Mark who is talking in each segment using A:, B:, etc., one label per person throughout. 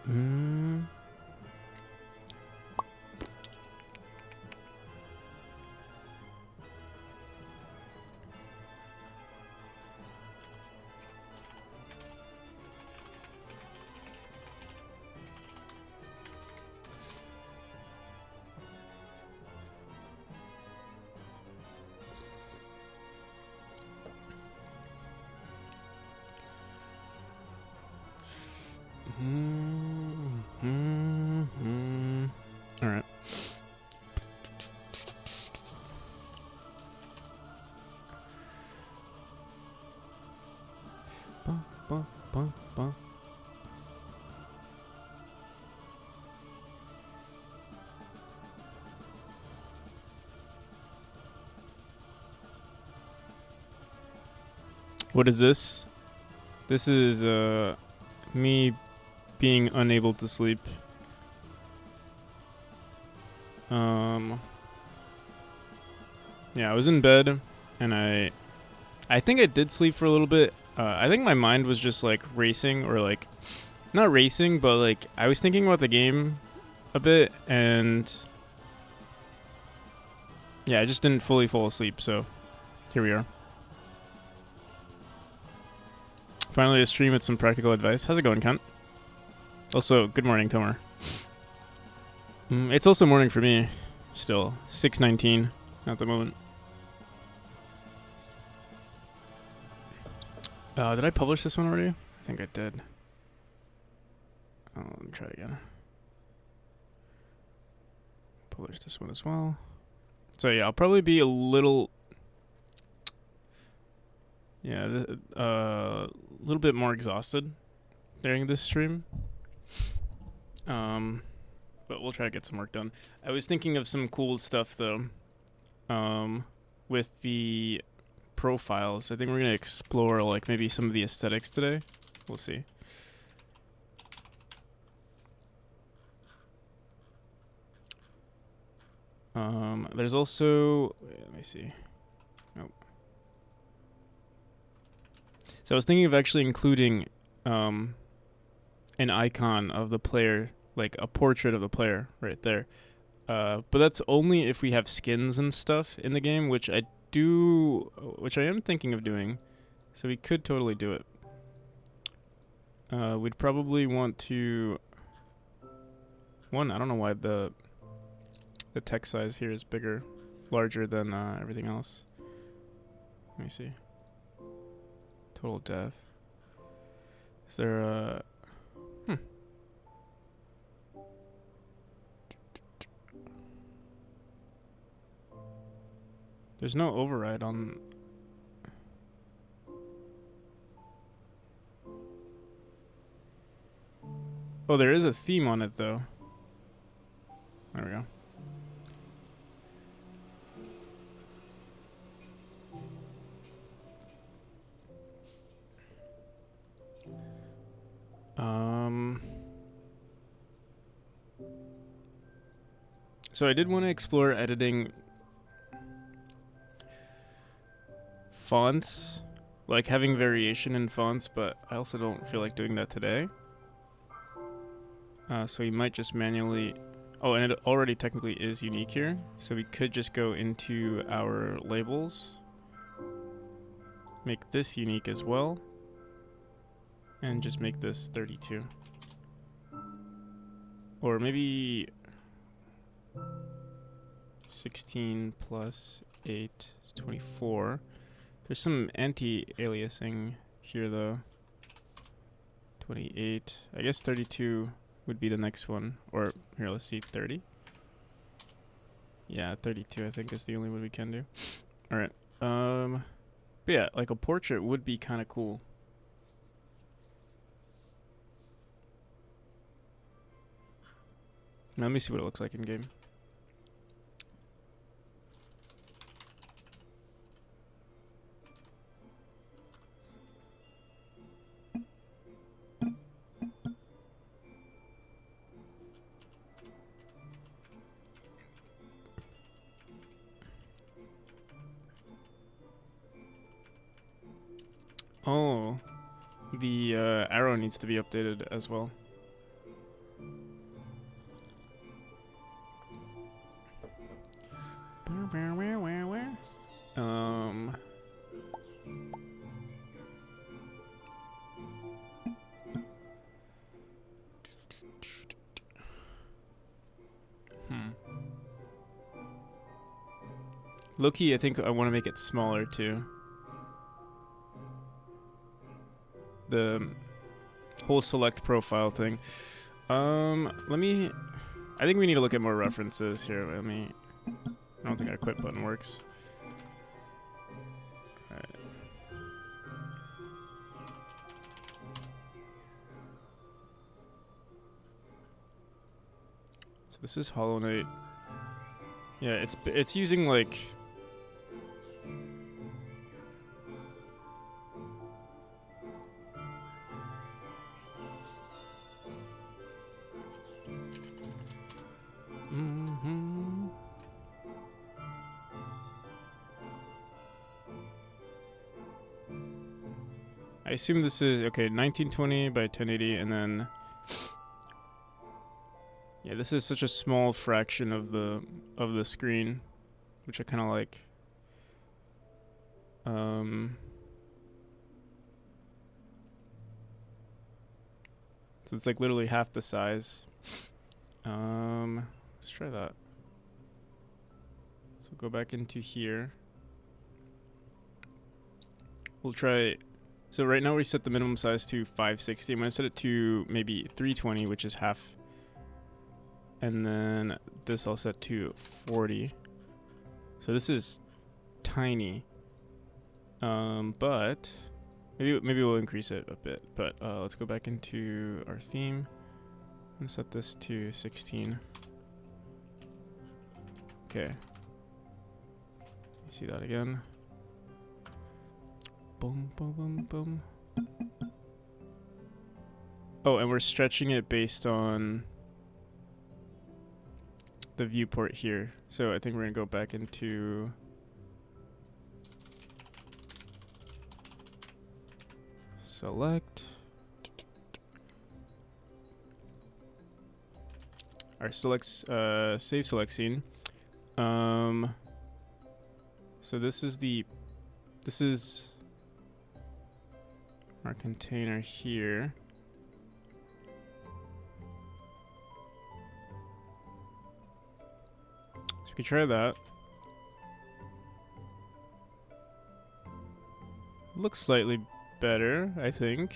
A: Mm. All right. Bum, bum, bum, bum. What is this? This is me being unable to sleep. Yeah, I was in bed and I think I did sleep for a little bit. I think my mind was just like racing or like not racing, but like I was thinking about the game a bit and yeah, I just didn't fully fall asleep. So here we are. Finally a stream with some practical advice. How's it going, Kent? Also, good morning, Tomer. It's also morning for me. Still 6:19 at the moment. Did I publish this one already? I think I did. Oh, let me try it again. Publish this one as well. So yeah, I'll probably be a little, little bit more exhausted during this stream. But we'll try to get some work done. I was thinking of some cool stuff though. With the profiles, I think we're gonna explore like maybe some of the aesthetics today. We'll see. There's also, wait, let me see. Nope. So I was thinking of actually including an icon of the player, like a portrait of the player right there. But that's only if we have skins and stuff in the game, which I am thinking of doing. So we could totally do it. We'd probably want to. One, I don't know why the text size here is larger than everything else. Let me see. Total death. Is there a... There's no override on... Oh, there is a theme on it, though. There we go. So I did want to explore editing fonts, like having variation in fonts, but I also don't feel like doing that today. So we might just manually... Oh, and it already technically is unique here, so we could just go into our labels, make this unique as well, and just make this 32. Or maybe 16 plus 8 is 24. There's some anti-aliasing here though. 28. I guess 32 would be the next one. Or here, let's see, 30. Yeah, 32 I think is the only one we can do. Alright. But yeah, like a portrait would be kind of cool. Now, let me see what it looks like in game. Oh, the arrow needs to be updated as well. Um. Low-key, I think I want to make it smaller too. The whole select profile thing. Let me. I think we need to look at more references here. Let me. I don't think our quit button works. Alright. So this is Hollow Knight. Yeah, it's using like. I assume this is okay, 1920 by 1080, and then yeah, this is such a small fraction of the screen, which I kind of like. So it's like literally half the size. Let's try that. So go back into here. We'll try. So right now we set the minimum size to 560. I'm gonna set it to maybe 320, which is half. And then this I'll set to 40. So this is tiny. But maybe we'll increase it a bit. But let's go back into our theme and set this to 16. Okay. You see that again? Boom, boom, boom, boom. Oh, and we're stretching it based on the viewport here. So I think we're gonna go back into select. Our selects save select scene. So this is our container here. So we can try that. Looks slightly better, I think.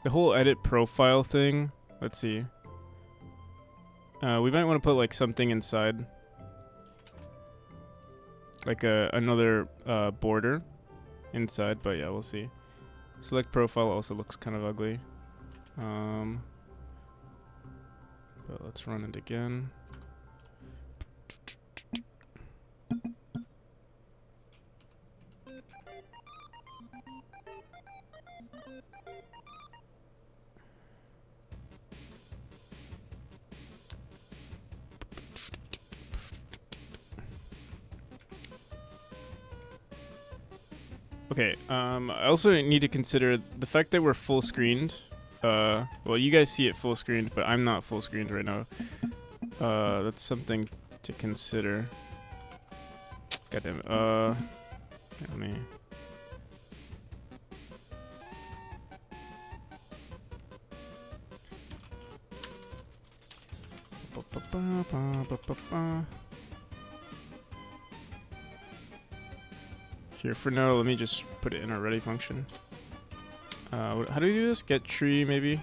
A: The whole edit profile thing, let's see. We might want to put like something inside. Like another border inside, but yeah, we'll see. Select profile also looks kind of ugly. But let's run it again. Okay, I also need to consider the fact that we're full screened. Well, you guys see it full screened, but I'm not full screened right now. That's something to consider. God damn it. Let me. Here for now, let me just put it in our ready function. How do we do this? Get tree, maybe?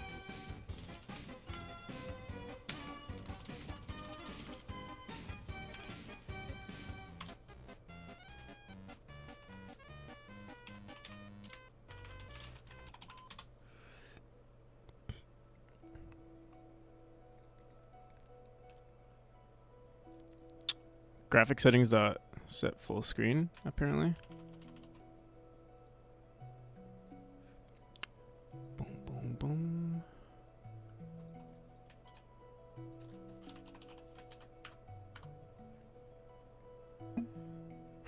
A: Graphic settings dot set full screen, apparently. Boom, boom, boom.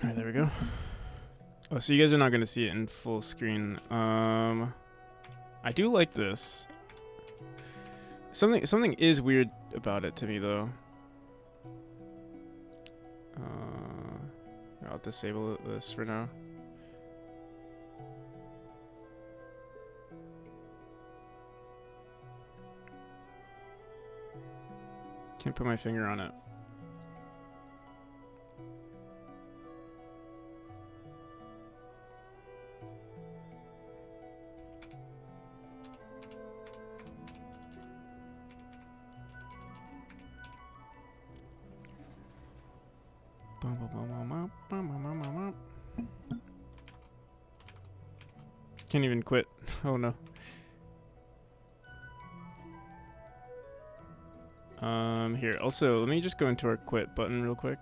A: Alright, there we go. Oh, so you guys are not gonna see it in full screen. I do like this. Something is weird about it to me though. I'll disable this for now. Can't put my finger on it. Can't even quit. Oh no. Here. Also, let me just go into our quit button real quick.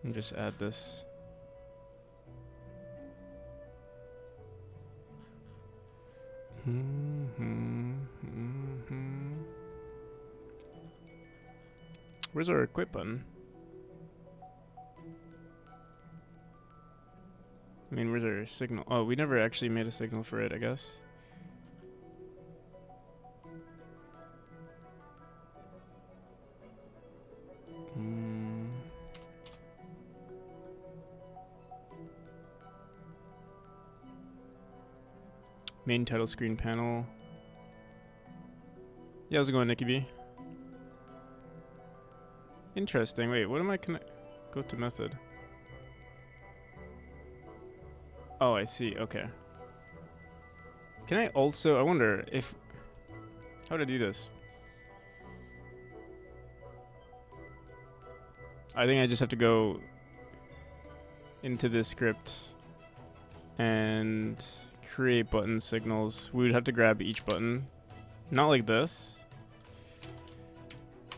A: And just add this. Where's our quit button? I mean, where's our signal? Oh, we never actually made a signal for it, I guess. Main title screen panel. Yeah, how's it going, Nicky B? Interesting. Wait, what am I go to method? Oh, I see. Okay. Can I also... I wonder if... How to do this? I think I just have to go into this script and create button signals. We would have to grab each button. Not like this.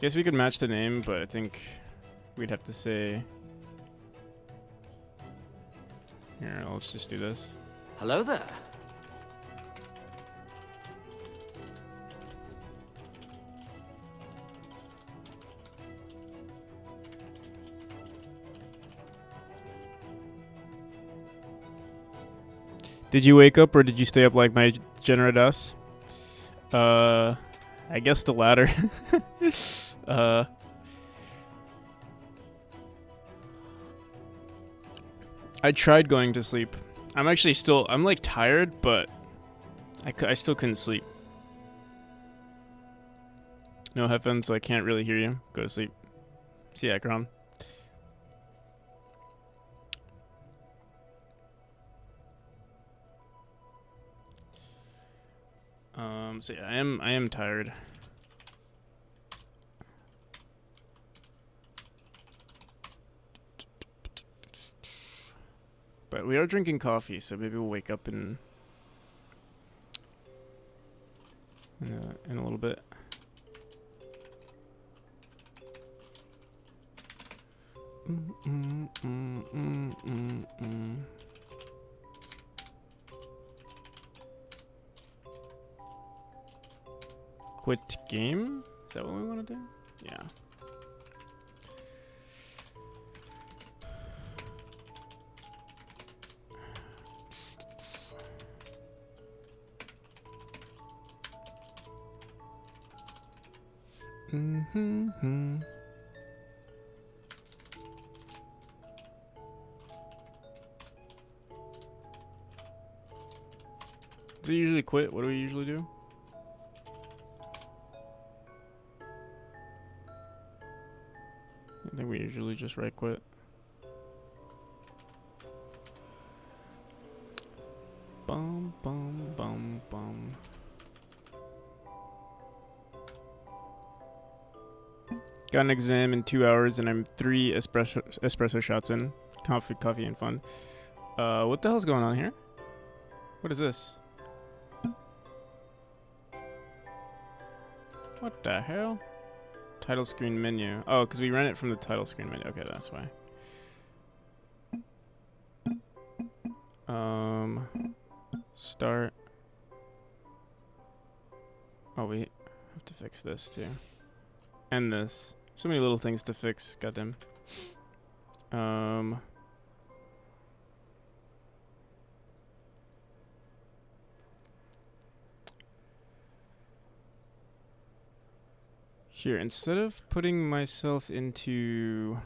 A: Guess we could match the name, but I think we'd have to say... Here, let's just do this.
B: Hello there.
A: Did you wake up or did you stay up like my degenerate ass? I guess the latter. I tried going to sleep. I'm actually still... I'm like tired, but I still couldn't sleep. No headphones, so I can't really hear you. Go to sleep. See ya, Akron. So yeah, I am tired. But we are drinking coffee, so maybe we'll wake up in a little bit. Quit game? Is that what we want to do? Yeah. Does it usually quit? What do we usually do? I think we usually just right quit. Bum bum bum bum. Got an exam in 2 hours and I'm 3 espresso shots in. Coffee and fun. What the hell's going on here? What is this? What the hell? Title screen menu. Oh, because we ran it from the title screen menu. Okay, that's why. Start. Oh, we have to fix this too. And this. So many little things to fix. Goddamn. Here, instead of putting myself into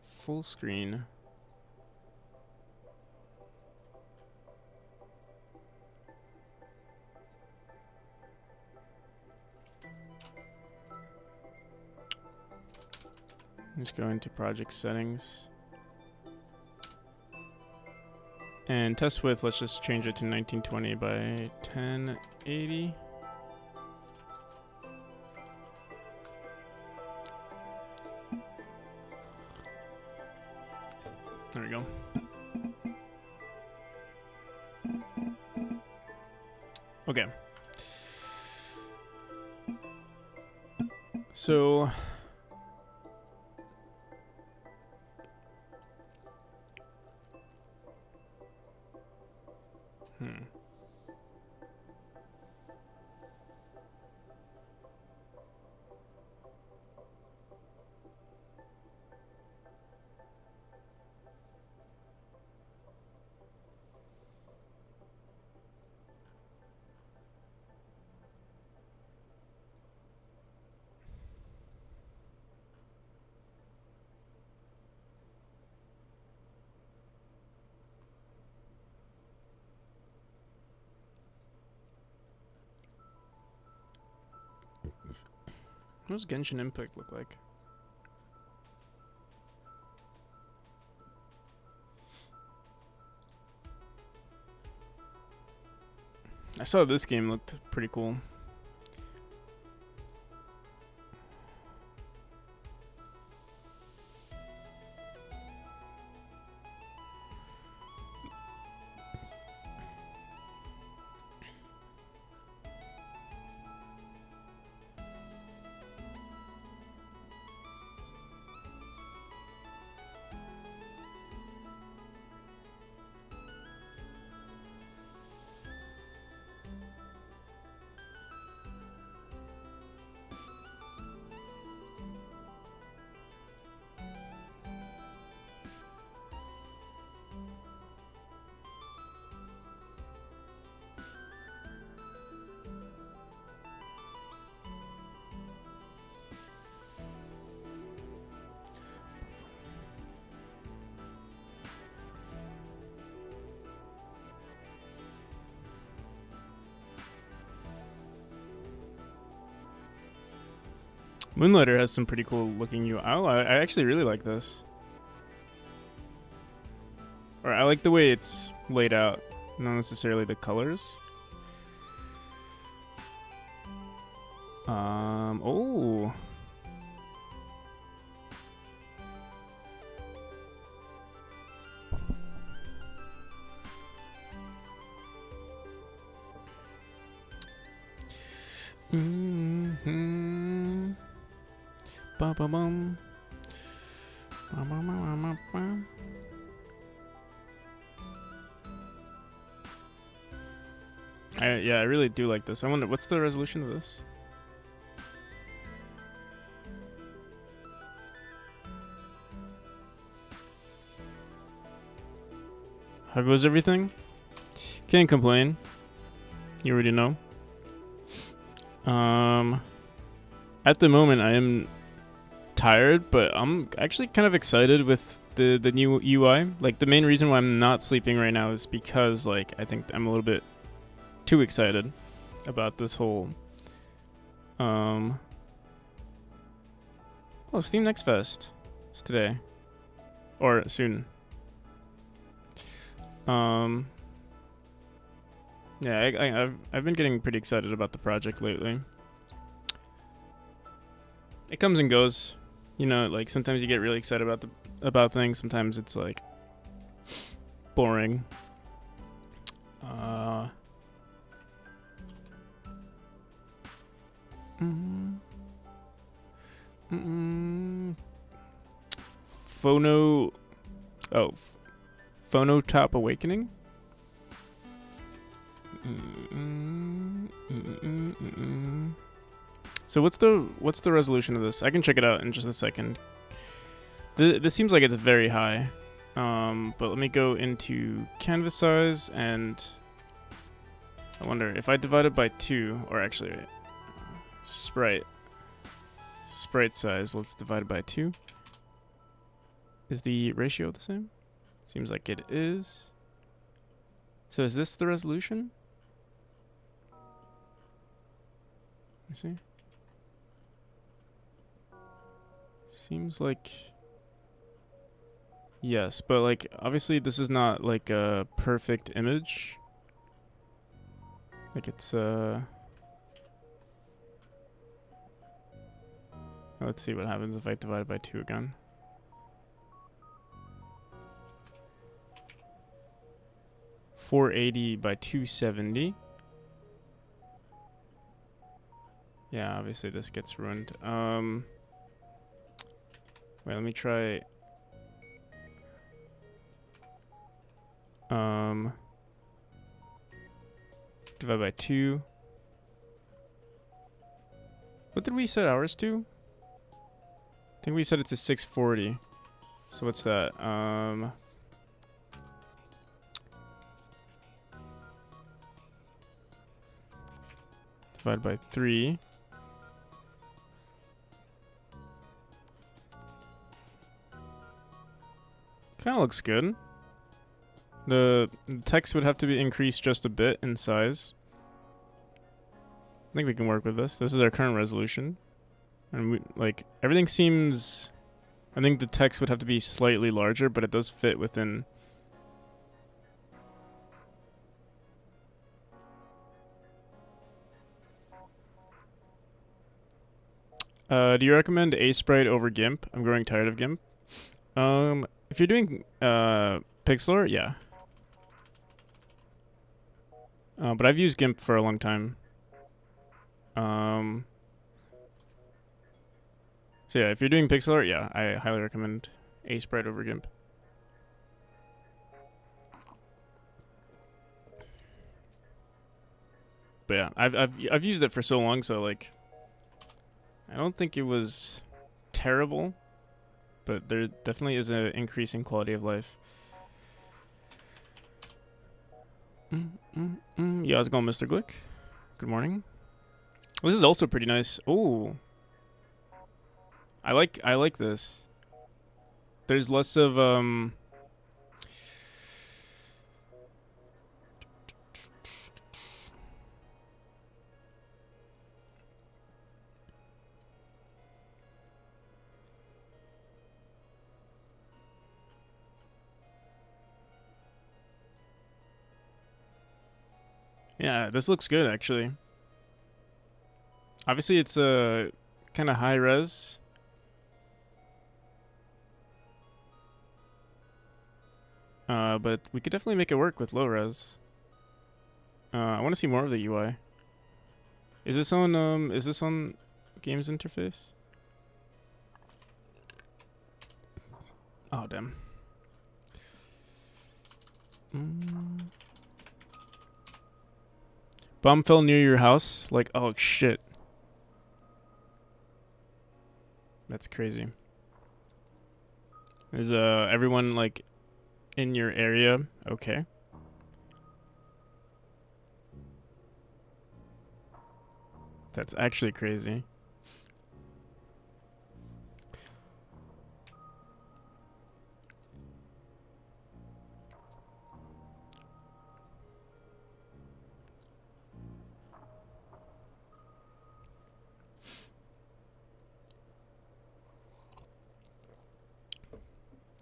A: full screen, just go into project settings and test width. Let's just change it to 1920 by 1080. There we go. Okay. So what does Genshin Impact look like? I saw this game looked pretty cool. Moonlighter has some pretty cool looking UI. I actually really like this. Or I like the way it's laid out, not necessarily the colors. Oh. Mm-hmm. Ba-ba-bum. Ba-ba-ba-ba-ba-ba. Yeah, I really do like this. I wonder, what's the resolution of this? How goes everything? Can't complain. You already know. At the moment, I am tired, but I'm actually kind of excited with the new UI. Like, the main reason why I'm not sleeping right now is because, like, I think I'm a little bit too excited about this whole oh, Steam Next Fest is today or soon. Yeah, I've been getting pretty excited about the project lately. It comes and goes, you know. Like, sometimes you get really excited about things. Sometimes it's like boring. Phonotop Awakening. So what's the resolution of this? I can check it out in just a second. This seems like it's very high, but let me go into canvas size, and I wonder if I divide it by 2, or actually sprite. sprite size. Let's divide it by 2. Is the ratio the same? Seems like it is. So is this the resolution? Let's see. Seems like... Yes, but like obviously this is not like a perfect image. Like it's let's see what happens if I divide it by 2 again. $480 by 270. Yeah, obviously this gets ruined. Wait, let me try. Divide by 2. What did we set ours to? I think we set it to 640. So what's that? Divide by 3. Kind of looks good. The text would have to be increased just a bit in size. I think we can work with this. This is our current resolution. And we, like, everything seems... I think the text would have to be slightly larger, but it does fit within... do you recommend A-Sprite over GIMP? I'm growing tired of GIMP. If you're doing pixel art, yeah. But I've used GIMP for a long time. So yeah, if you're doing pixel art, yeah, I highly recommend A-Sprite over GIMP. But yeah, I've used it for so long, so like, I don't think it was terrible, but there definitely is an increase in quality of life. Yeah, how's it going, Mr. Glick? Good morning. This is also pretty nice. Ooh. I like this. There's less of yeah, this looks good actually. Obviously it's a kind of high res. But we could definitely make it work with low res. I want to see more of the UI. Is this on Games Interface? Oh damn. Bomb fell near your house? Like, oh shit. That's crazy. Is everyone like in your area okay? That's actually crazy.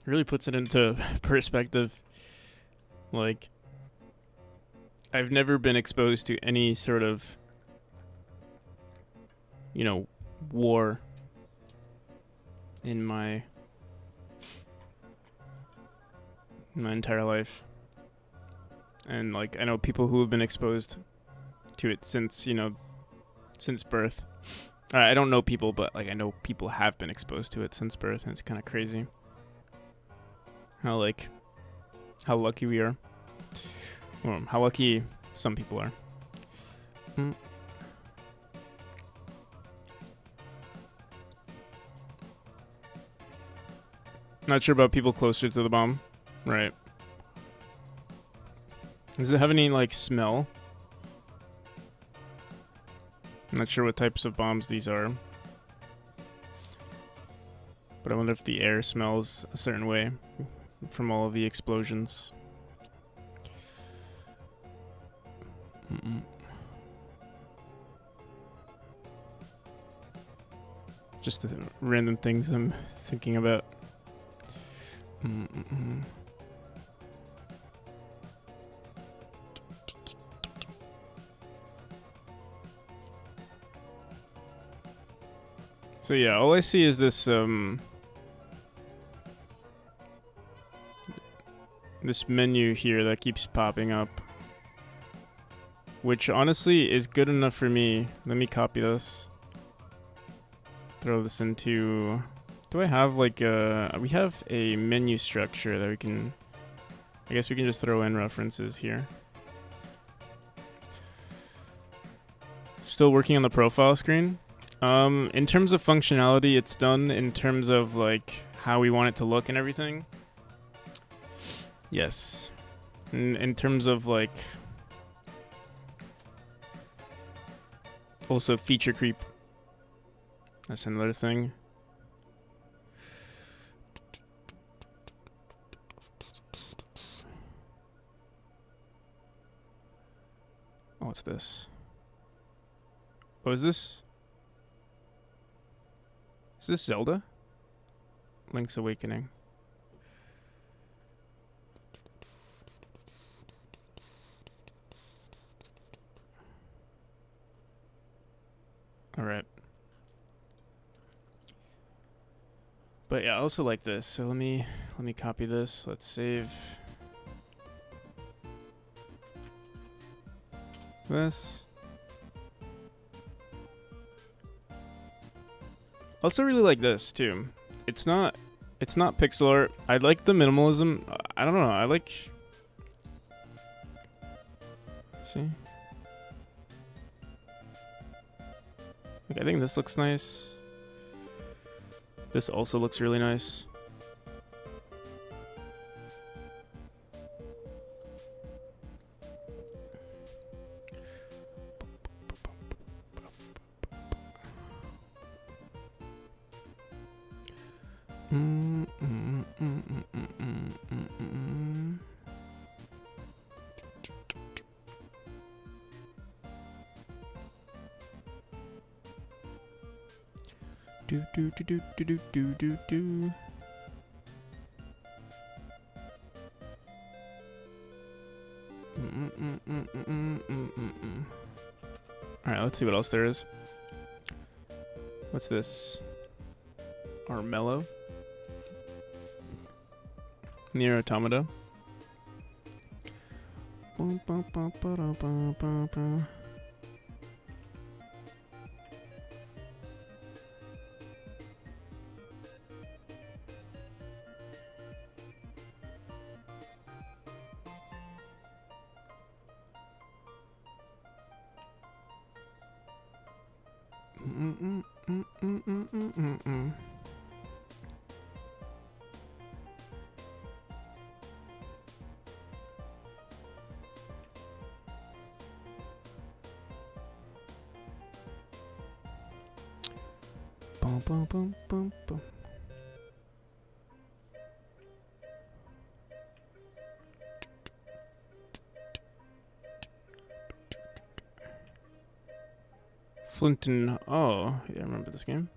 A: Really puts it into perspective. Like, I've never been exposed to any sort of, you know, war in my entire life. And like, I know people who have been exposed to it since, you know, since birth. I don't know people, but like I know people have been exposed to it since birth, and it's kind of crazy. How lucky we are. Well, how lucky some people are. Not sure about people closer to the bomb. Right. Does it have any, like, smell? I'm not sure what types of bombs these are. But I wonder if the air smells a certain way from all of the explosions. Just the random things I'm thinking about. So yeah, all I see is this this menu here that keeps popping up, which honestly is good enough for me. Let me copy this. Throw this into... Do I have like a... We have a menu structure that we can... I guess we can just throw in references here. Still working on the profile screen. In terms of functionality, it's done. In terms of like how we want it to look and everything, yes. In terms of like also feature creep, that's another thing. Oh, what's this? Oh, is this Zelda? Link's Awakening. All right. But yeah, I also like this. So let me copy this. Let's save this. Also really like this too. It's not pixel art. I like the minimalism. I don't know. I like... See? Like, I think this looks nice. This also looks really nice. Do. Alright, let's see what else there is. What's this? Armello? Nier Automata? Flinton. Oh, yeah, I remember this game.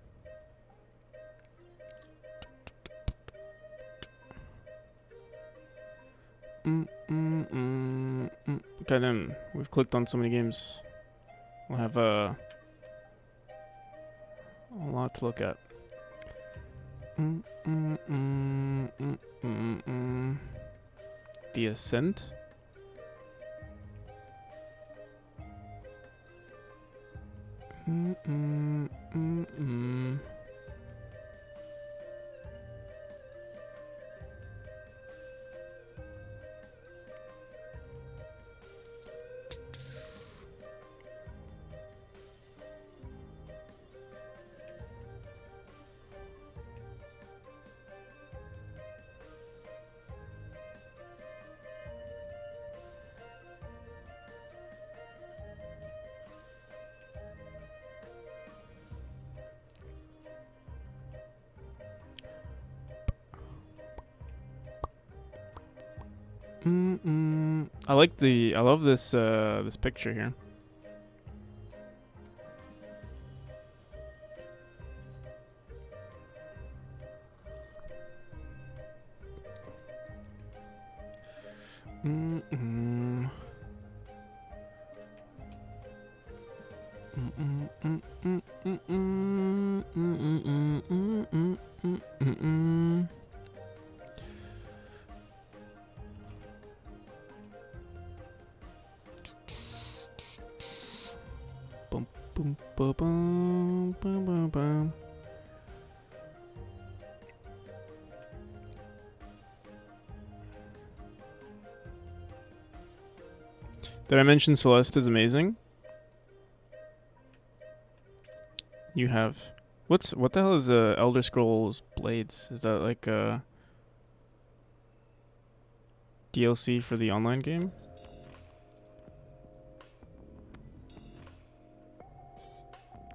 A: Goddamn, we've clicked on so many games. We'll have a lot to look at. The Ascent? I love this this picture here. Bum, bum, bum, bum, bum, bum, bum. Did I mention Celeste is amazing? You have what the hell is Elder Scrolls Blades? Is that like a DLC for the online game?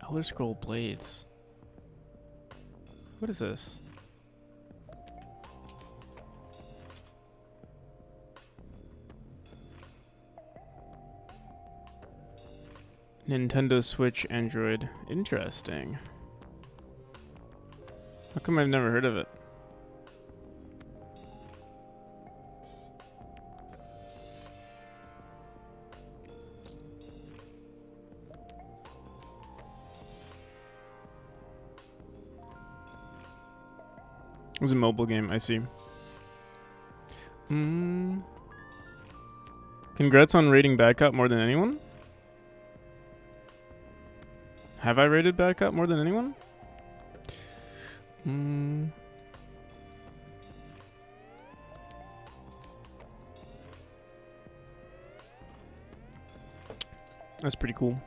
A: Elder Scroll Blades. What is this? Nintendo Switch Android. Interesting. How come I've never heard of it? It was a mobile game, I see. Congrats on rating Bad Cop more than anyone? Have I rated Bad Cop more than anyone? That's pretty cool.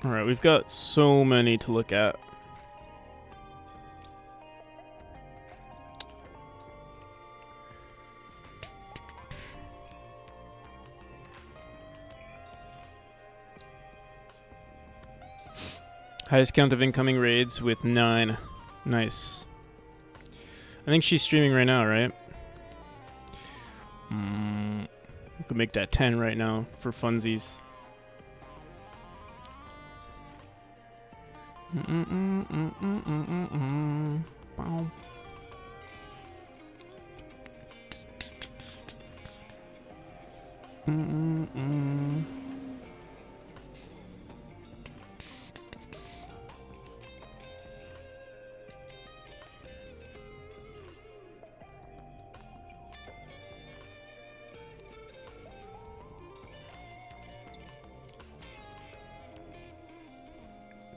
A: Alright, we've got so many to look at. Highest count of incoming raids with 9. Nice. I think she's streaming right now, right? We could make that 10 right now for funsies. Wow.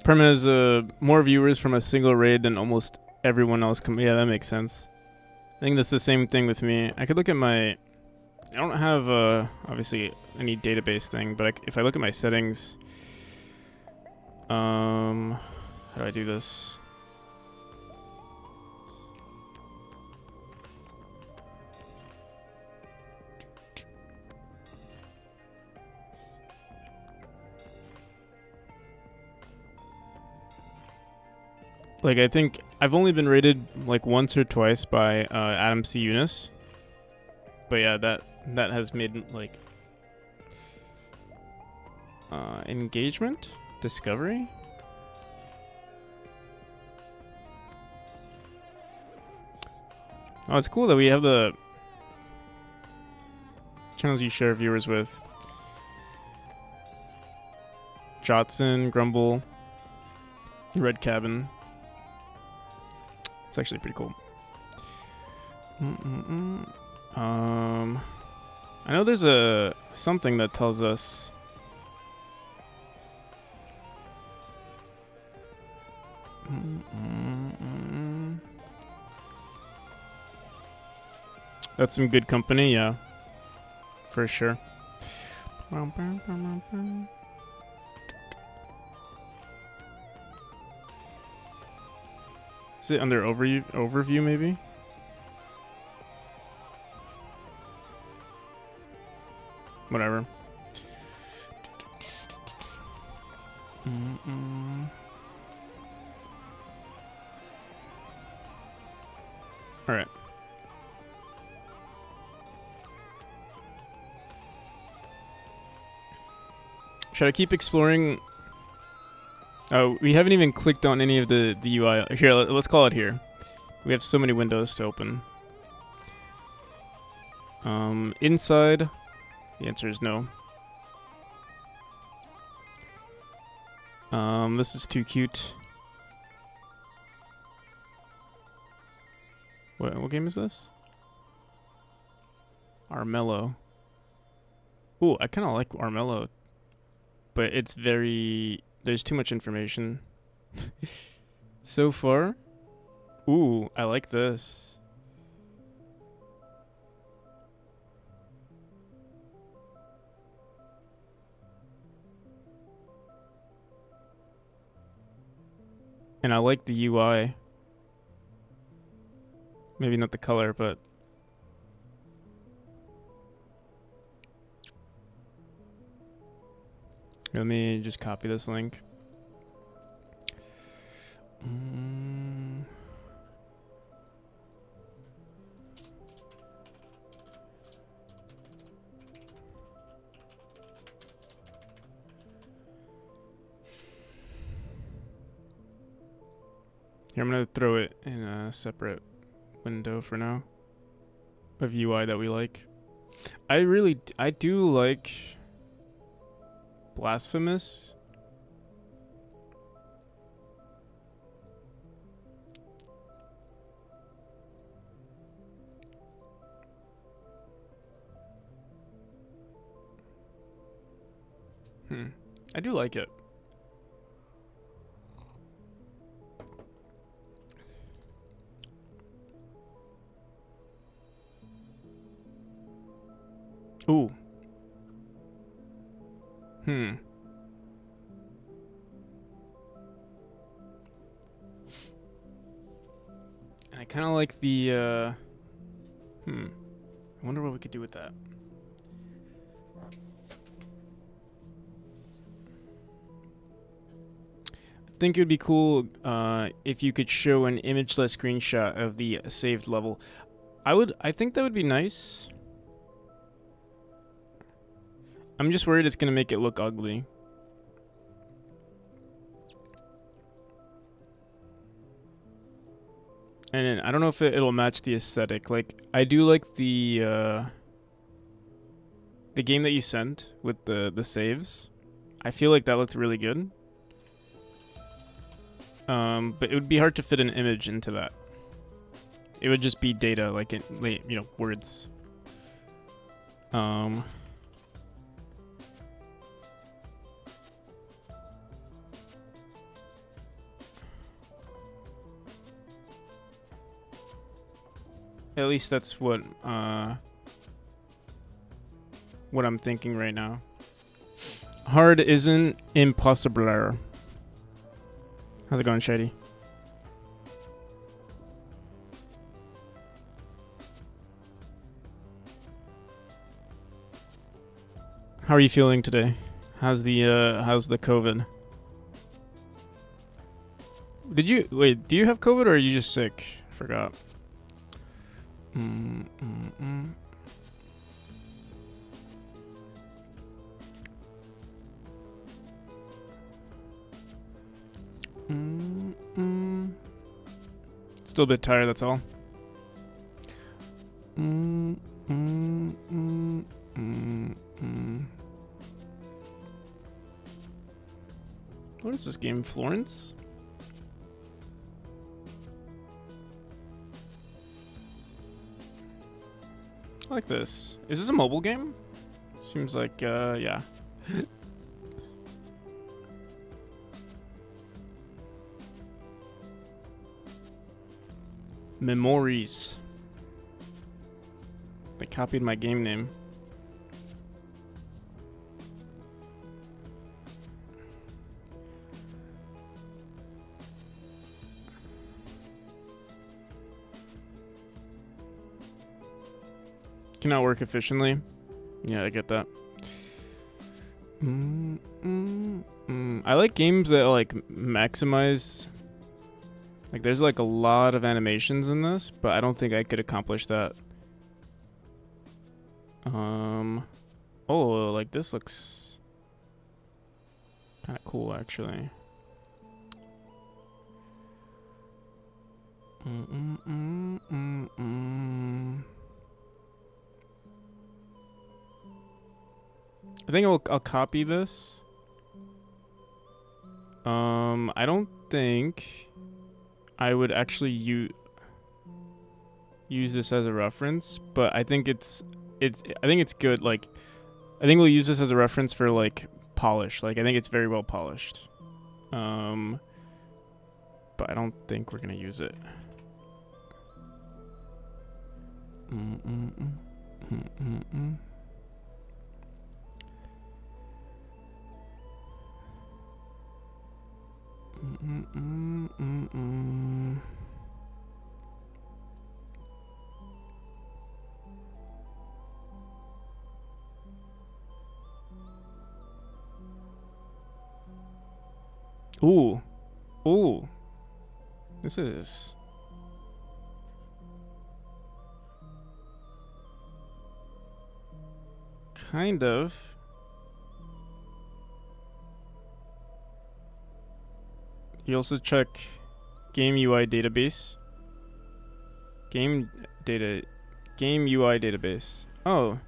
A: Perma has more viewers from a single raid than almost everyone else. Yeah, that makes sense. I think that's the same thing with me. I could look at my... I don't have, obviously, any database thing, but if I look at my settings... how do I do this? Like, I think I've only been rated like once or twice by Adam C. Eunice. But yeah, that has made like engagement, discovery. Oh, it's cool that we have the channels you share viewers with. Jotson, Grumble, Red Cabin. It's actually pretty cool. I know there's a something that tells us. That's some good company, yeah, for sure. Is it under overview maybe? whatever. All right. Should I keep exploring? Oh, we haven't even clicked on any of the UI. Here, let's call it here. We have so many windows to open. Inside, the answer is no. This is too cute. What game is this? Armello. Ooh, I kind of like Armello, but it's very... There's too much information. So far. Ooh, I like this. And I like the UI. Maybe not the color, but... Let me just copy this link. Here, I'm going to throw it in a separate window for now of UI that we like. I do like Blasphemous. I do like it. Ooh. And I kind of like the, I wonder what we could do with that. I think it would be cool if you could show an image-less screenshot of the saved level. I think that would be nice. I'm just worried it's gonna make it look ugly. And then, I don't know if it'll match the aesthetic. Like, I do like the game that you sent with the saves. I feel like that looked really good. But it would be hard to fit an image into that. It would just be data, like words. At least that's what I'm thinking right now. Hard isn't impossible. How's it going, Shady? How are you feeling today? How's the COVID? Do you have COVID or are you just sick? I forgot. Still a bit tired, that's all. What is this game, Florence? I like this. Is this a mobile game? Seems like, yeah. Memories. They copied my game name. Cannot work efficiently. Yeah, I get that. I like games that like maximize. Like, there's like a lot of animations in this, but I don't think I could accomplish that. Oh, like this looks kind of cool, actually. I think I'll copy this. I don't think I would actually use this as a reference, but I think it's good. Like, I think we'll use this as a reference for like polish. Like, I think it's very well polished. But I don't think we're gonna use it. Ooh. Ooh. This is... kind of... You also check game UI database. Game UI database. Oh.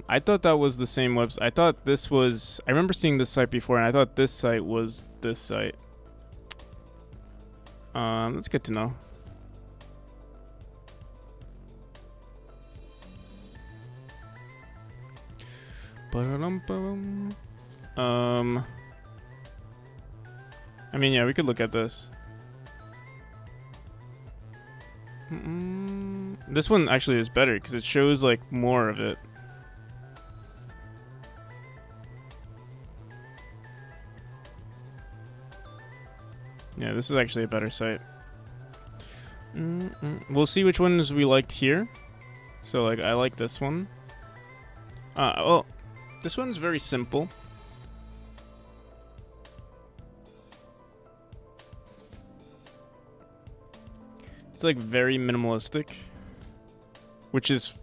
A: I thought that was the same website. I thought this was... I remember seeing this site before, and I thought this site was this site. That's good to know. I mean, yeah, we could look at this. This one actually is better because it shows like more of it. Yeah, this is actually a better site. We'll see which ones we liked here. So like, I like this one. Well, this one's very simple. It's like very minimalistic, which is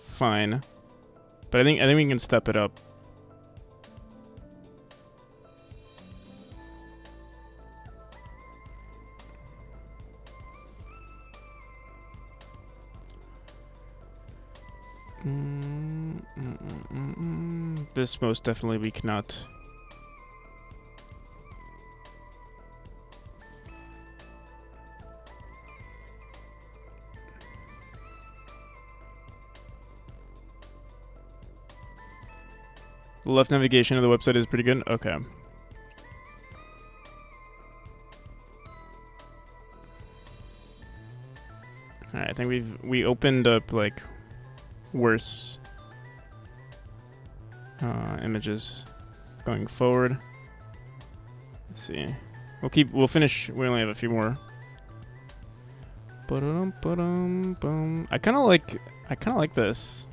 A: fine. But I think we can step it up. This most definitely we cannot. The left navigation of the website is pretty good. Okay. Alright, I think we opened up like worse images going forward. Let's see. We'll finish. We only have a few more. I kind of like this.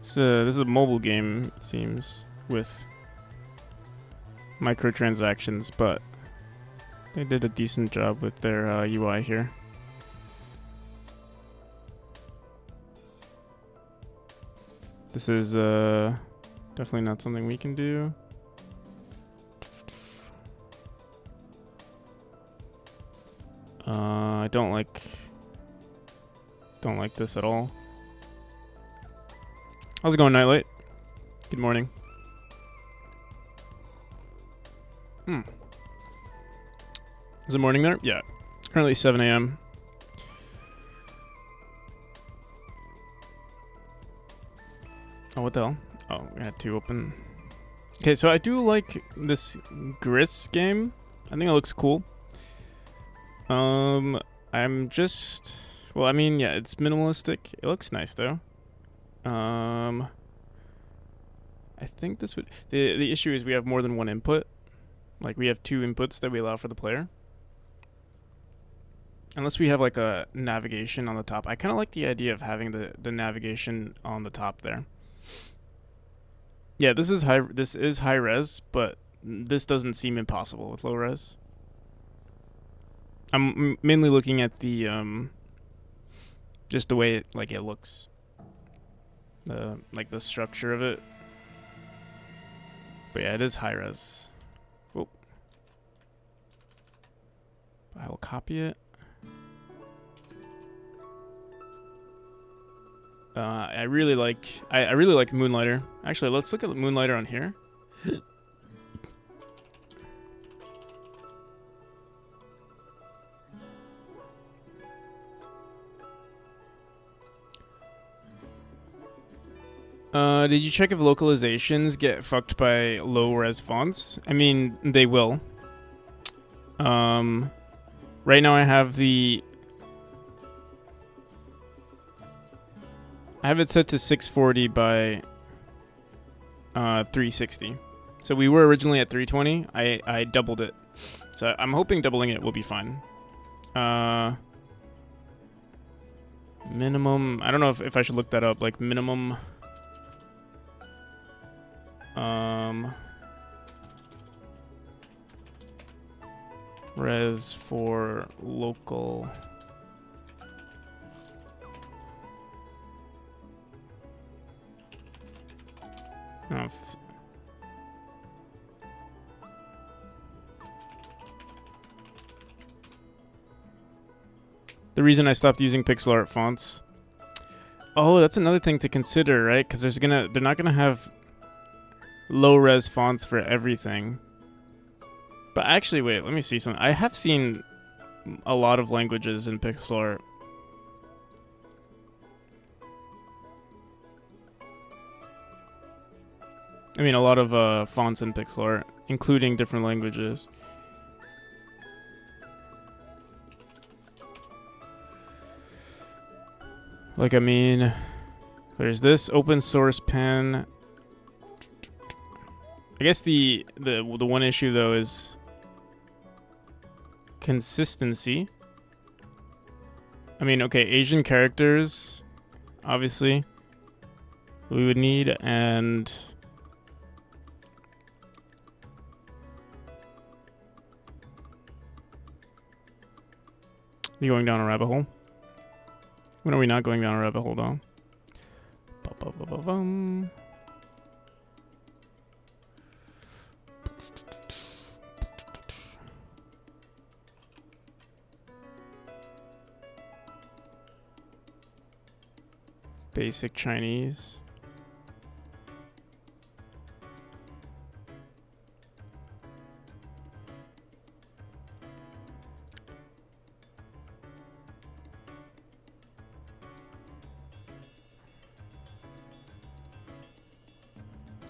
A: So this is a mobile game, it seems, with microtransactions, but they did a decent job with their UI here. This is definitely not something we can do. I don't like this at all. How's it going, Nightlight? Good morning. Is it morning there? Yeah. It's currently 7 a.m. Oh, what the hell? Oh, we had to open. Okay, so I do like this Gris game. I think it looks cool. I'm just... Well, I mean, yeah, it's minimalistic. It looks nice, though. I think this would... The issue is we have more than one input. Like, we have two inputs that we allow for the player. Unless we have like a navigation on the top. I kind of like the idea of having the navigation on the top there. Yeah, this is high res, but this doesn't seem impossible with low res. I'm mainly looking at the just the way it looks. Like the structure of it. But yeah, it is high res. Oh. I will copy it. I really like Moonlighter. Actually, let's look at Moonlighter on here. Did you check if localizations get fucked by low res fonts? I mean, they will. Right now I have it set to 640 by 360. So we were originally at 320. I doubled it. So I'm hoping doubling it will be fine. Minimum, I don't know if I should look that up, like minimum res for local. Oh, the reason I stopped using pixel art fonts. Oh, that's another thing to consider, right? Because they're not gonna have low res fonts for everything. But actually, wait, let me see something. I have seen a lot of languages in pixel art. I mean, a lot of fonts in pixel art, including different languages. Like, I mean, there's this open source pen. I guess the one issue though is consistency. I mean, okay, Asian characters, obviously, we would need, and you going down a rabbit hole? When are we not going down a rabbit hole, though? Ba-ba-ba-ba-bum. Basic Chinese.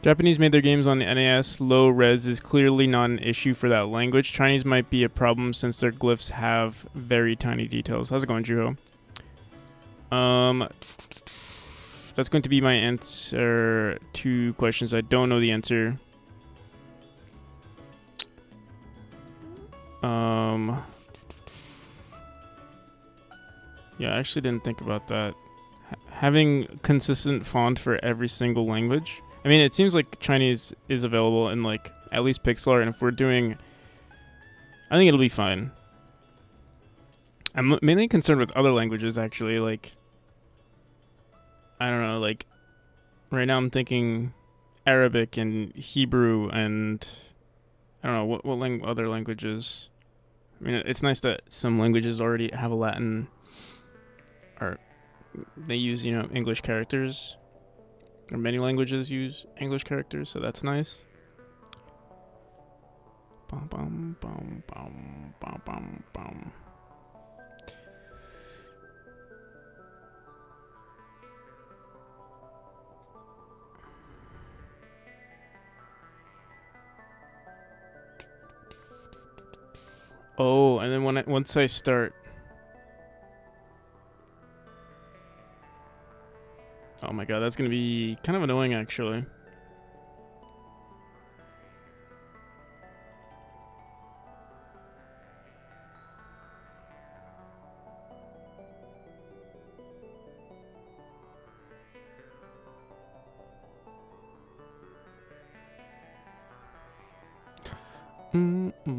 A: Japanese made their games on NAS. Low res is clearly not an issue for that language. Chinese might be a problem since their glyphs have very tiny details. How's it going, Juho? That's going to be my answer to questions I don't know the answer. Yeah, I actually didn't think about that. Having consistent font for every single language. I mean, it seems like Chinese is available in, like, at least pixel art, and if we're doing... I think it'll be fine. I'm mainly concerned with other languages, actually, like... I don't know, like... Right now I'm thinking Arabic and Hebrew and... I don't know, what other languages... I mean, it's nice that some languages already have a Latin... Or they use, you know, English characters... Or many languages use English characters, so that's nice. Bum, bum, bum, bum, bum, bum, bum. Oh, and then once I start... Oh my god, that's gonna be kind of annoying, actually. Maybe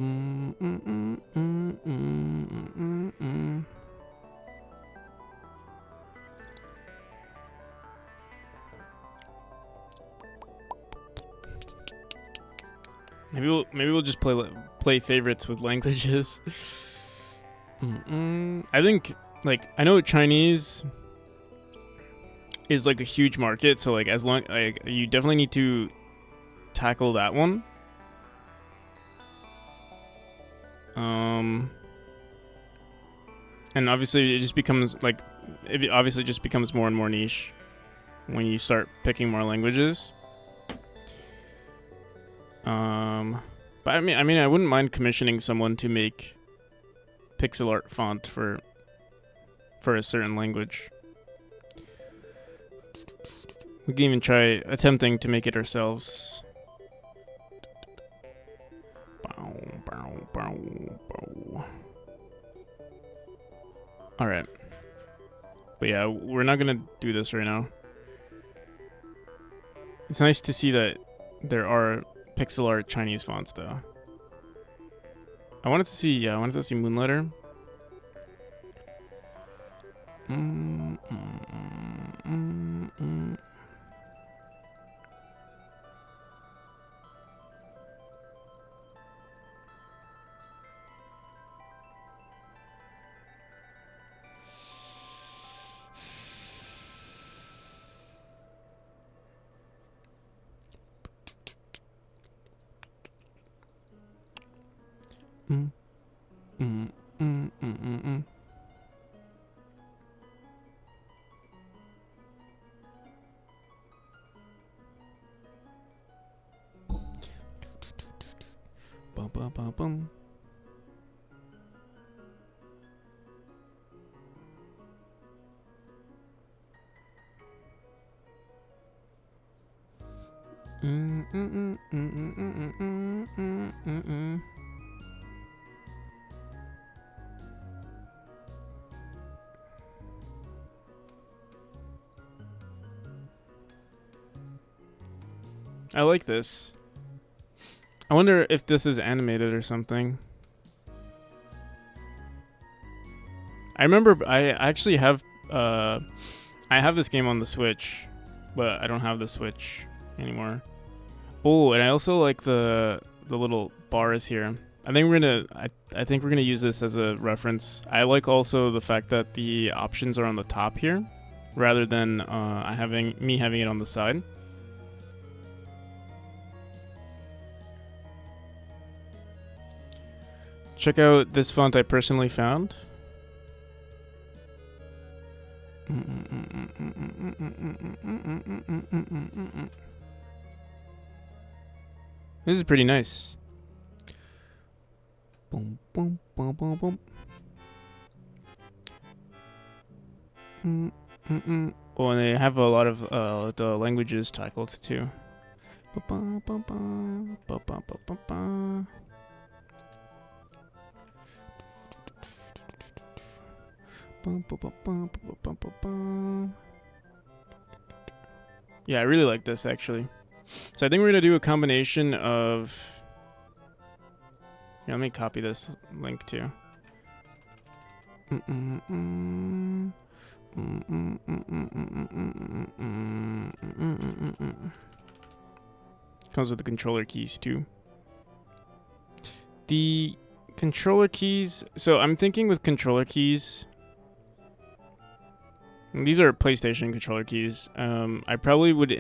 A: we'll just play favorites with languages. I think like I know Chinese is like a huge market, so like as long like you definitely need to tackle that one. And obviously it just becomes like it obviously just becomes more and more niche when you start picking more languages. But I mean I wouldn't mind commissioning someone to make pixel art font for a certain language. We can even try attempting to make it ourselves. Alright. But yeah, we're not gonna do this right now. It's nice to see that there are pixel art Chinese fonts though. I wanted to see Moonlighter. Bum. I like this. I wonder if this is animated or something. I remember I actually have I have this game on the Switch, but I don't have the Switch anymore. Oh, and I also like the little bars here. I think we're gonna use this as a reference. I like also the fact that the options are on the top here, rather than having it on the side. Check out this font I personally found. This is pretty nice. Boom, boom, boom, boom, boom. Oh, and they have a lot of the languages tackled too. Yeah, I really like this actually. So I think we're gonna do a combination of. Yeah, let me copy this link too. Comes with the controller keys too. The controller keys. So I'm thinking with controller keys. These are PlayStation controller keys. I probably would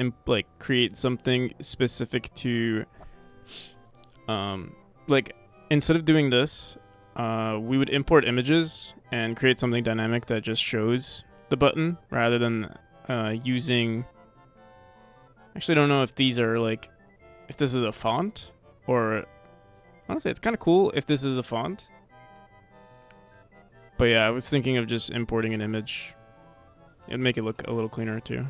A: create something specific to, like instead of doing this, we would import images and create something dynamic that just shows the button rather than using. Actually, I don't know if these are if this is a font or. Honestly, it's kind of cool if this is a font. But yeah, I was thinking of just importing an image. It'd make it look a little cleaner too.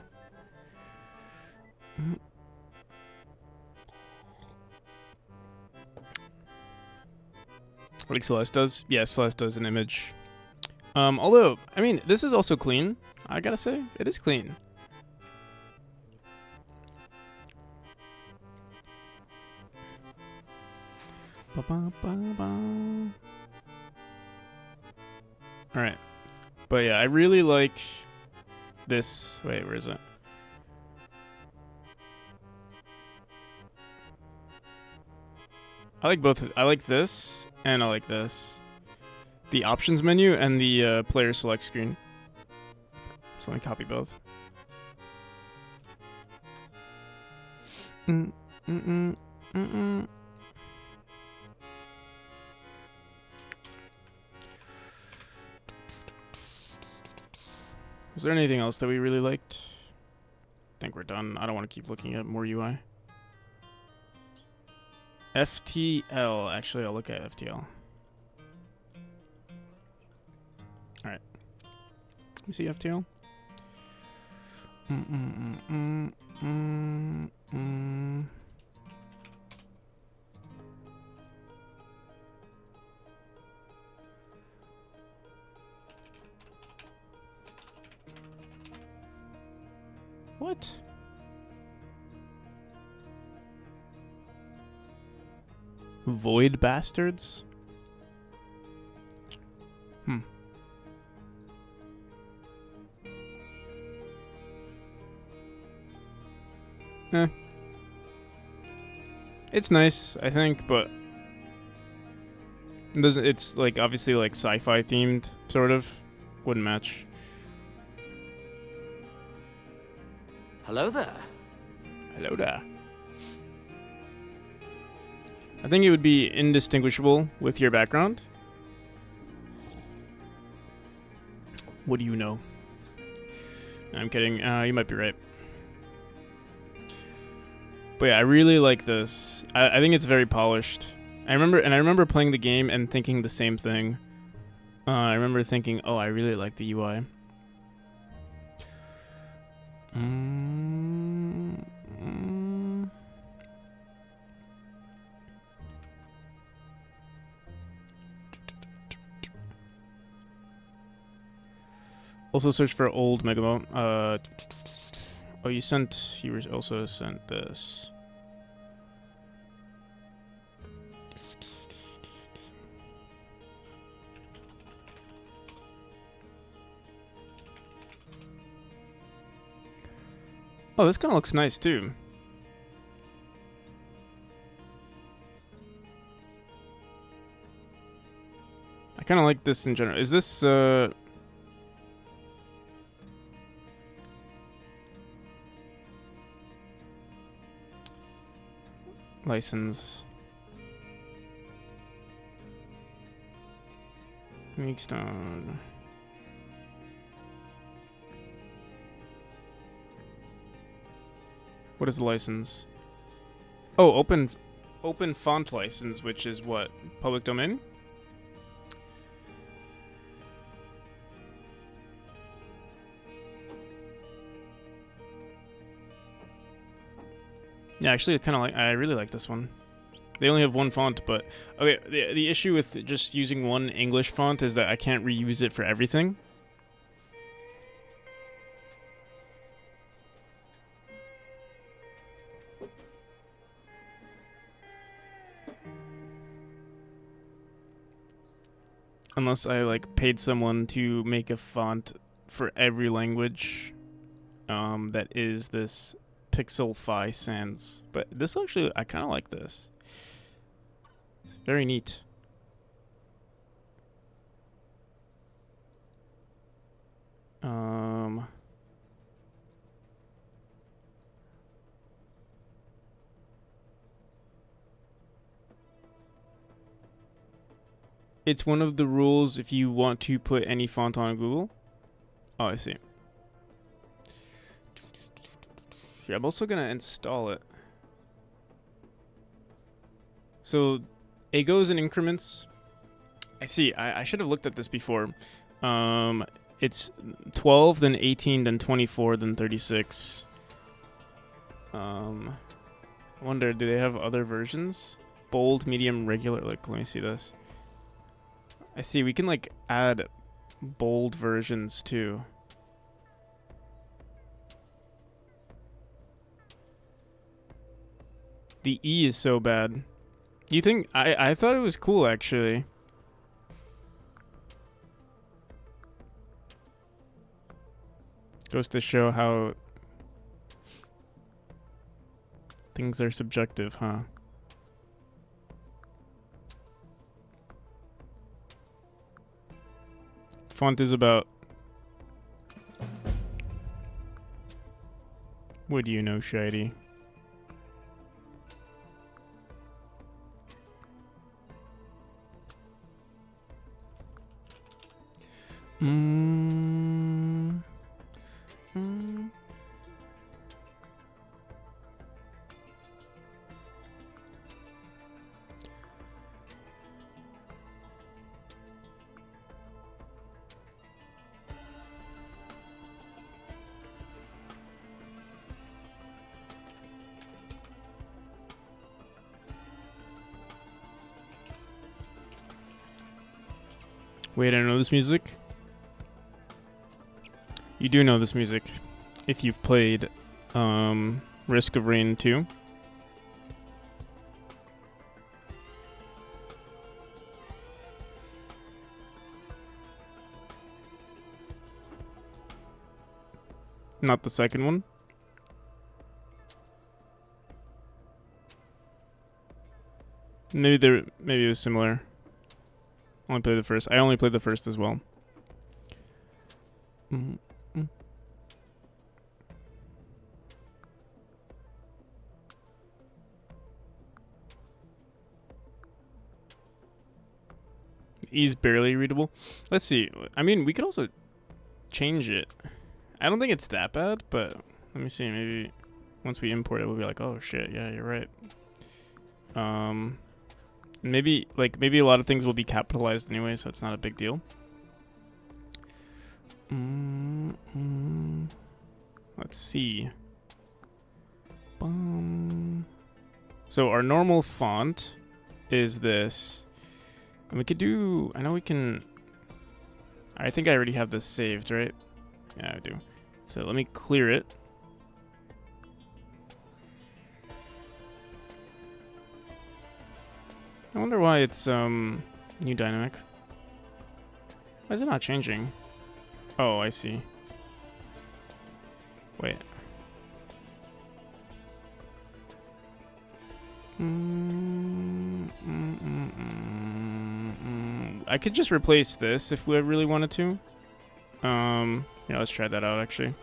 A: Like Celeste does? Yeah, Celeste does an image. Although, I mean, this is also clean. I gotta say, it is clean. Alright. But yeah, I really like this. Wait, where is it? I like both. I like this, and I like this. The options menu and the player select screen. So let me copy both. Was there anything else that we really liked? I think we're done. I don't want to keep looking at more UI. FTL. Actually, I'll look at FTL. Alright. Let me see FTL. What? Void bastards? It's nice, I think, but it's like obviously like sci-fi themed, sort of. Wouldn't match.
B: Hello there.
A: Hello there. I think it would be indistinguishable with your background. What do you know? I'm kidding. You might be right. But yeah, I really like this. I think it's very polished. I remember playing the game and thinking the same thing. I remember thinking, oh, I really like the UI. Also search for old Megamo. Oh, you also sent this. Oh, this kind of looks nice too. I kind of like this in general. Is this license? Stone. What is the license? Oh, open font license, which is what? Public domain? Yeah, actually, I really like this one. They only have one font, but okay. The issue with just using one English font is that I can't reuse it for everything. Unless I like paid someone to make a font for every language, that is this Pixel Phi Sans. But this actually, I kind of like this. It's very neat. It's one of the rules if you want to put any font on Google. Oh, I see. Yeah, I'm also gonna install it. So it goes in increments. I see. I should have looked at this before. It's 12, then 18, then 24, then 36. I wonder, do they have other versions? Bold, medium, regular. Like, let me see this. I see. We can like add bold versions too. The E is so bad. You think I thought it was cool actually. Goes to show how things are subjective, huh? Font is about. What do you know, Shady? Mm. Mm. Wait, I know this music. You do know this music if you've played Risk of Rain 2. Not the second one. Maybe it was similar. Only played the first. I only played the first as well. Mm-hmm. E's barely readable. Let's see. I mean, we could also change it. I don't think it's that bad, but let me see. Maybe once we import it, we'll be like, oh shit, yeah, you're right. Maybe a lot of things will be capitalized anyway, so it's not a big deal. Let's see. So our normal font is this. And we could do, I know we can, I think I already have this saved, right? Yeah, I do. So let me clear it. I wonder why it's new dynamic. Why is it not changing? Oh, I see. Wait. I could just replace this if we really wanted to. Yeah, let's try that out actually.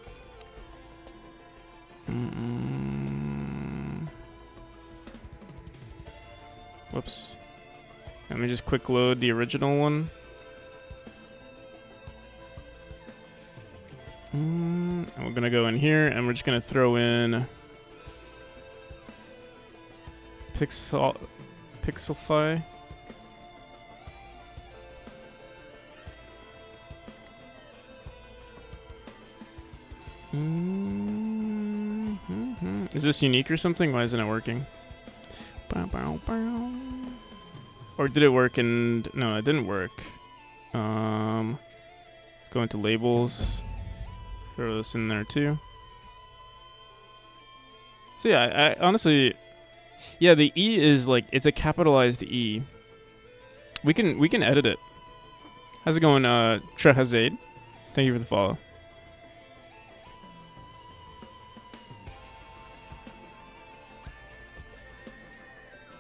A: Whoops. Let me just quick load the original one. And we're gonna go in here and we're just gonna throw in Pixelfy. Is this unique or something? Why isn't it working? Or did it work and no, it didn't work. Let's go into labels. Throw this in there too. So yeah, I honestly, yeah, the E is like, it's a capitalized E. We can edit it. How's it going, Trehazade? Thank you for the follow.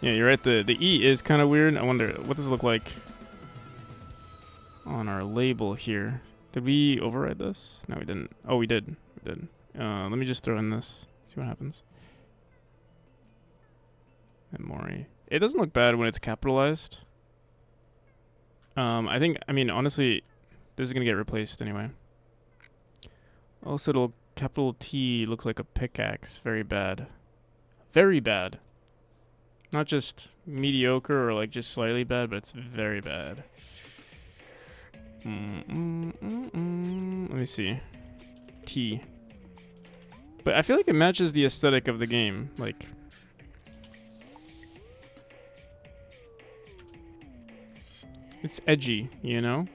A: Yeah, you're right. The E is kind of weird. I wonder, what does it look like on our label here? Did we override this? No, we didn't. Oh, we did. We did. Let me just throw in this. See what happens. And Mori. It doesn't look bad when it's capitalized. I mean, honestly, this is going to get replaced anyway. Also, capital T looks like a pickaxe. Very bad. Very bad. Not just mediocre or like just slightly bad, but it's very bad. Let me see. T. But I feel like it matches the aesthetic of the game. Like, it's edgy, you know?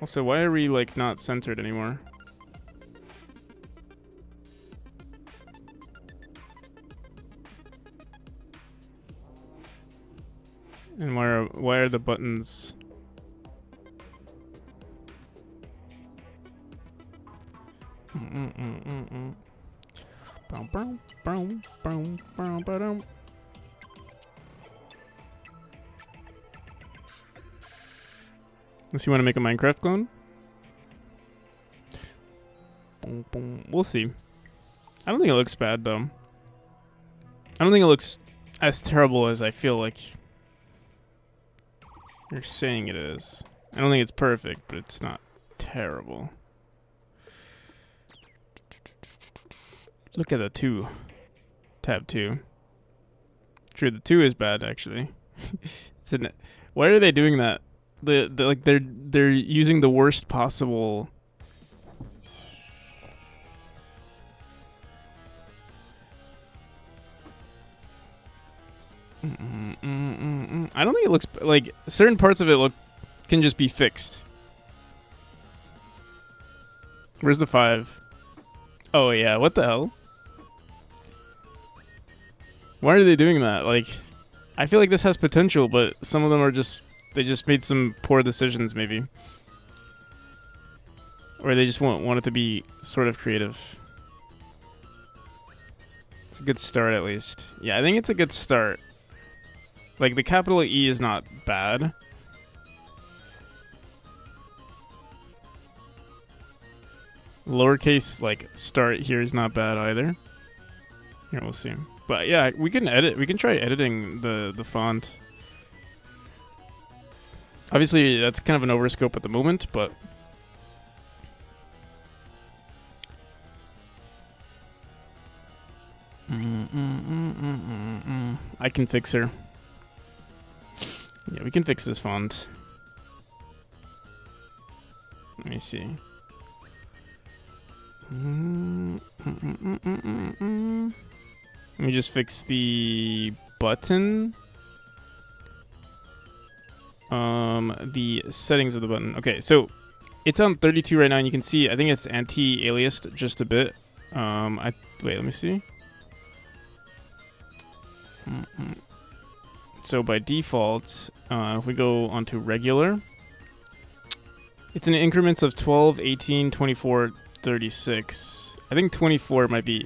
A: Also, why are we like not centered anymore? And why are the buttons? Unless you want to make a Minecraft clone? We'll see. I don't think it looks bad, though. I don't think it looks as terrible as I feel like you're saying it is. I don't think it's perfect, but it's not terrible. Look at the 2. Tab 2. True, the 2 is bad, actually. Why are they doing that? They're using the worst possible. I don't think it looks like certain parts of it can just be fixed. Where's the 5? Oh yeah, what the hell? Why are they doing that? Like, I feel like this has potential, but some of them are they just made some poor decisions, maybe. Or they just want it to be sort of creative. It's a good start, at least. Yeah, I think it's a good start. Like, the capital E is not bad. Lowercase, like, start here is not bad either. Here, we'll see. But yeah, we can try editing the font. Obviously, that's kind of an overscope at the moment, but I can fix her. Yeah, we can fix this font. Let me see. Let me just fix the button. The settings of the button. Okay, so it's on 32 right now, and you can see I think it's anti-aliased just a bit. Wait, let me see. So by default, if we go onto regular, it's in increments of 12, 18, 24, 36. I think 24 might be...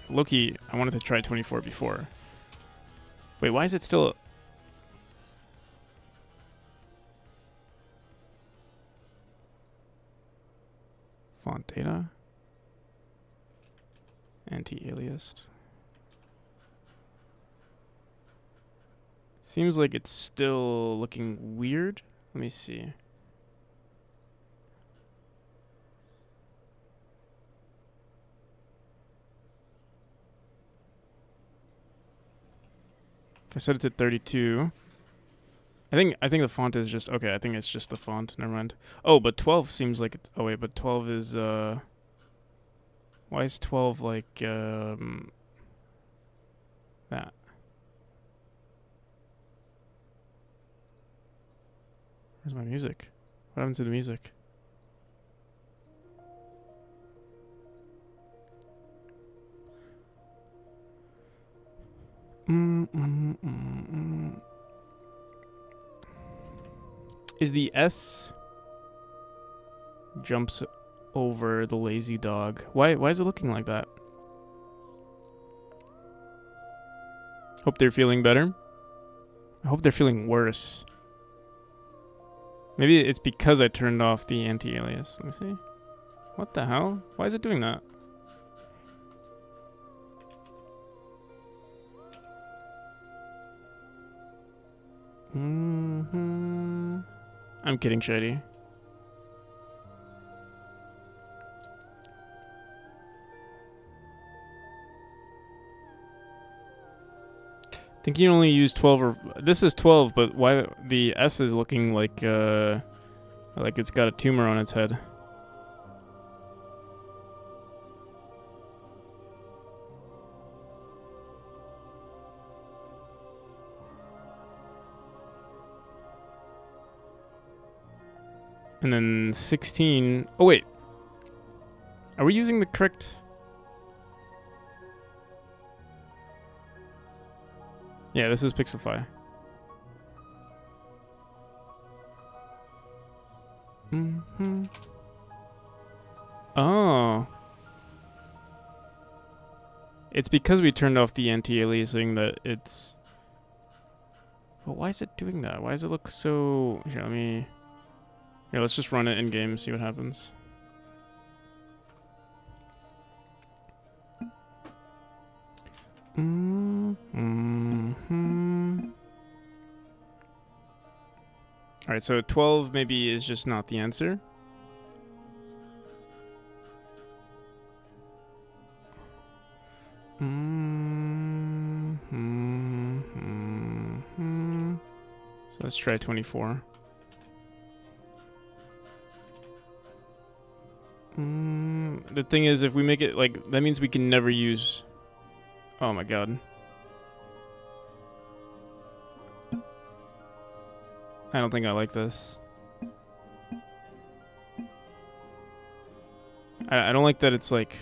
A: Loki, I wanted to try 24 before. Wait, why is it still... Font data? Anti-aliased. Seems like it's still looking weird. Let me see. If I set it to 32, I think the font is just okay. I think it's just the font. Never mind. Oh, but 12 seems like it's. Oh wait, but 12 is why is 12 like that? Where's my music? What happened to the music? Is the S jumps over the lazy dog? Why is it looking like that? Hope they're feeling better. I hope they're feeling worse. Maybe it's because I turned off the anti-alias. Let me see. What the hell? Why is it doing that? I'm kidding, Shady. I think you only use 12 or... This is 12, but why the S is looking like it's got a tumor on its head. And then 16... Oh, wait. Are we using the correct... Yeah, this is Pixelfy. Oh. It's because we turned off the anti-aliasing that it's... But why is it doing that? Why does it look so... Here, let me... Here, let's just run it in-game, see what happens. Alright, so 12 maybe is just not the answer. So let's try 24. The thing is, if we make it like, that means we can never use... Oh my god. I don't think I like this. I don't like that it's like...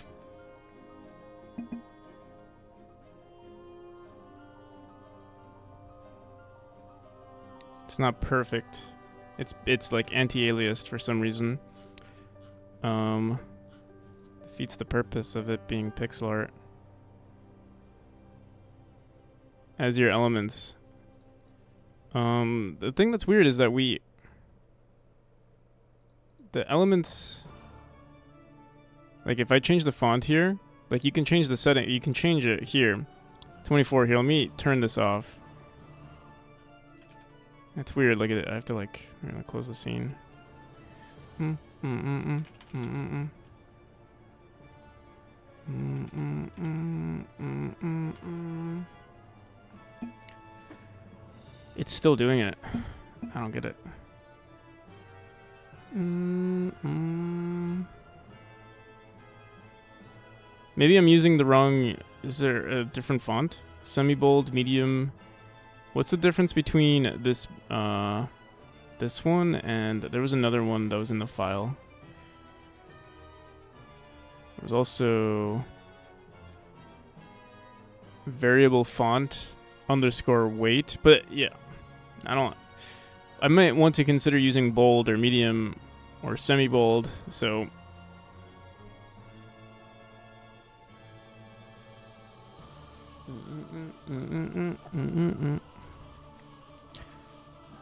A: It's not perfect. It's like anti-aliased for some reason. Defeats the purpose of it being pixel art. As your elements. The thing that's weird is that the elements, like if I change the font here, like you can change the setting, you can change it here. 24 here, let me turn this off. That's weird, like I have to like, I'm gonna close the scene. It's still doing it. I don't get it. Maybe I'm using the wrong... Is there a different font? Semi-bold, medium... What's the difference between this this one and... There was another one that was in the file. There was also... Variable font underscore weight. But yeah. I might want to consider using bold or medium or semi-bold, so... I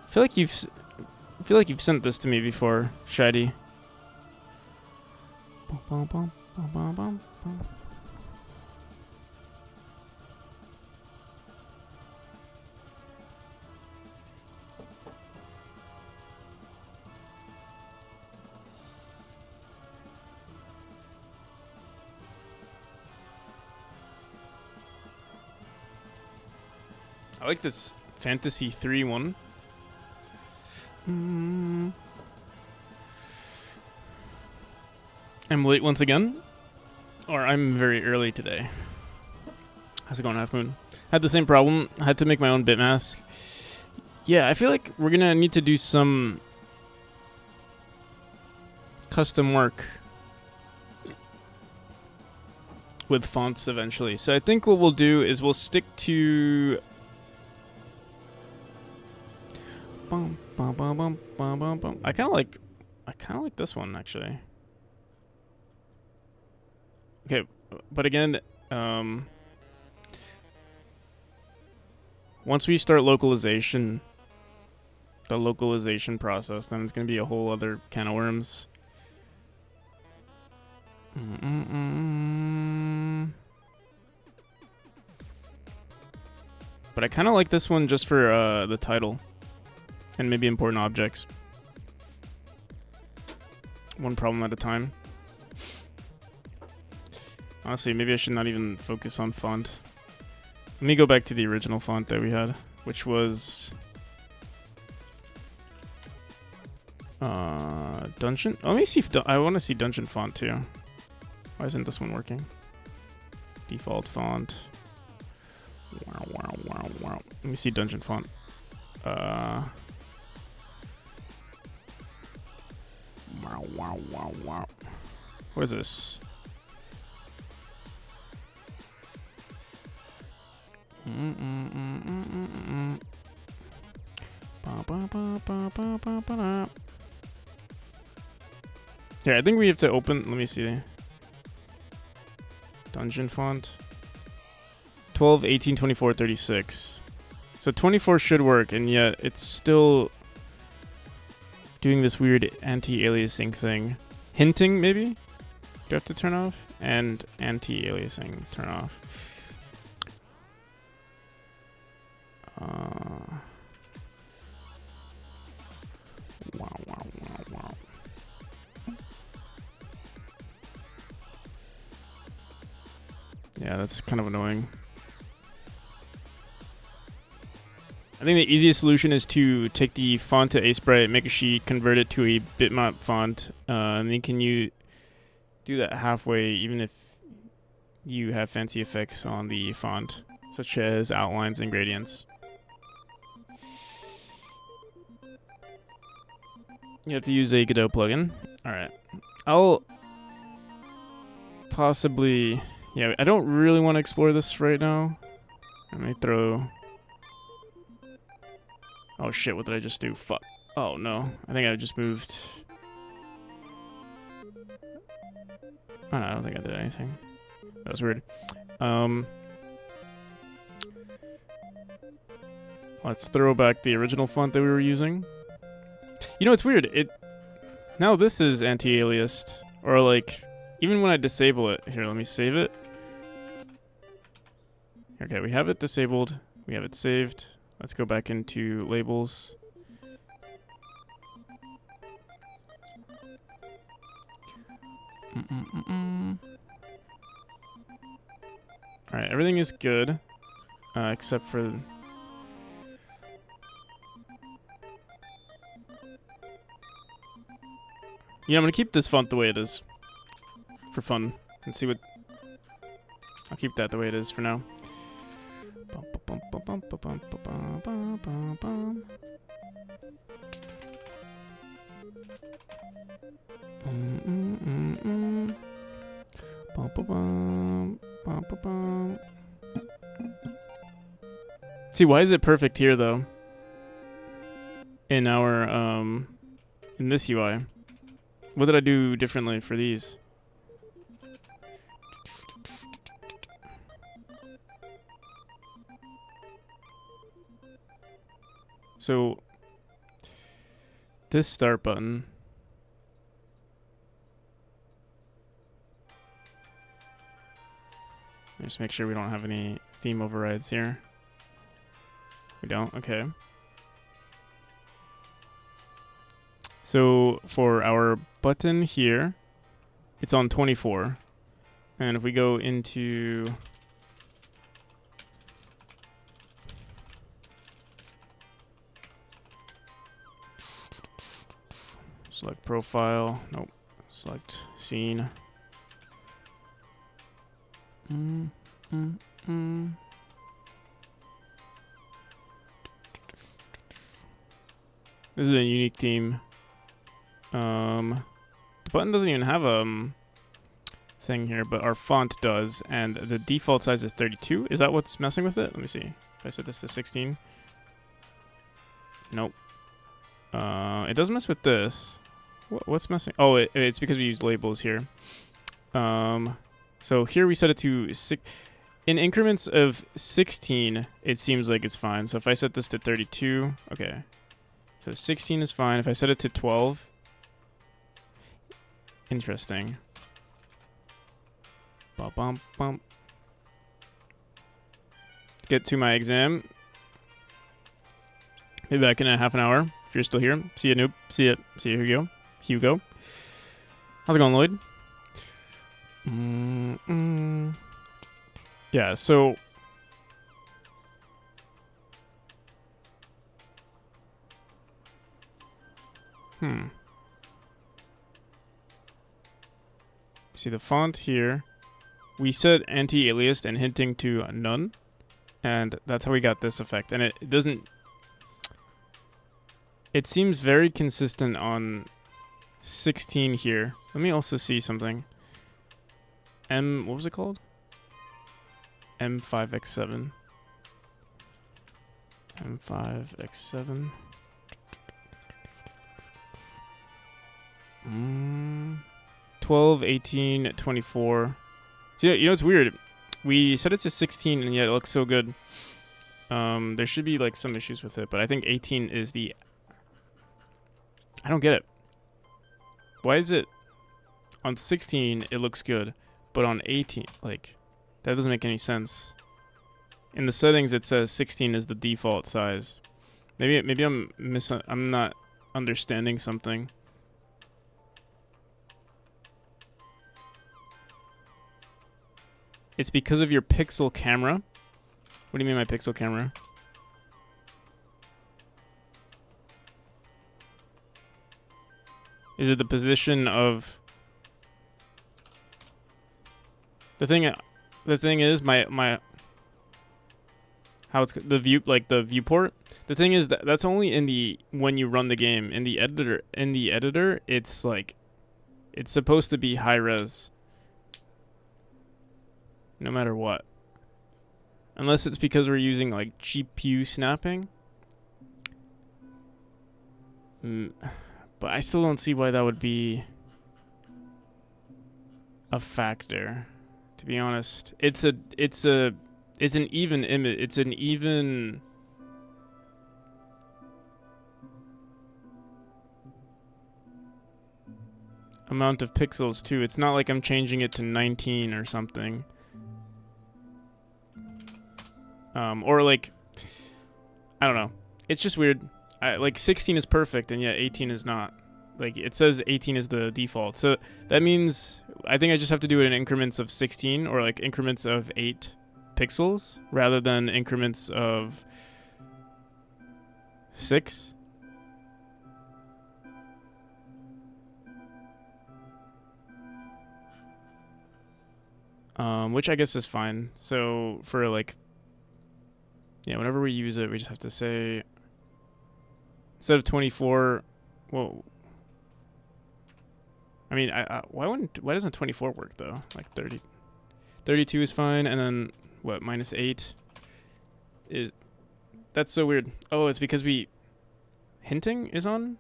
A: feel like you've sent this to me before, Shady. I like this Fantasy 3 one. I'm late once again. Or I'm very early today. How's it going, Half Moon? Had the same problem. Had to make my own bit mask. Yeah, I feel like we're gonna need to do some custom work with fonts eventually. So I think what we'll do is we'll stick to... I kind of like this one actually. Okay, but again, once we start localization, the localization process, then it's gonna be a whole other can of worms. But I kind of like this one just for the title. And maybe important objects. One problem at a time. Honestly, maybe I should not even focus on font. Let me go back to the original font that we had, which was... Dungeon? Oh, let me see if... I want to see Dungeon font too. Why isn't this one working? Default font. Let me see Dungeon font. What is this? Here, I think we have to open. Let me see. Dungeon font. 12, 18, 24, 36. So 24 should work, and yet it's still doing this weird anti-aliasing thing. Hinting, maybe? Do I have to turn off? And anti-aliasing, turn off. Wow. Yeah, that's kind of annoying. I think the easiest solution is to take the font to Sprite, make a sheet, convert it to a bitmap font, and then can you do that halfway even if you have fancy effects on the font, such as outlines and gradients. You have to use a Godot plugin. Alright. I'll possibly... Yeah, I don't really want to explore this right now. Let me throw... Oh shit, what did I just do? Fuck. Oh no. I think I just moved... Oh, no, I don't think I did anything. That was weird. Let's throw back the original font that we were using. You know, it's weird. Now this is anti-aliased. Or like, even when I disable it. Here, let me save it. Okay, we have it disabled. We have it saved. Let's go back into labels. Alright, everything is good. Except for... Yeah, I'm gonna keep this font the way it is. For fun. And see what... I'll keep that the way it is for now. See, why is it perfect here though? In our in this UI. What did I do differently for these? So this start button, just make sure we don't have any theme overrides here. We don't? Okay. So for our button here, it's on 24. And if we go into... Select profile. Nope. Select scene. This is a unique theme. The button doesn't even have a thing here, but our font does, and the default size is 32. Is that what's messing with it? Let me see. If I set this to 16. Nope. It does mess with this. What's messing? Oh, it's because we use labels here. So here we set it to in increments of 16. It seems like it's fine. So if I set this to 32, okay. So 16 is fine. If I set it to 12, interesting. Bum bum. Get to my exam. Be back in a half an hour. If you're still here, see you, noob. See you, Hugo. How's it going, Lloyd? Yeah, so... See the font here. We set anti-aliased and hinting to none. And that's how we got this effect. And it doesn't... It seems very consistent on 16 here. Let me also see something. What was it called? M5X7. M5X7. 12, 18, 24. So, yeah, you know, it's weird. We set it to 16, and yet it looks so good. There should be, like, some issues with it, but I think 18 is the... I don't get it. Why is it... On 16, it looks good, but on 18, like, that doesn't make any sense. In the settings, it says 16 is the default size. Maybe I'm not understanding something. It's because of your pixel camera. What do you mean my pixel camera? Is it the position of... The thing is my how it's the view, like the viewport. The thing is that that's only in the when you run the game. In the editor, it's like it's supposed to be high res. No matter what. Unless it's because we're using like GPU snapping. But I still don't see why that would be a factor. To be honest, it's an even image. It's an even amount of pixels too. It's not like I'm changing it to 19 or something. Or like, I don't know. It's just weird. Like 16 is perfect and yet 18 is not. Like it says 18 is the default. So that means I think I just have to do it in increments of 16 or like increments of 8 pixels rather than increments of 6. Which I guess is fine. So for like, yeah, whenever we use it, we just have to say instead of 24. Well, I mean, why doesn't 24 work though? Like 30, 32 is fine, and then what? -8 is that's so weird. Oh, it's because hinting is on.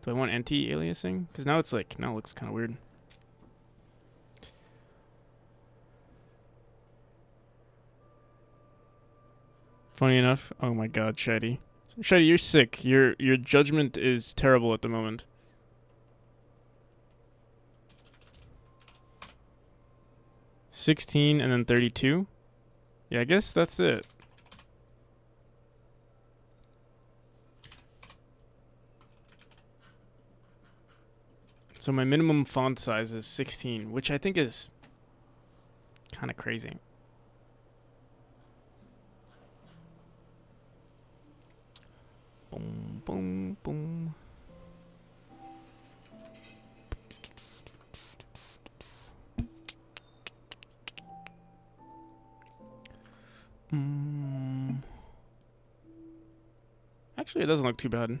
A: Do I want anti-aliasing? Because now it looks kind of weird. Funny enough, oh my god, Shady, you're sick. Your judgment is terrible at the moment. $16 and then 32. Yeah, I guess that's it. So my minimum font size is 16, which I think is kind of crazy. Boom, boom, boom. Actually, it doesn't look too bad.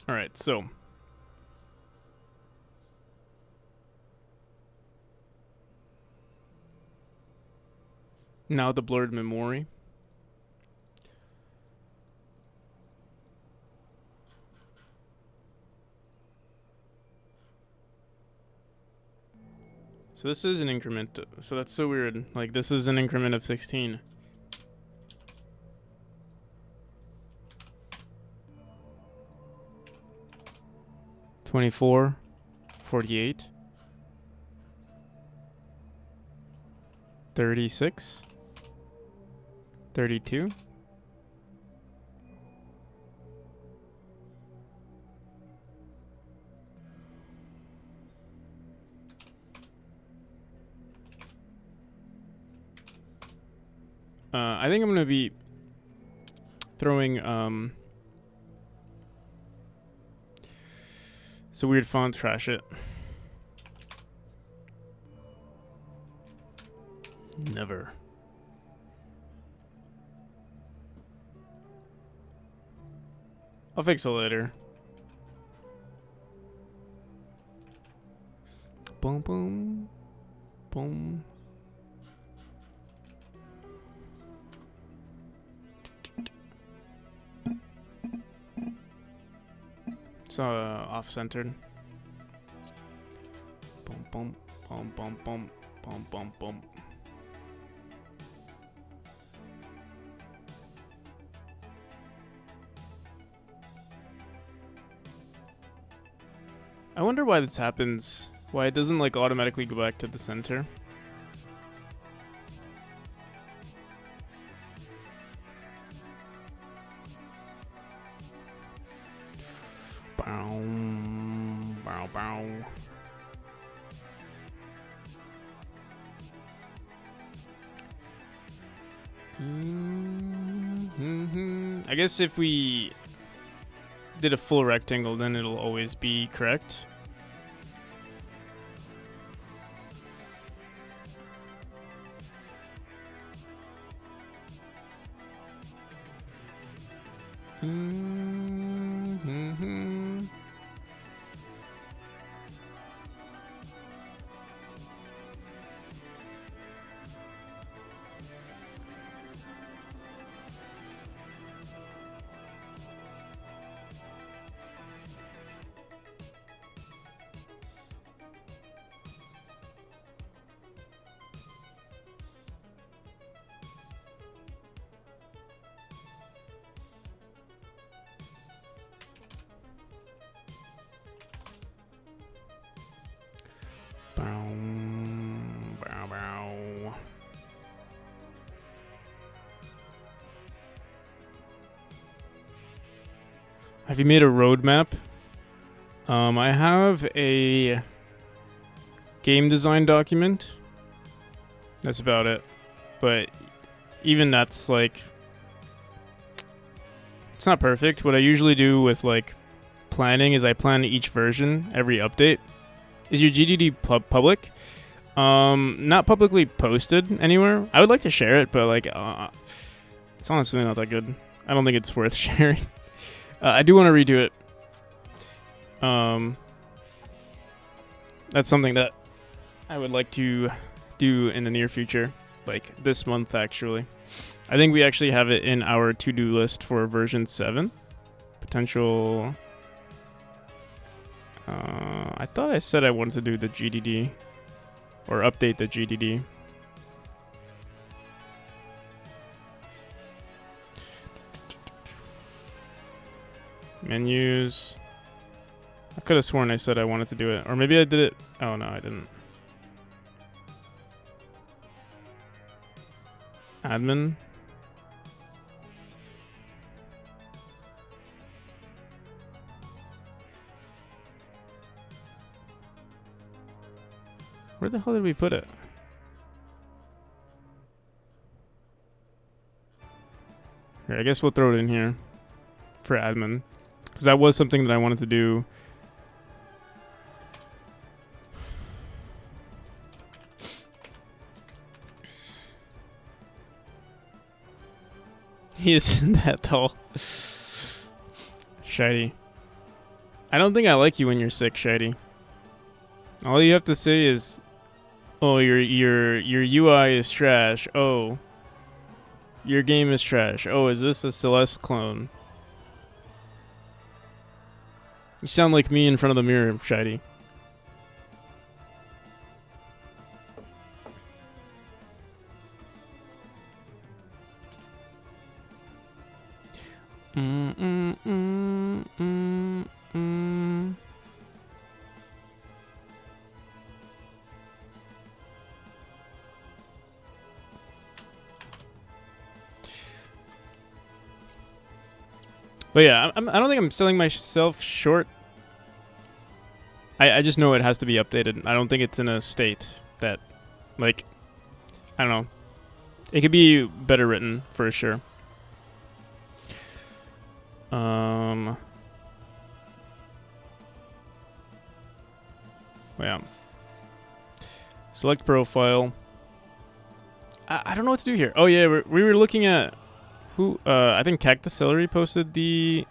A: All right, so now the blurred memory. So this is an increment. So that's so weird. Like this is an increment of 16. $24, $48, $36, $32. I think I'm gonna be throwing it's a weird font, trash it. Never. I'll fix it later. Boom, boom, boom. It's off-centered. Boom, boom, boom, boom, boom, boom, boom, boom. I wonder why this happens. Why it doesn't like automatically go back to the center. Bow, bow, bow. I guess if we did a full rectangle, then it'll always be correct. Bow, bow, bow. Have you made a roadmap? I have a game design document. That's about it. But even that's like, it's not perfect. What I usually do with like planning is I plan each version, every update. Is your GDD public? Not publicly posted anywhere. I would like to share it, but like, it's honestly not that good. I don't think it's worth sharing. I do want to redo it. That's something that I would like to do in the near future, like this month actually. I think we actually have it in our to-do list for version 7. Potential... I thought I said I wanted to do the GDD or update the GDD. Menus. I could have sworn I said I wanted to do it, or maybe I did it. Oh no, I didn't. Admin. Where the hell did we put it? Here, I guess we'll throw it in here for admin. Because that was something that I wanted to do. He isn't that tall. Shady. I don't think I like you when you're sick, Shady. All you have to say is, oh, your UI is trash. Oh, your game is trash. Oh, is this a Celeste clone? You sound like me in front of the mirror, Shady. But yeah, I don't think I'm selling myself short. I just know it has to be updated. I don't think it's in a state that, like, I don't know. It could be better written for sure. Yeah. Select profile. I don't know what to do here. Oh yeah, we were looking at who. I think Cactus Celery posted the.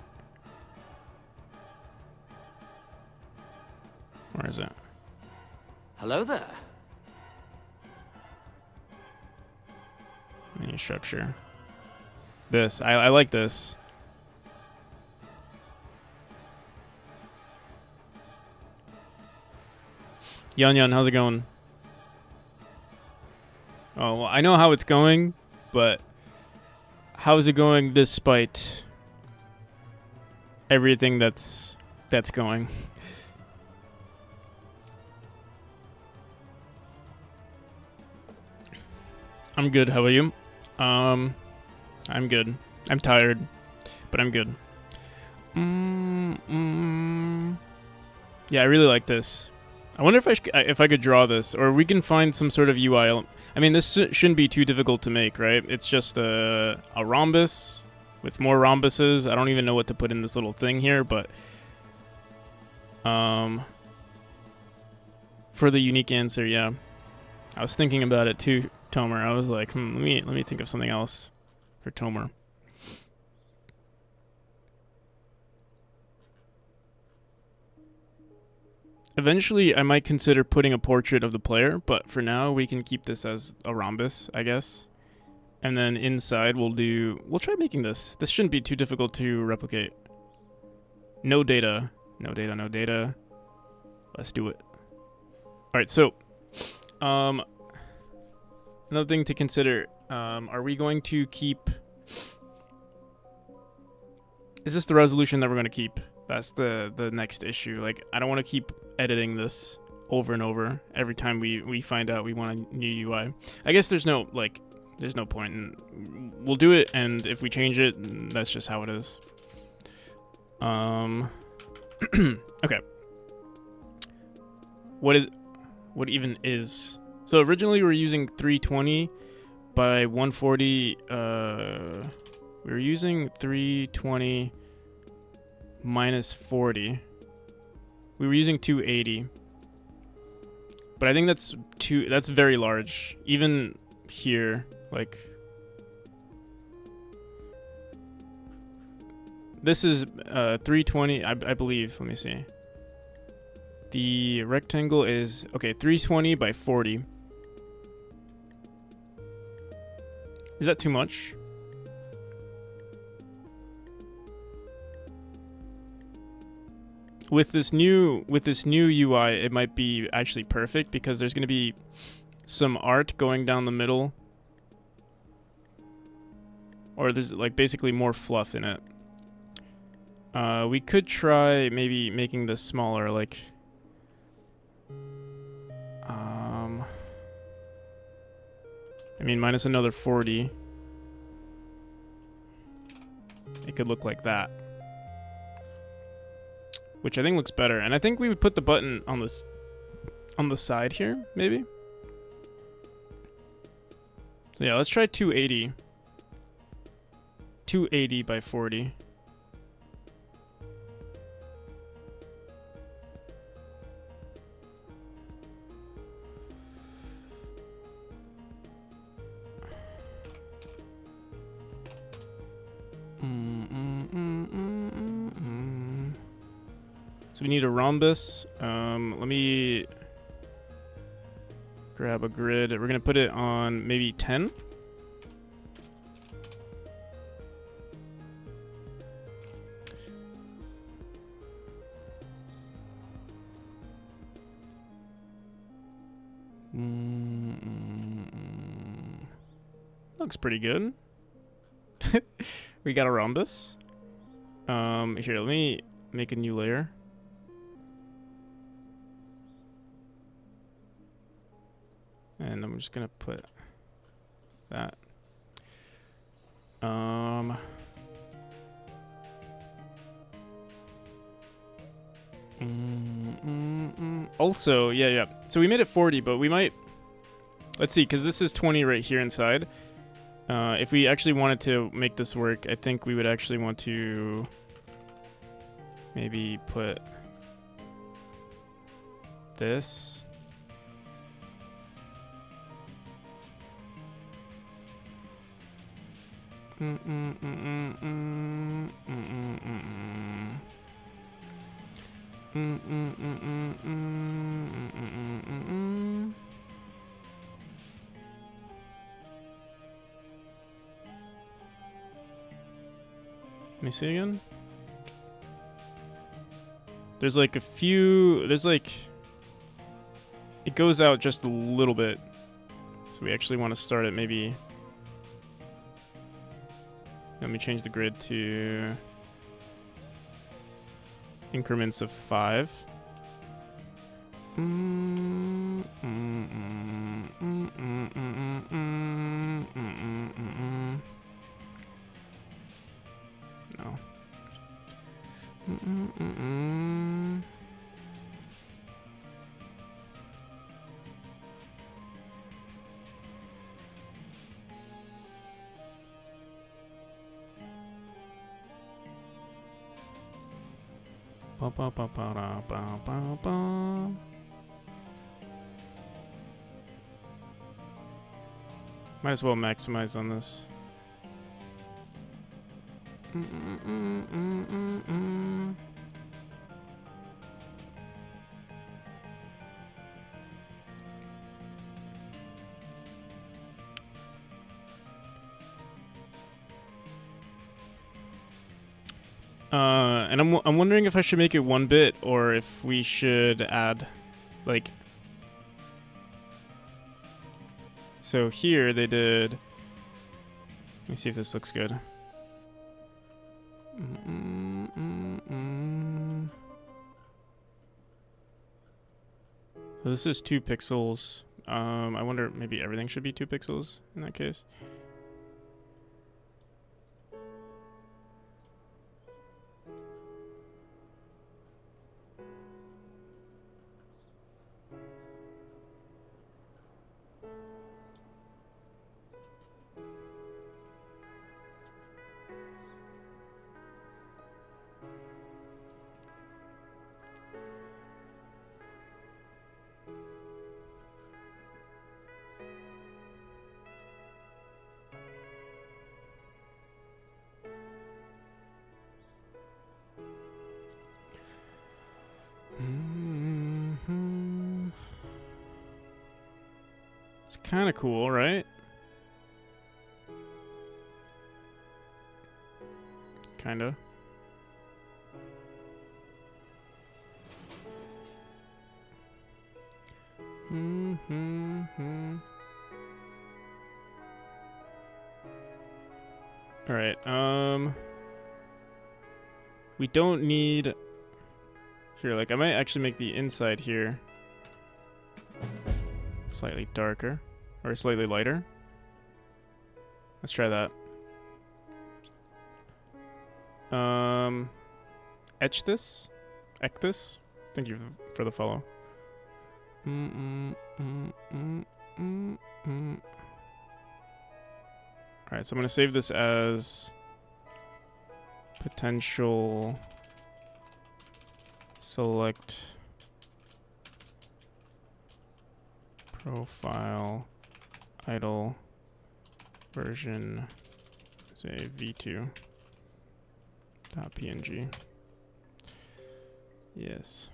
A: Where is it?
B: Hello there.
A: Menu structure. This. I like this. Yan, how's it going? Oh, well, I know how it's going, but how's it going despite everything that's going? I'm good. How about you? I'm good. I'm tired, but I'm good. Yeah, I really like this. I wonder if I could draw this, or we can find some sort of UI. I mean, this shouldn't be too difficult to make, right? It's just a rhombus with more rhombuses. I don't even know what to put in this little thing here, but for the unique answer, yeah. I was thinking about it too, Tomer. I was like, let me think of something else for Tomer. Eventually, I might consider putting a portrait of the player, but for now, we can keep this as a rhombus, I guess. And then inside, we'll try making this. This shouldn't be too difficult to replicate. No data. No data. Let's do it. All right, so, another thing to consider, are we going to keep... Is this the resolution that we're going to keep? That's the next issue. Like, I don't want to keep editing this over and over every time we find out we want a new UI. I guess there's no point, and we'll do it, and if we change it, that's just how it is. Okay. What even is? So originally we were using 320 by 140. We were using 320 minus 40. We were using 280. But I think that's very large. Even here, like, this is 320, I believe. Let me see. The rectangle is, okay, 320 by 40. Is that too much? With this new UI, it might be actually perfect because there's going to be some art going down the middle, or there's like basically more fluff in it. We could try maybe making this smaller, like I mean, minus another 40. It could look like that, which I think looks better. And I think we would put the button on this, on the side here, maybe. So yeah, let's try 280. 280 by 40. So we need a rhombus. Let me grab a grid. We're gonna put it on maybe 10. Looks pretty good. We got a rhombus. Here, let me make a new layer. And I'm just gonna put that. Also, yeah. So we made it 40, but we might. Let's see, because this is 20 right here inside. If we actually wanted to make this work, I think we would actually want to maybe put this. Let me see again. There's like a few, there's like, it goes out just a little bit. So we actually want to start it maybe. Let me change the grid to increments of 5. No. Ba ba ba ba da ba ba ba. Might as well maximize on this. And I'm wondering if I should make it 1 bit or if we should add, like. So here they did. Let me see if this looks good. So this is 2 pixels. I wonder maybe everything should be 2 pixels in that case. It's kind of cool, right? Kind of. All right. We don't need. Sure, like I might actually make the inside here slightly darker or slightly lighter. Let's try that. Etch this. Thank you for the follow. Alright, so I'm gonna save this as potential select profile idle version, say v2.png. Yes.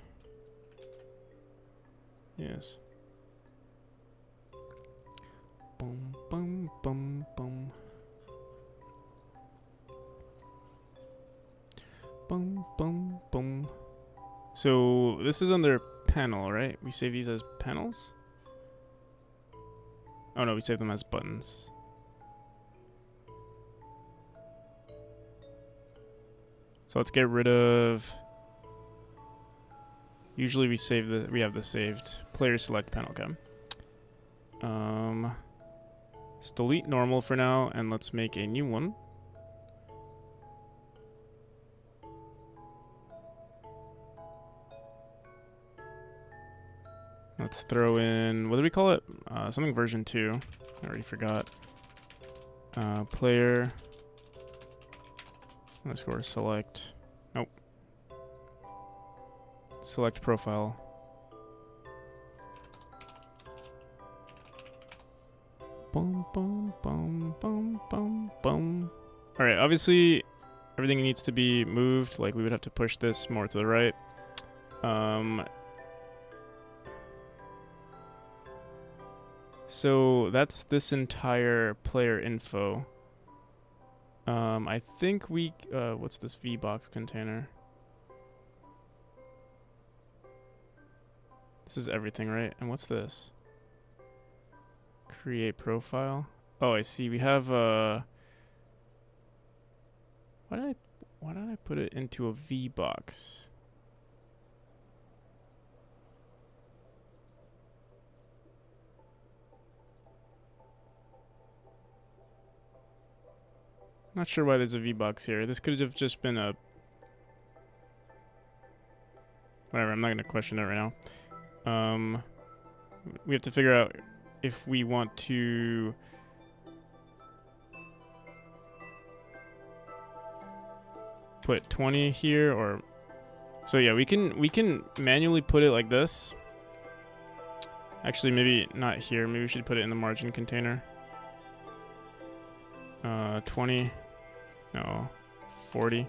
A: Yes. Boom, boom, boom, boom. Boom, boom, boom. So this is under panel, right? We save these as panels? Oh no, we save them as buttons. So let's get rid of. Usually we have the saved player select panel cam. Let's delete normal for now and let's make a new one. Let's throw in, what do we call it? Something version 2. I already forgot. Player underscore select. Nope. Select profile. Boom, boom, boom, boom, boom, boom. All right, obviously everything needs to be moved. Like we would have to push this more to the right. So that's this entire player info. I think we, what's this VBox container? This is everything, right? And what's this? Create profile. Oh, I see. We have, why did I put it into a VBox? Not sure why there's a VBox here. This could have just been a... Whatever, I'm not going to question it right now. We have to figure out if we want to... put 20 here or... So yeah, we can manually put it like this. Actually, maybe not here. Maybe we should put it in the margin container. 20... No, 40.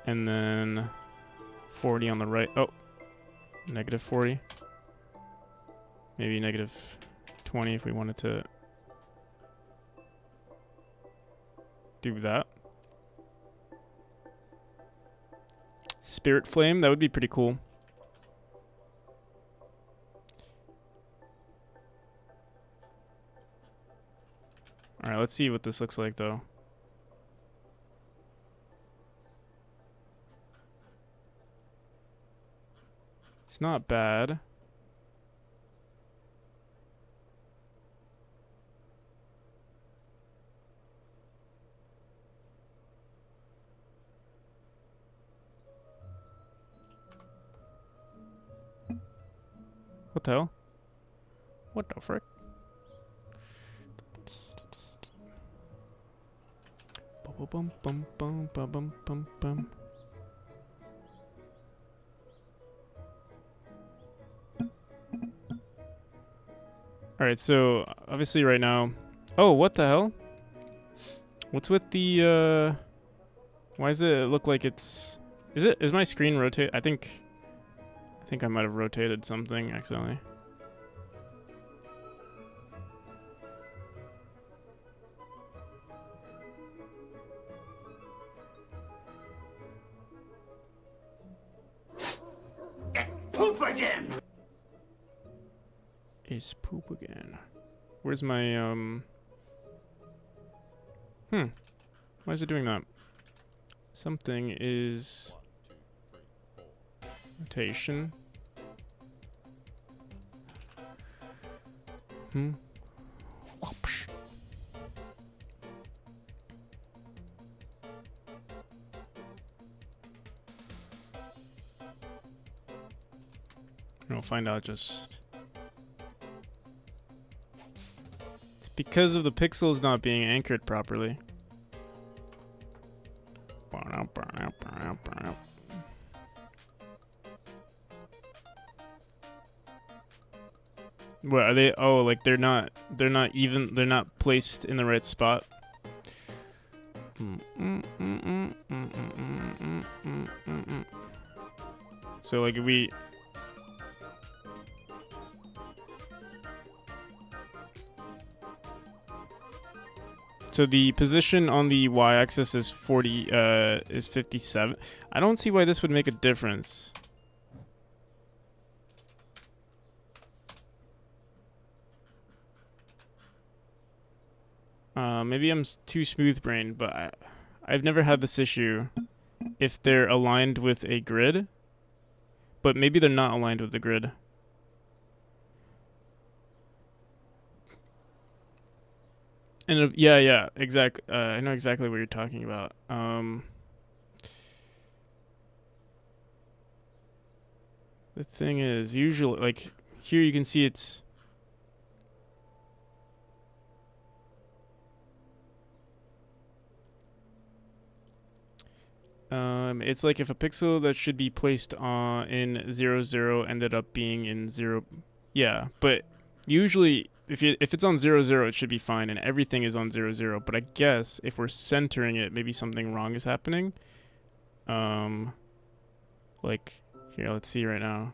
A: And then 40 on the right. Oh, negative 40. Maybe negative 20 if we wanted to do that. Spirit Flame, that would be pretty cool. Alright, let's see what this looks like though. It's not bad. What the hell? What the frick? Bum bum bum bum bum bum bum. Alright, so obviously right now... Oh, what the hell? What's with the, why does it look like it's... Is my screen rotate? I think I might have rotated something accidentally.
B: Poop again!
A: Is poop again. Where's my, Why is it doing that? Something is... Rotation. Whoopsh. We'll find out just... It's because of the pixels not being anchored properly. What are they? Oh, like they're not even, they're not placed in the right spot. So like if we... So the position on the y-axis is 57. I don't see why this would make a difference. Maybe I'm too smooth-brained, but I've never had this issue if they're aligned with a grid, but maybe they're not aligned with the grid. And yeah, exactly. I know exactly what you're talking about. The thing is, usually, like here you can see it's... It's like if a pixel that should be placed in 0, 0 ended up being in 0. Yeah, but usually if it's on 0, 0, it should be fine, and everything is on 0, 0. But I guess if we're centering it, maybe something wrong is happening. Like here, let's see right now.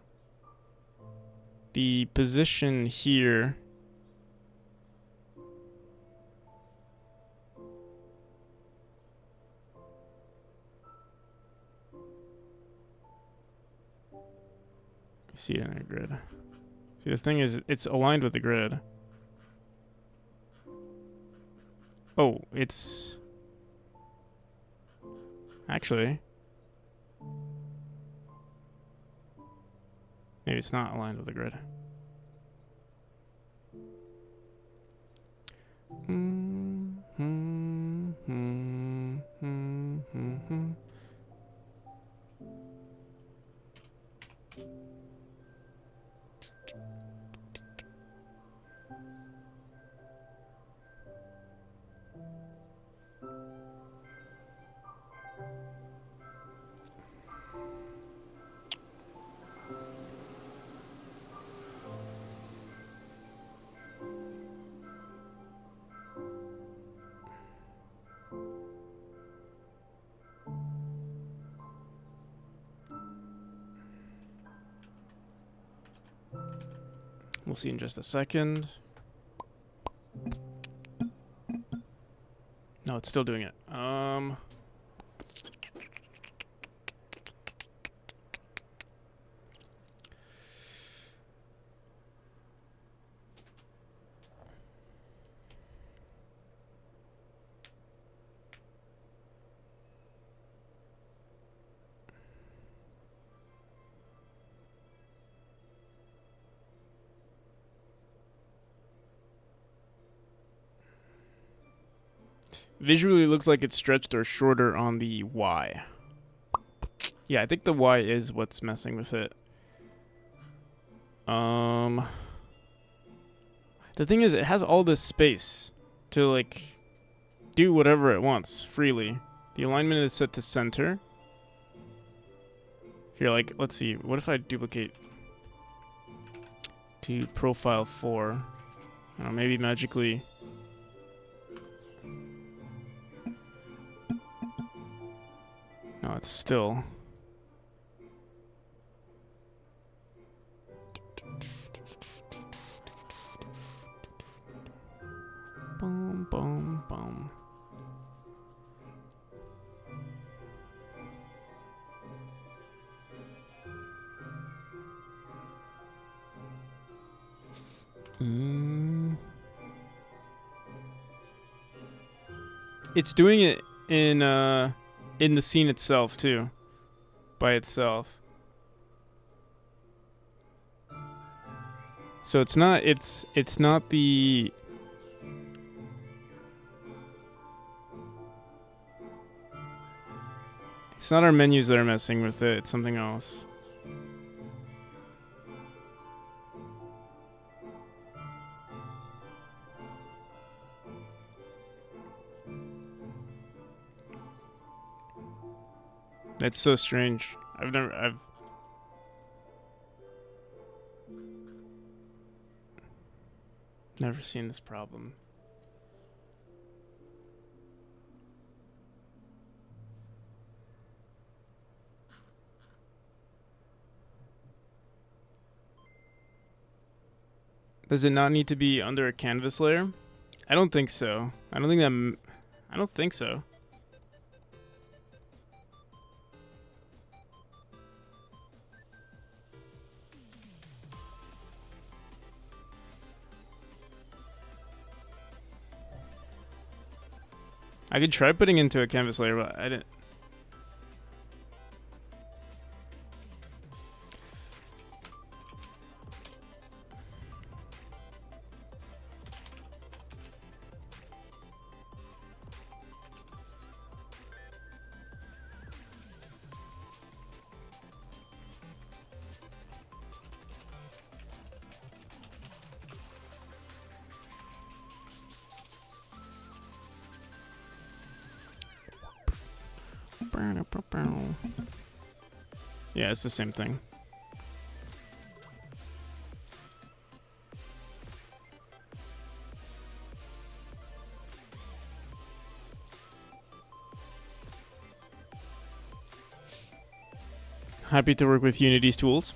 A: The position here. See it in a grid. See, the thing is, it's aligned with the grid. Oh, it's... Actually... Maybe it's not aligned with the grid. We'll see in just a second. No, it's still doing it. Visually, it looks like it's stretched or shorter on the Y. Yeah, I think the Y is what's messing with it. The thing is, it has all this space to, like, do whatever it wants freely. The alignment is set to center. Here, like, let's see. What if I duplicate to profile 4? I don't know, maybe magically... No, it's still... Boom, boom, boom. It's doing it in the scene itself too, by itself. So it's not the it's not our menus that are messing with it, it's something else. It's so strange. I've never seen this problem. Does it not need to be under a canvas layer? I don't think so. I don't think so. I could try putting into a canvas layer, but I didn't. Yeah, it's the same thing. Happy to work with Unity's tools.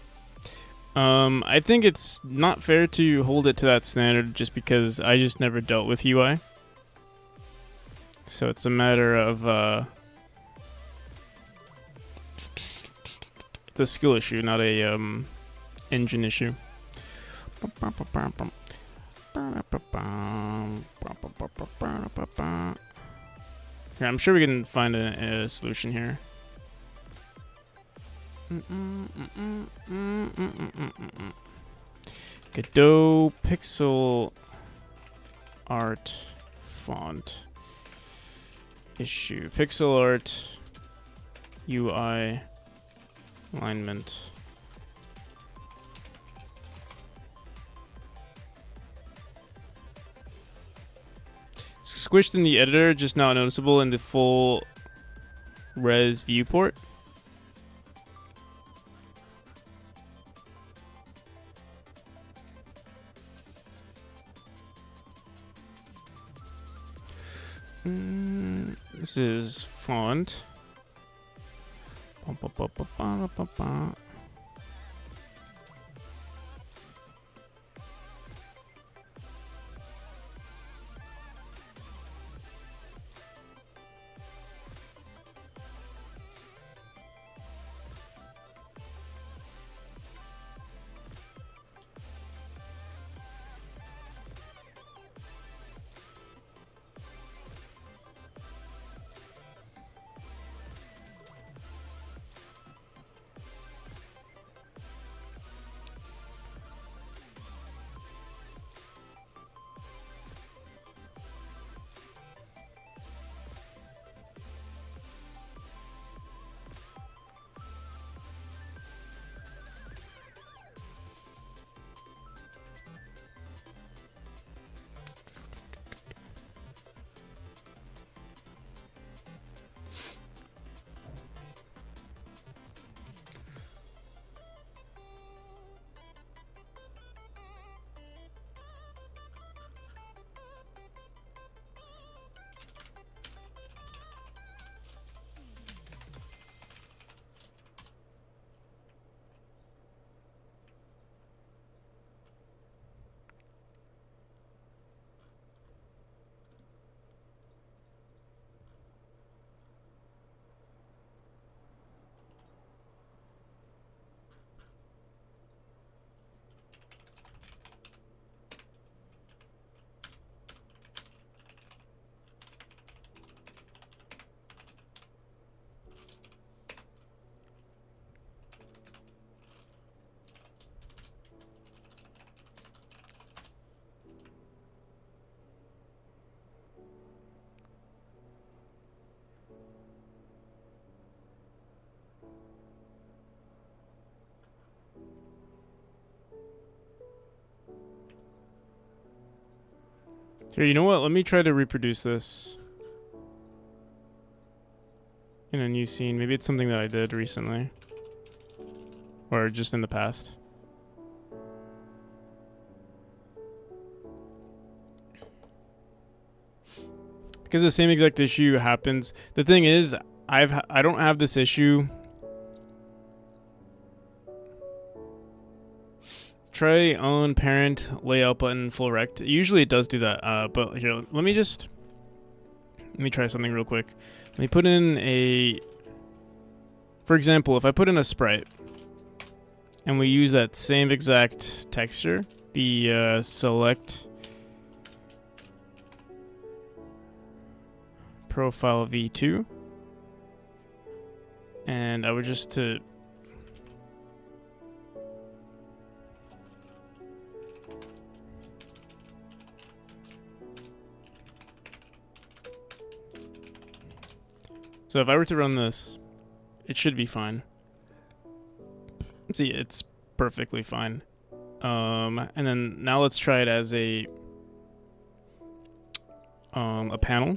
A: I think it's not fair to hold it to that standard just because I just never dealt with UI. So it's a matter of it's a skill issue, not a engine issue. Yeah, I'm sure we can find a solution here. Godot pixel art font issue. Pixel art UI alignment. Squished in the editor, just not noticeable in the full res viewport. This is font. Here, you know what? Let me try to reproduce this in a new scene. Maybe it's something that I did recently. Or just in the past. Because the same exact issue happens. The thing is, I don't have this issue. Try on parent layout button full rect. Usually it does do that. But here, let me try something real quick. Let me put in a, for example, if I put in a sprite and we use that same exact texture, the select profile v2, and I would just to so if I were to run this, it should be fine. See, it's perfectly fine. And then now let's try it as a panel.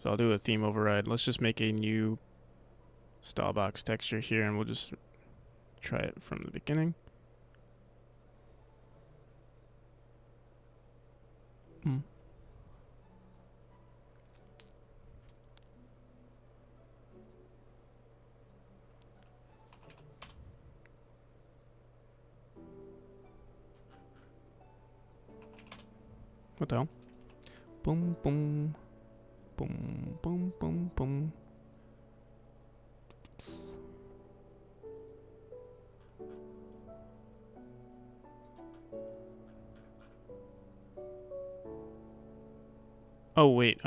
A: So I'll do a theme override. Let's just make a new style box texture here, and we'll just try it from the beginning. What the hell? Boom, boom, boom, boom, boom, boom. Oh wait,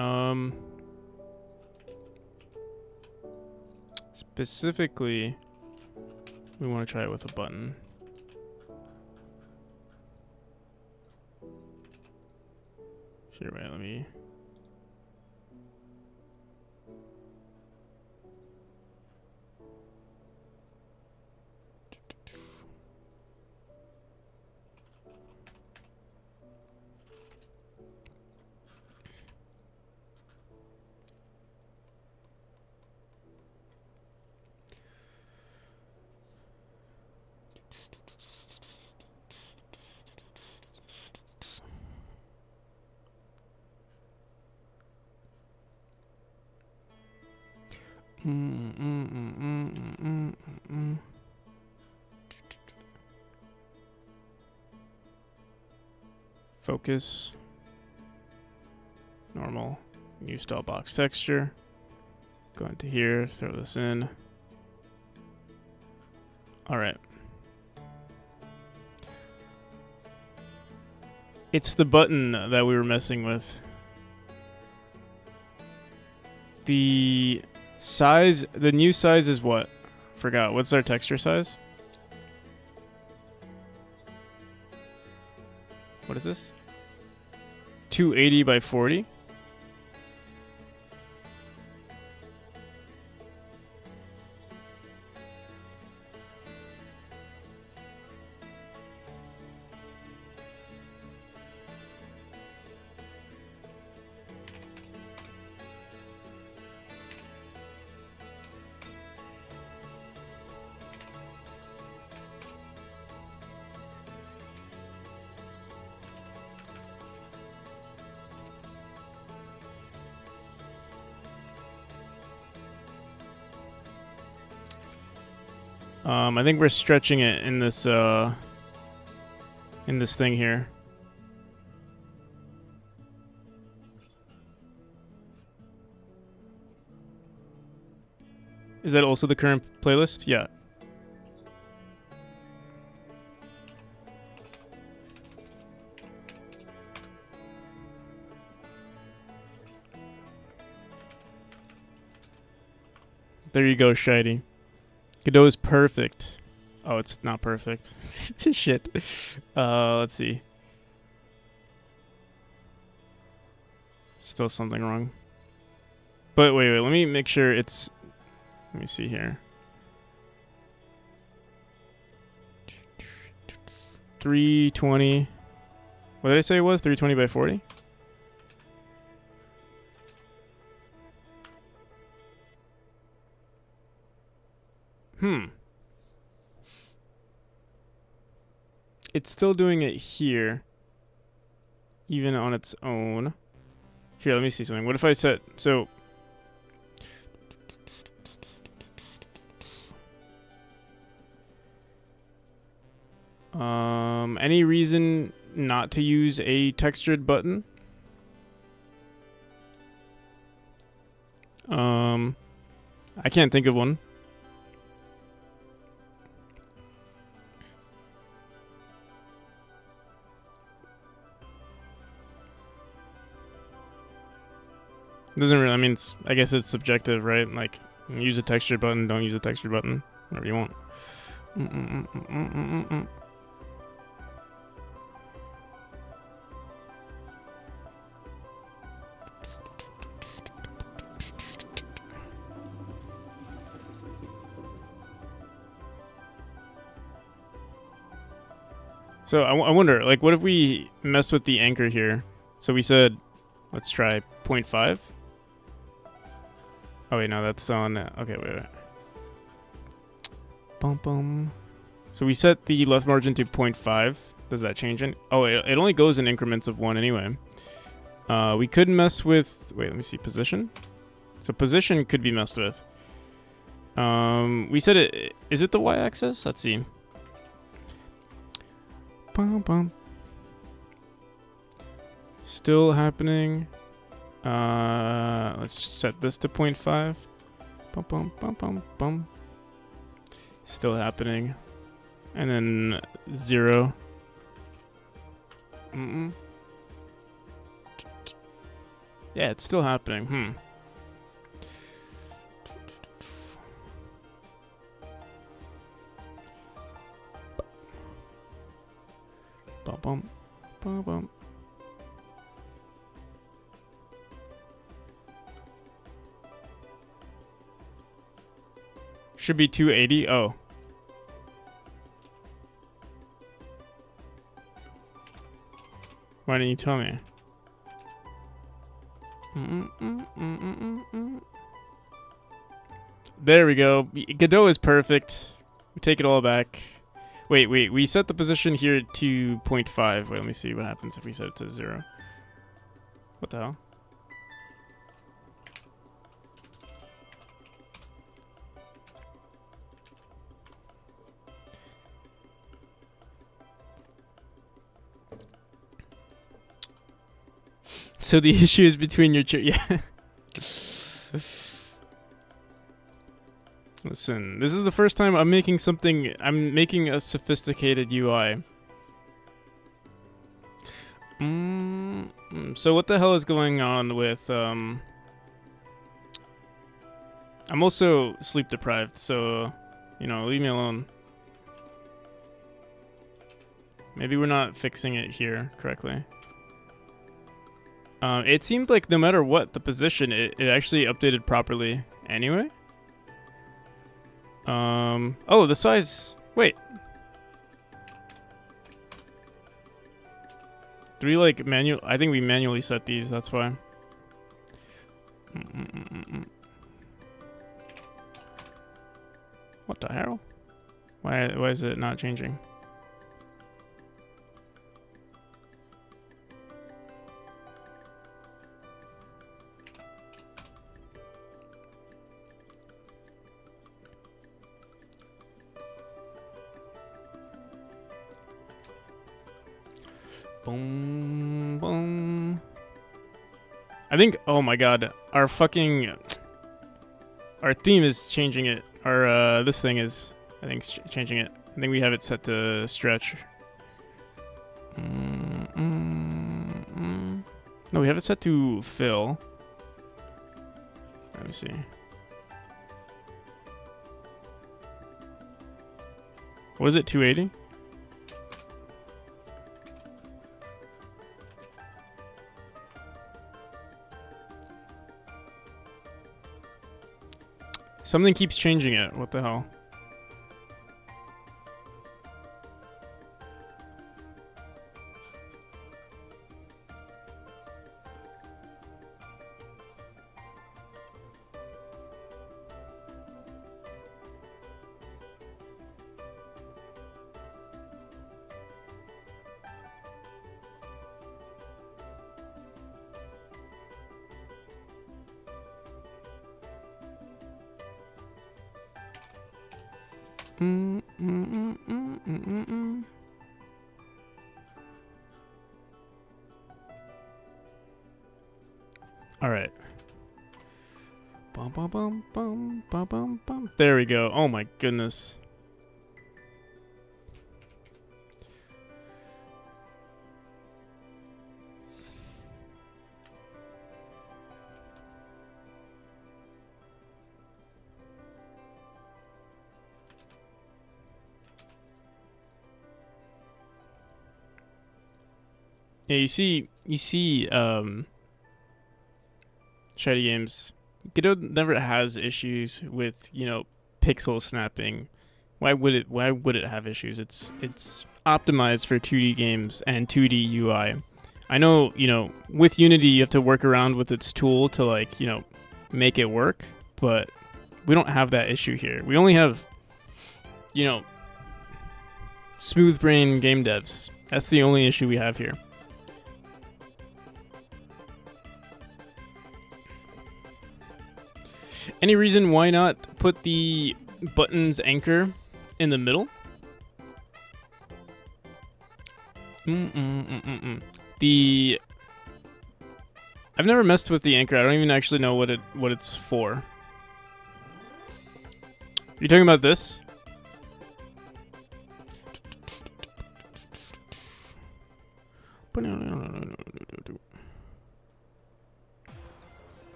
A: specifically, we want to try it with a button. Here, wait, let me. Focus. Normal. New style box texture. Go into here, throw this in. Alright. It's the button that we were messing with. The size, the new size is what? Forgot. What's our texture size? What is this? 280 by 40? I think we're stretching it in this thing here. Is that also the current playlist? Yeah. There you go, Shady. Godot is perfect. Oh, it's not perfect. Shit. Let's see. Still something wrong. But wait, let me make sure it's... Let me see here. 320. What did I say it was? 320 by 40? It's still doing it here, even on its own. Here, let me see something. What if I set, so... any reason not to use a textured button? I can't think of one. Doesn't really, I mean, I guess it's subjective, right? Like, use a textured button, don't use a textured button, whatever you want. So I wonder, like, what if we mess with the anchor here? So we said, let's try 0.5. Oh wait, no, that's on. Okay, wait. Bum bum. So we set the left margin to 0.5. Does that change it? Oh, it only goes in increments of 1 anyway. We could mess with. Wait, let me see. Position. So position could be messed with. We said it. Is it the y-axis? Let's see. Bum bum. Still happening. Let's set this to 0.5. Bum bum bum bum bum. Still happening. And then 0. Yeah, it's still happening. Bum bum bum bum. Should be 280. Oh. Why didn't you tell me? There we go. Godot is perfect. We take it all back. Wait. We set the position here to 0.5. Wait, let me see what happens if we set it to 0. What the hell? So the issue is between your yeah. Listen, this is the first time I'm making something. I'm making a sophisticated UI. So what the hell is going on with I'm also sleep deprived, so leave me alone. Maybe we're not fixing it here correctly. It seemed like no matter what the position, it actually updated properly anyway. Oh, the size. Wait. Do we like manual? I think we manually set these. That's why. What the hell? Why is it not changing? Boom, boom. I think, oh my god, our theme is changing it. This thing is, I think, changing it. I think we have it set to stretch. No, we have it set to fill. Let me see. What is it, 280? Something keeps changing it. What the hell? All right. Bum, bum, bum, bum, bum, bum, bum. There we go. Oh my goodness. Yeah, you see, Shady Games. Godot never has issues with, pixel snapping. Why would it have issues? It's optimized for 2D games and 2D UI. I know, with Unity you have to work around with its tool to make it work. but we don't have that issue here. We only have, you know, smooth brain game devs. That's the only issue we have here. Any reason why not put the buttons anchor in the middle? I've never messed with the anchor. I don't even actually know what it's for. You talking about this?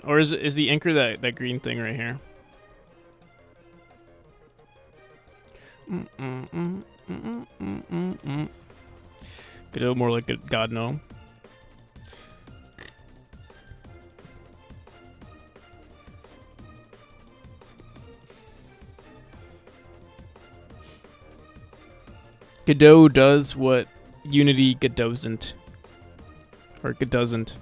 A: Or is the anchor that green thing right here? Godot more like a God no. Godot does what Unity Godot'sn't. Or Godot'sn't.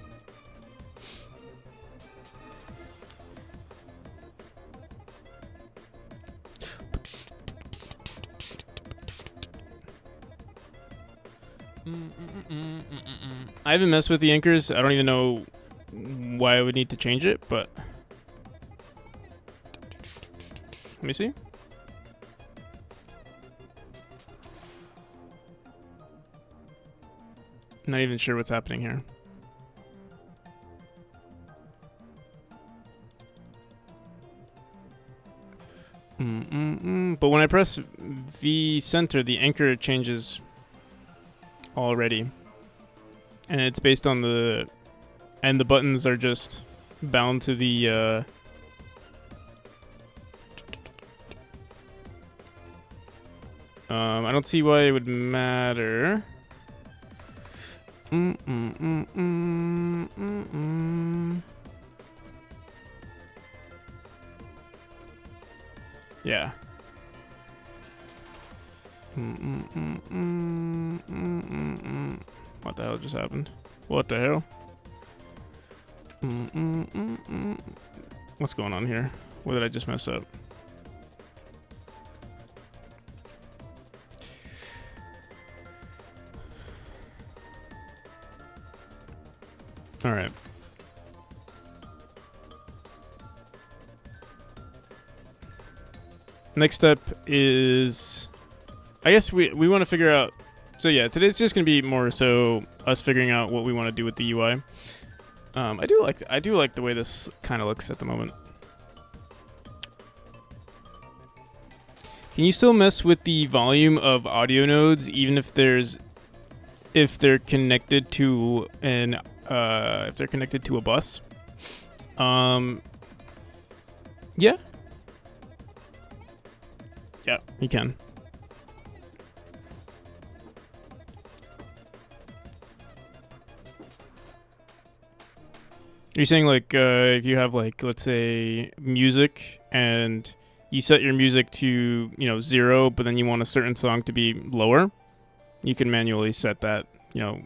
A: I haven't messed with the anchors. I don't even know why I would need to change it, but let me see. Not even sure what's happening here. But when I press V center, the anchor changes already. And it's based on the... And the buttons are just bound to the... I don't see why it would matter. Yeah. What the hell just happened? What the hell? What's going on here? What did I just mess up? All right. Next step is, I guess we want to figure out. So yeah, today's just gonna be more so us figuring out what we want to do with the UI. I do like the way this kind of looks at the moment. Can you still mess with the volume of audio nodes even if they're connected to an if they're connected to a bus? Yeah. Yeah, you can. You're saying like if you have like, let's say, music and you set your music to 0, but then you want a certain song to be lower, you can manually set that.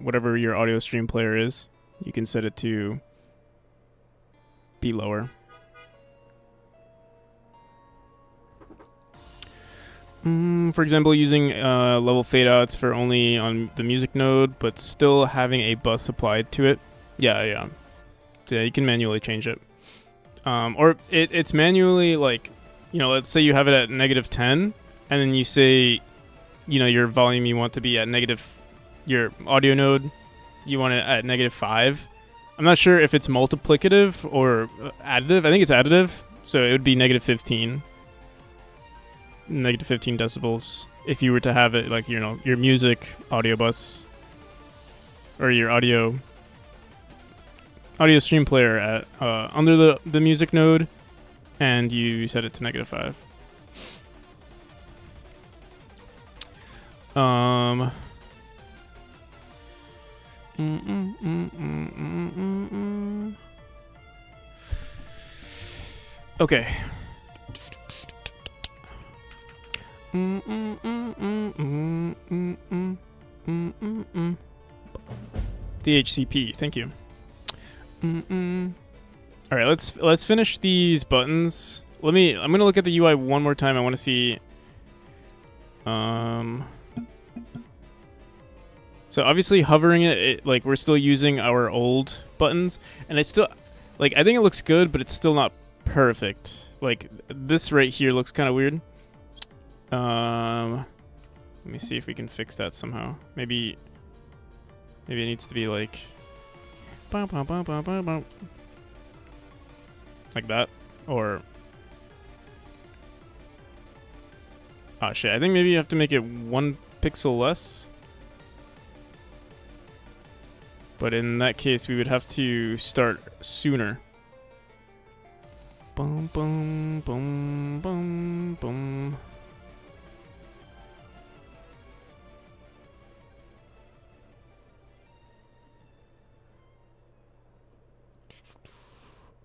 A: Whatever your audio stream player is, you can set it to be lower. For example, using level fade outs for only on the music node, but still having a bus applied to it. Yeah, you can manually change it. Or it's manually like, let's say you have it at -10, and then you say, your volume you want to be at your audio node, you want it at -5. I'm not sure if it's multiplicative or additive. I think it's additive, so it would be -15. -15 decibels if you were to have it like your music audio bus or your audio stream player at under the music node, and you set it to -5. Okay. DHCP, thank you. All right, let's finish these buttons. I'm gonna look at the UI one more time. I want to see. So obviously hovering it, like we're still using our old buttons, and it's still, like I think it looks good, but it's still not perfect. Like this right here looks kind of weird. Let me see if we can fix that somehow. Maybe it needs to be like that, or oh shit, I think maybe you have to make it 1 pixel less. But in that case, we would have to start sooner. Boom, boom, boom, boom, boom.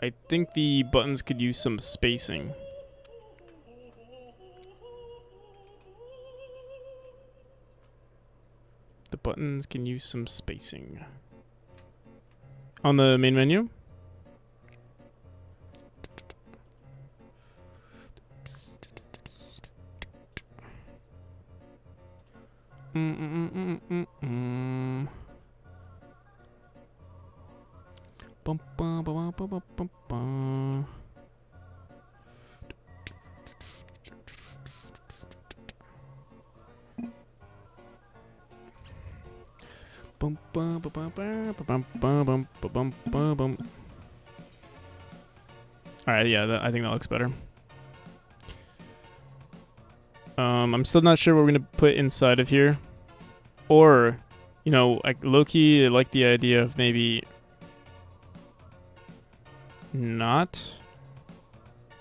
A: I think the buttons could use some spacing. The buttons can use some spacing. On the main menu? Bum, bum, bum, bum, bum, bum, bum. Bum, bum, bum, bum, bum, bum, bum, bum, bum, bum. All right, yeah, I think that looks better. I'm still not sure what we're gonna put inside of here, or, you know, like low-key, I like the idea of maybe not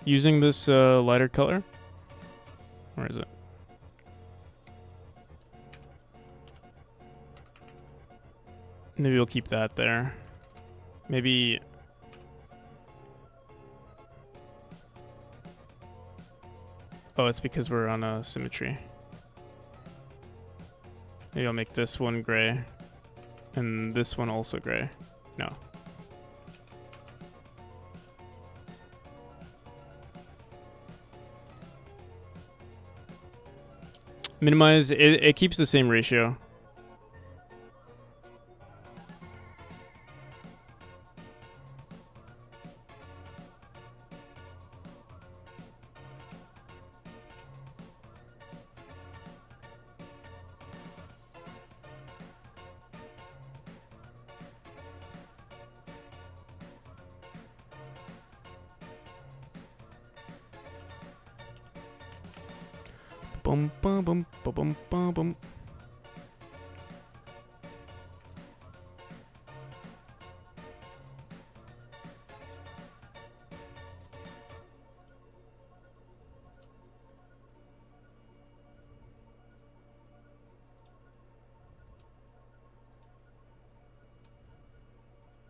A: using this lighter color. Where is it? Maybe we'll keep that there. Maybe. Oh, it's because we're on a symmetry. Maybe I'll make this one gray. And this one also gray. No. Minimize. It keeps the same ratio. Bum bum bum bum bum bum.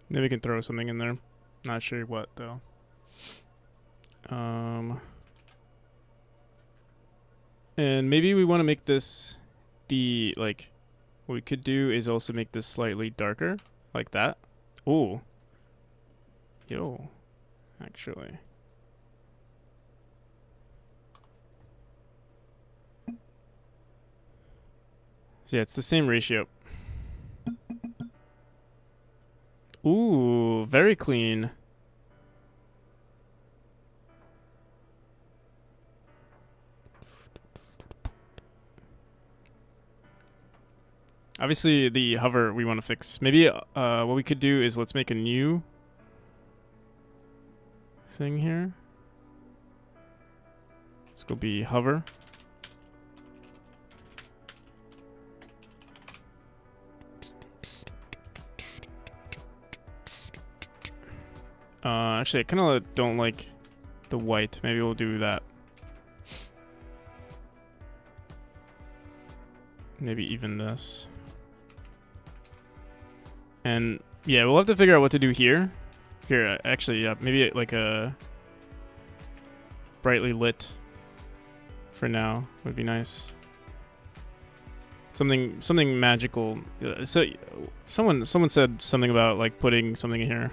A: Maybe we can throw something in there. Not sure what though. And maybe we want to make this the, like, what we could do is also make this slightly darker, like that. Ooh. Yo. Actually. So yeah, it's the same ratio. Ooh, very clean. Obviously, the hover we want to fix. Maybe what we could do is let's make a new thing here. This will be hover. Actually, I kind of don't like the white. Maybe we'll do that. Maybe even this. And yeah, we'll have to figure out what to do here. Here, actually, yeah, maybe like a brightly lit for now would be nice. something magical. So someone said something about like putting something in here.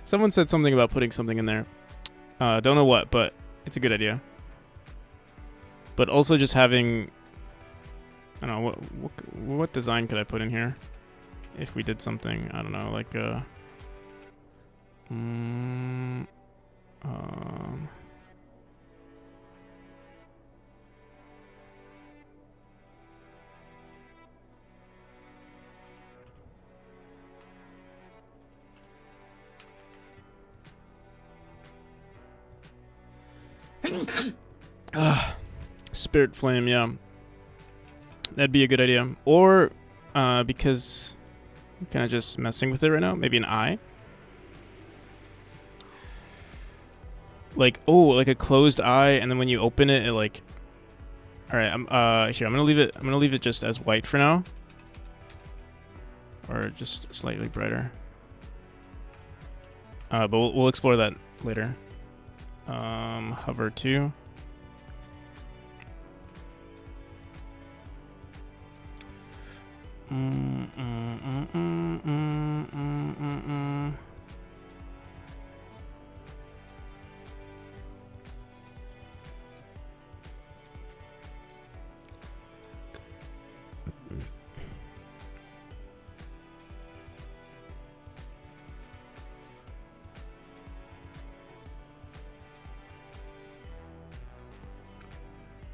A: Someone said something about putting something in there. Don't know what, but it's a good idea. But also just having, I don't know, what design could I put in here if we did something, I don't know, like Spirit Flame, yeah. That'd be a good idea. Or, because I'm kind of just messing with it right now, maybe an eye. Like, oh, like a closed eye, and then when you open it, it like... Alright, I'm gonna leave it just as white for now. Or just slightly brighter. But we'll explore that later. Hover 2.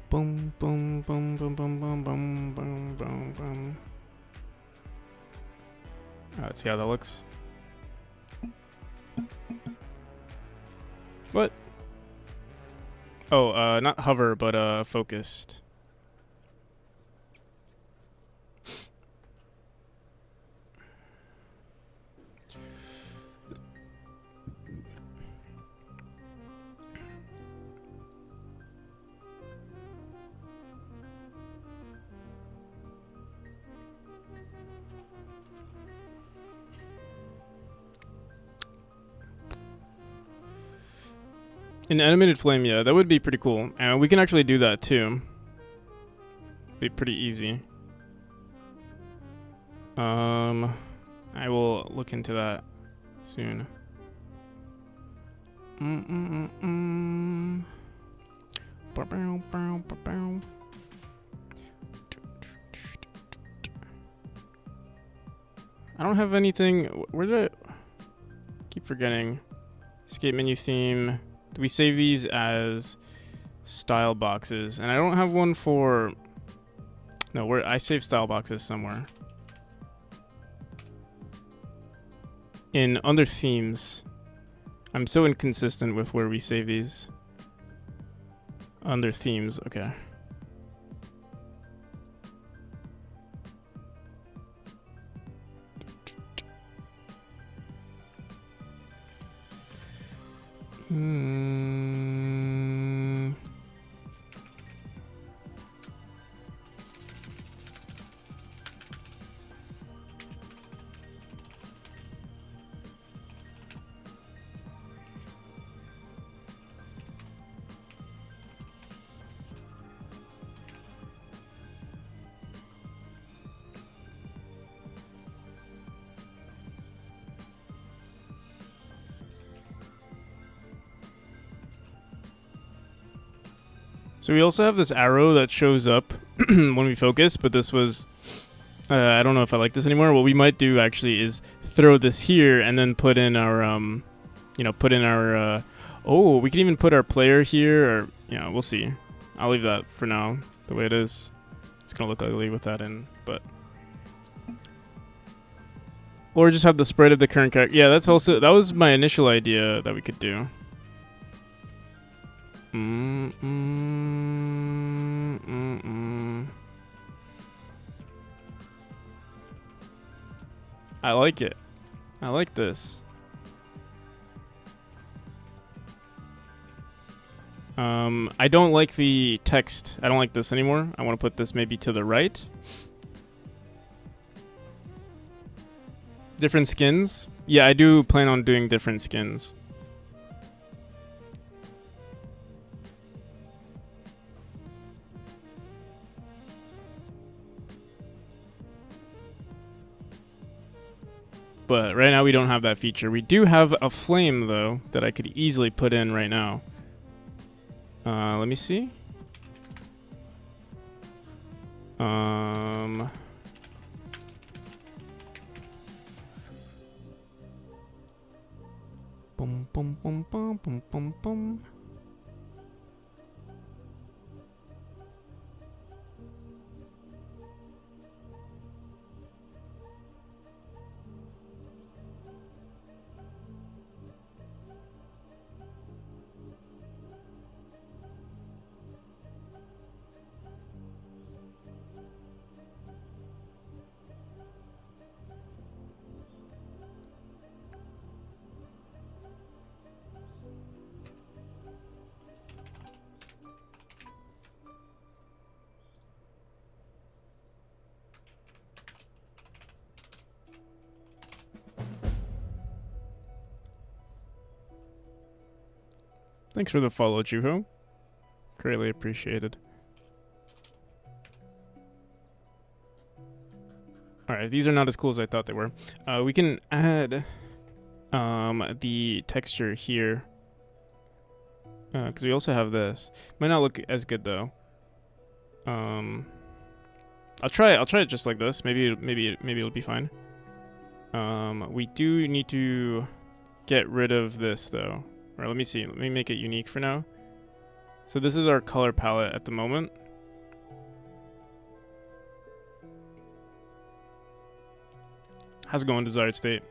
A: Boom, boom, boom, boom, boom, boom, boom, boom, boom, boom. Let's see how that looks. What? Oh, not hover, but focused. An animated flame, yeah, that would be pretty cool. And we can actually do that too. Be pretty easy. I will look into that soon. I don't have anything. Where did I keep forgetting? Escape menu theme. We save these as style boxes, and I don't have one for. No, where I save style boxes somewhere. In under themes. I'm so inconsistent with where we save these. Under themes, okay. So we also have this arrow that shows up when we focus, but this was, I don't know if I like this anymore. What we might do actually is throw this here and then put in our, oh, we can even put our player here, or, we'll see. I'll leave that for now, the way it is. It's going to look ugly with that in, but. Or just have the spread of the current character. Yeah, that was my initial idea that we could do. I like it. I like this. I don't like the text. I don't like this anymore. I want to put this maybe to the right. Different skins? Yeah, I do plan on doing different skins. But right now we don't have that feature. We do have a flame though that I could easily put in right now. Let me see. Bum bum bum bum bum bum bum. Thanks for the follow, Juho. Greatly appreciated. Alright, these are not as cool as I thought they were. We can add the texture here. Because we also have this. Might not look as good though. I'll try it just like this. Maybe it'll be fine. We do need to get rid of this though. Or let me see. Let me make it unique for now. So this is our color palette at the moment. How's it going, desired state?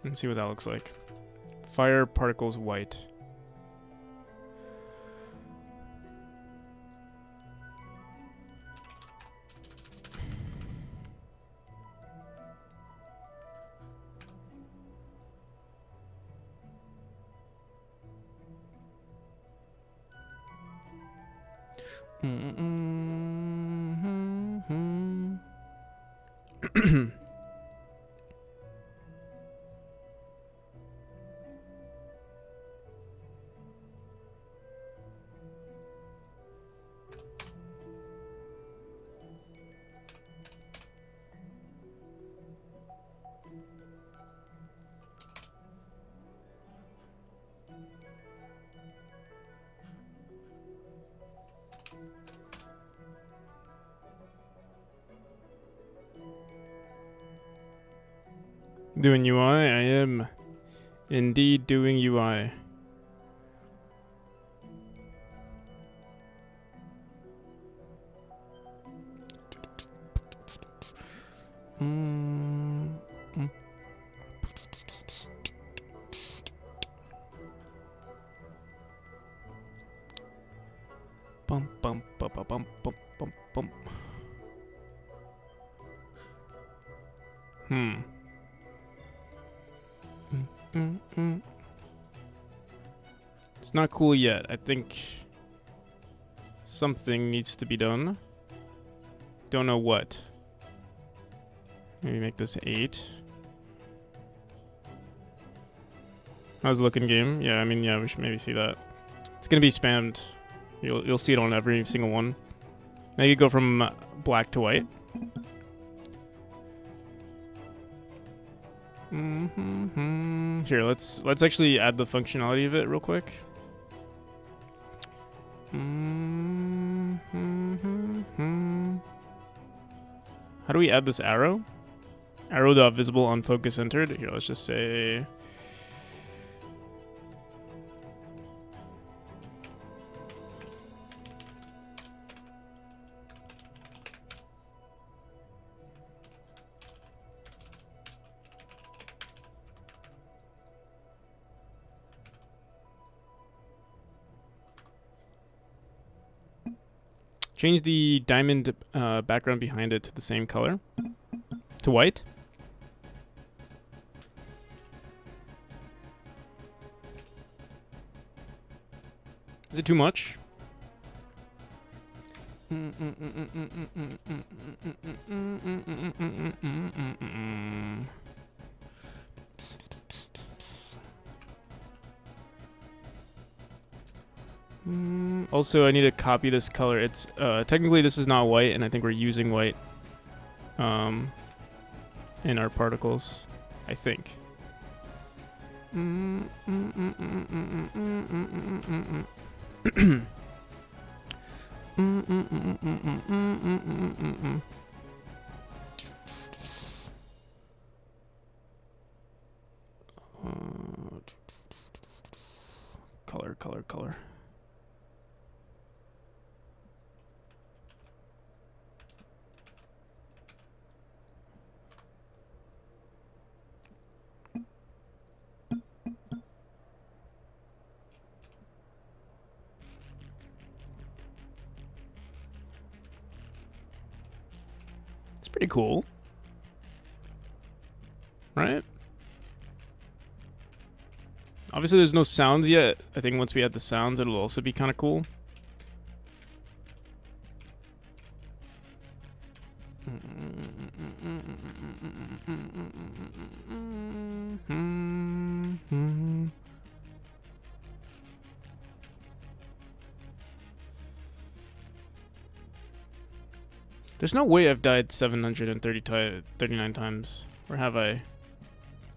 A: Let's see what that looks like. Fire particles white. Doing UI? I am indeed doing UI. Bum bum bum bum bum bum bum bum. It's not cool yet. I think something needs to be done. Don't know what. Maybe make this 8. How's it looking, game? Yeah, I mean, yeah, we should maybe see that. It's gonna be spammed. You'll see it on every single one. Now you go from black to white. Here, let's actually add the functionality of it real quick. How do we add this arrow? Arrow.visible on focus entered. Here, let's just say. Change the diamond background behind it to the same color. To white. Is it too much? Also, I need to copy this color. It's technically this is not white, and I think we're using white in our particles. I think. Color. It's pretty cool, right? Obviously, there's no sounds yet. I think once we add the sounds, it'll also be kind of cool. There's no way I've died 739 times. Or have I?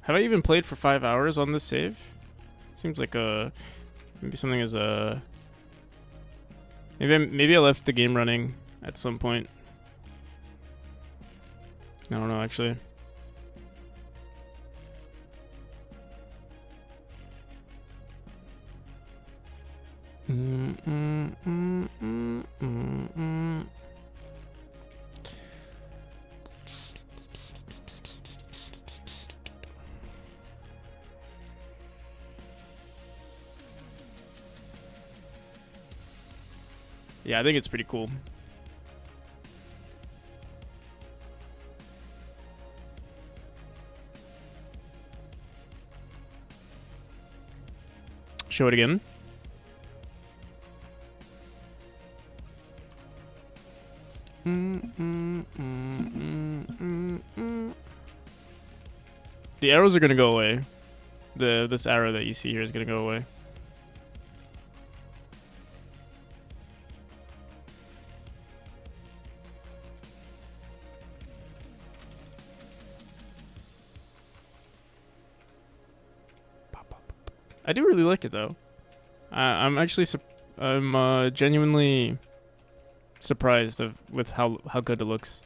A: Have I even played for 5 hours on this save? Seems like maybe something is maybe I left the game running at some point. I don't know actually. Yeah, I think it's pretty cool. Show it again. The arrows are gonna go away. This arrow that you see here is gonna go away. I do really like it though. I'm actually genuinely surprised with how good it looks.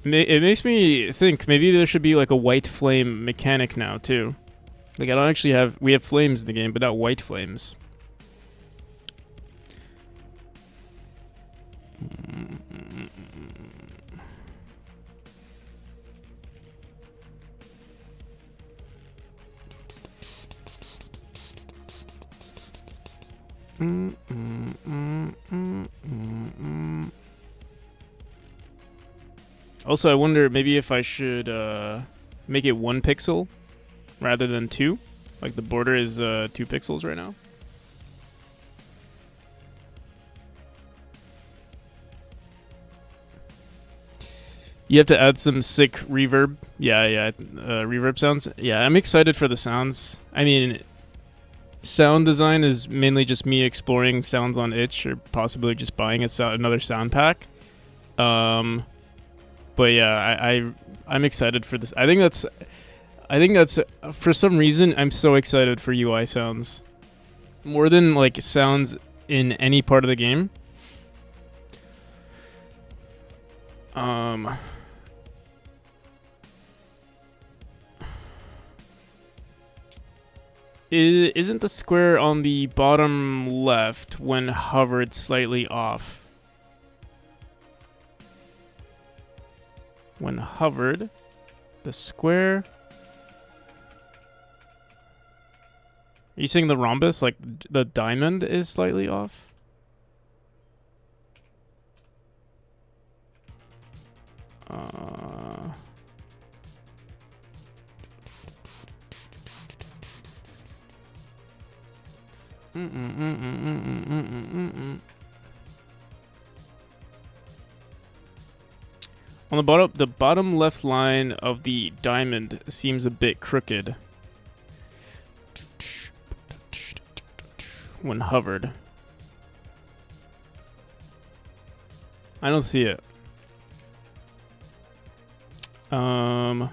A: It makes me think maybe there should be like a white flame mechanic now too. Like I don't actually we have flames in the game, but not white flames. Also, I wonder maybe if I should make it 1 pixel rather than 2. Like the border is 2 pixels right now. You have to add some sick reverb. Yeah, reverb sounds. Yeah, I'm excited for the sounds. I mean, sound design is mainly just me exploring sounds on itch or possibly just buying another sound pack. But yeah, I'm excited for this. I think that's for some reason I'm so excited for UI sounds more than like sounds in any part of the game. Isn't the square on the bottom left when hovered slightly off? When hovered, the square. Are you saying the rhombus, like the diamond, is slightly off? On the bottom left line of the diamond seems a bit crooked when hovered. I don't see it. Ba,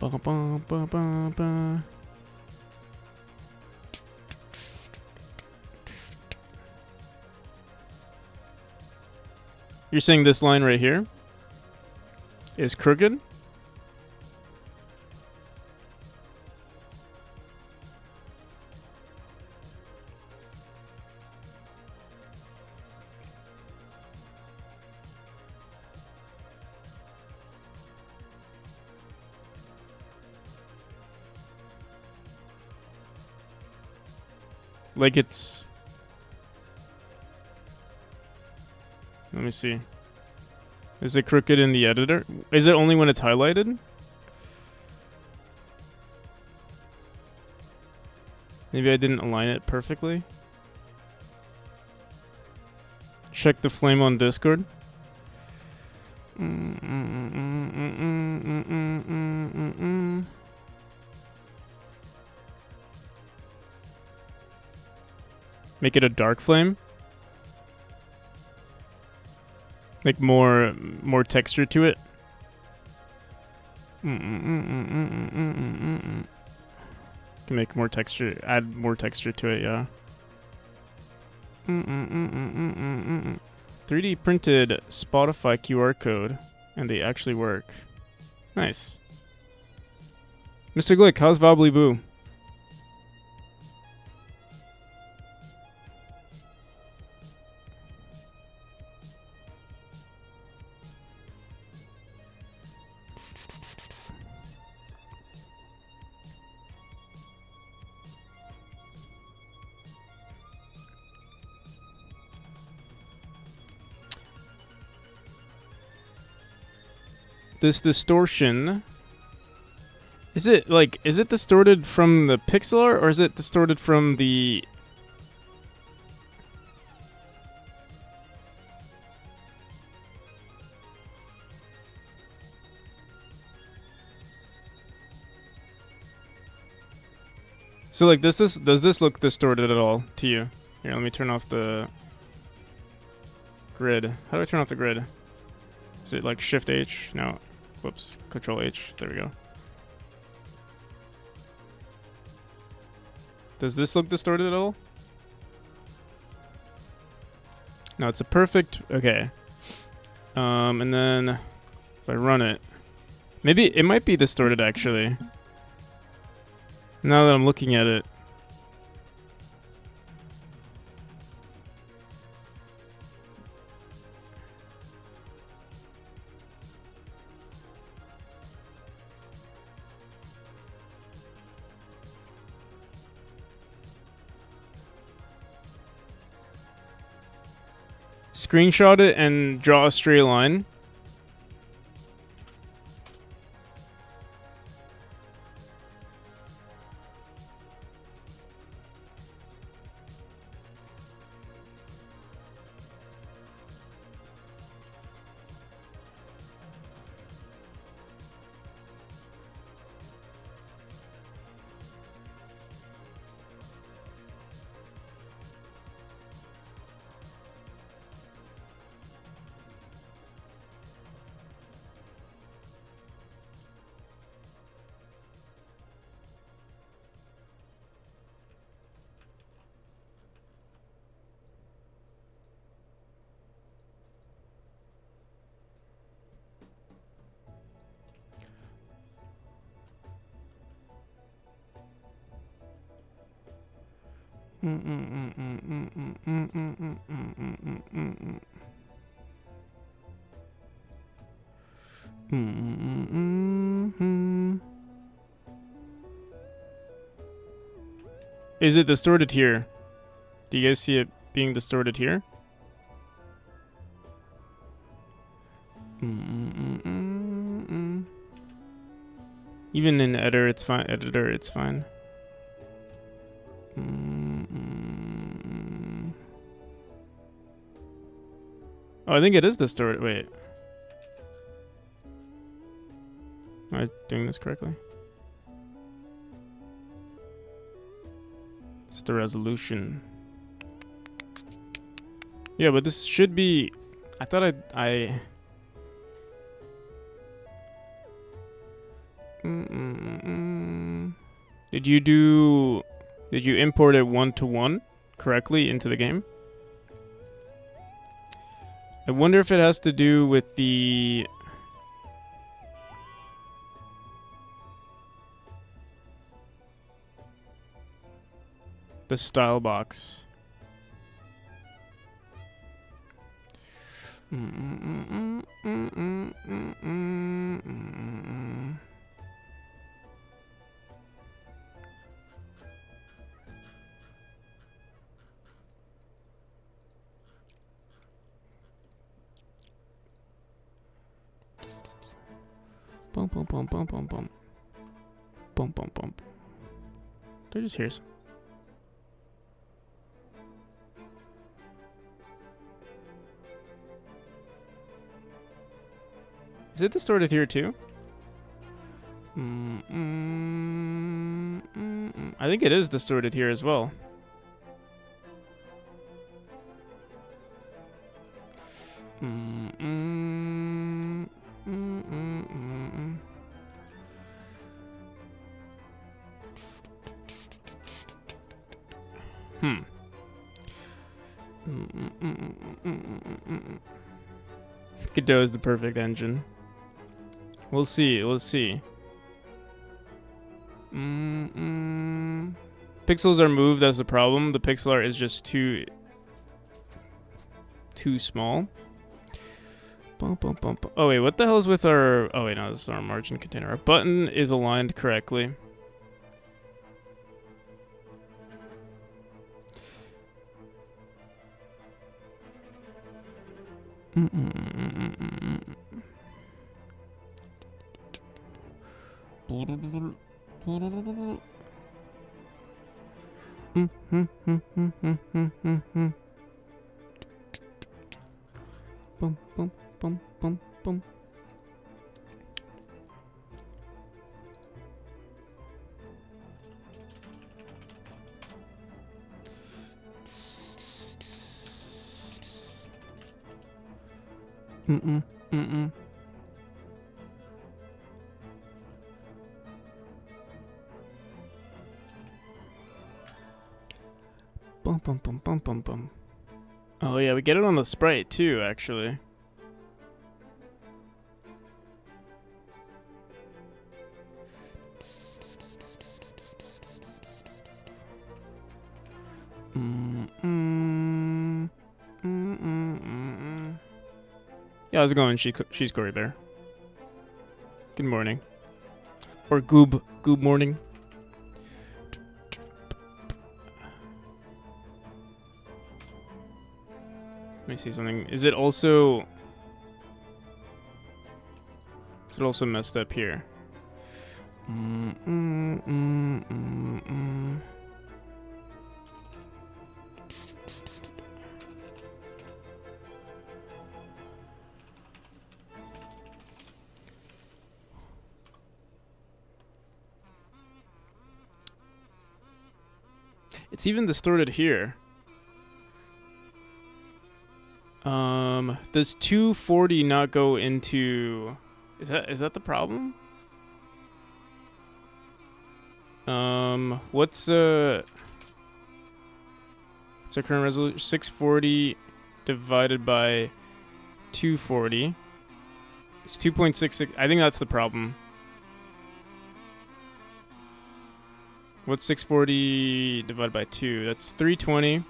A: ba, ba, ba, ba. You're saying this line right here is crooked? Like it's... Let me see. Is it crooked in the editor? Is it only when it's highlighted? Maybe I didn't align it perfectly. Check the flame on Discord. Make it a dark flame. Like more texture to it. Can make more texture, add more texture to it, yeah. 3D printed Spotify QR code, and they actually work. Nice. Mr. Glick, how's Vobbly Boo? This distortion, is it distorted from the pixel art, or is it distorted from the... So like does this look distorted at all to you? Here, let me turn off the grid. How do I turn off the grid? Is it like Shift H? No. Whoops. Control H. There we go. Does this look distorted at all? No, it's a perfect... Okay. And then if I run it... Maybe it might be distorted actually. Now that I'm looking at it. Screenshot it and draw a straight line. Is it distorted here? Do you guys see it being distorted here? Even in editor, it's fine. Editor, it's fine. Oh, I think it is distorted. Wait. Am I doing this correctly? It's the resolution. Yeah, but this should be... I thought I... Did you import it 1-to-1 correctly into the game? I wonder if it has to do with the style box. Bum bum bum bum bum bum. Bum bum bum. They're just here. Is it distorted here too? I think it is distorted here as well. Godot is the perfect engine. We'll see. Let's see. Pixels are moved. That's the problem. The pixel art is just too small. Bum, bum, bum, bum. Oh wait, what the hell is with our... Oh wait, no, this is our margin container. Our button is aligned correctly. Bum, bum, bum, bum, bum. Bum, bum, bum, bum, bum, bum. Oh yeah, we get it on the sprite too, actually. Yeah, how's it going? She's Corey Bear. Good morning. Or goob morning. Let me see something. Is it also messed up here? It's even distorted here. Does 240 not go into... Is that the problem? What's our current resolution? 640 divided by 240. It's 2.66. I think that's the problem. What's 640 divided by 2? That's 320.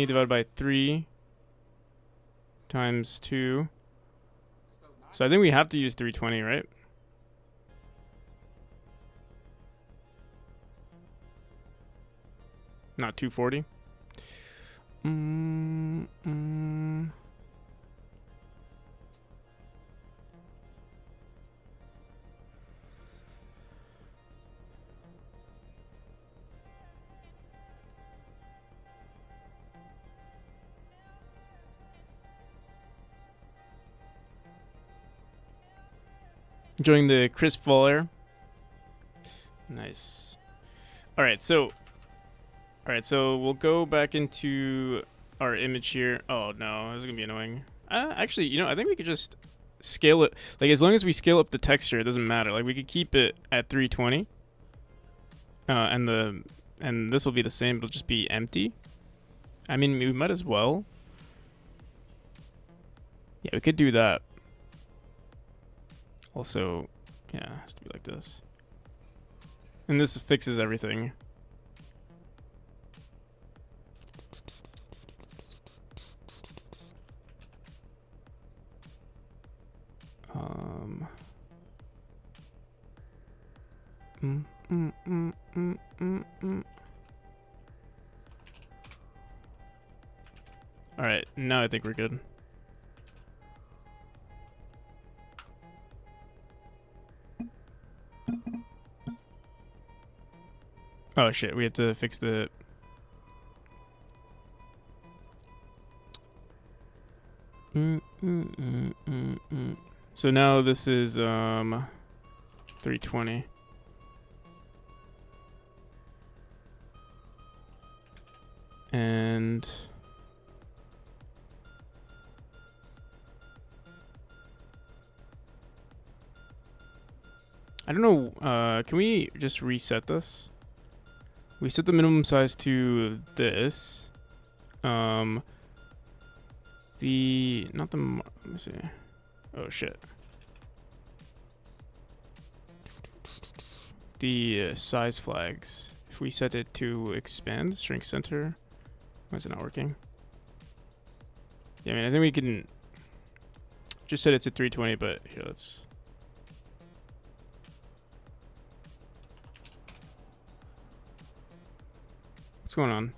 A: Divided by 3 times 2. So I think we have to use 320, right? Not 240. Enjoying the crisp fall air. Nice. All right, so we'll go back into our image here. Oh no, this is gonna be annoying. Actually, you know, I think we could just scale it. Like, as long as we scale up the texture, it doesn't matter. Like, we could keep it at 320. And this will be the same. It'll just be empty. I mean, we might as well. Yeah, we could do that. Also, yeah, it has to be like this. And this fixes everything. All right, now I think we're good. Oh shit, we have to fix the... So now this is 320. And I don't know, can we just reset this? We set the minimum size to this. Let me see. Oh shit. The size flags. If we set it to expand, shrink center. Why is it not working? Yeah, I mean, I think we can just set it to 320, but here, let's... What's going on?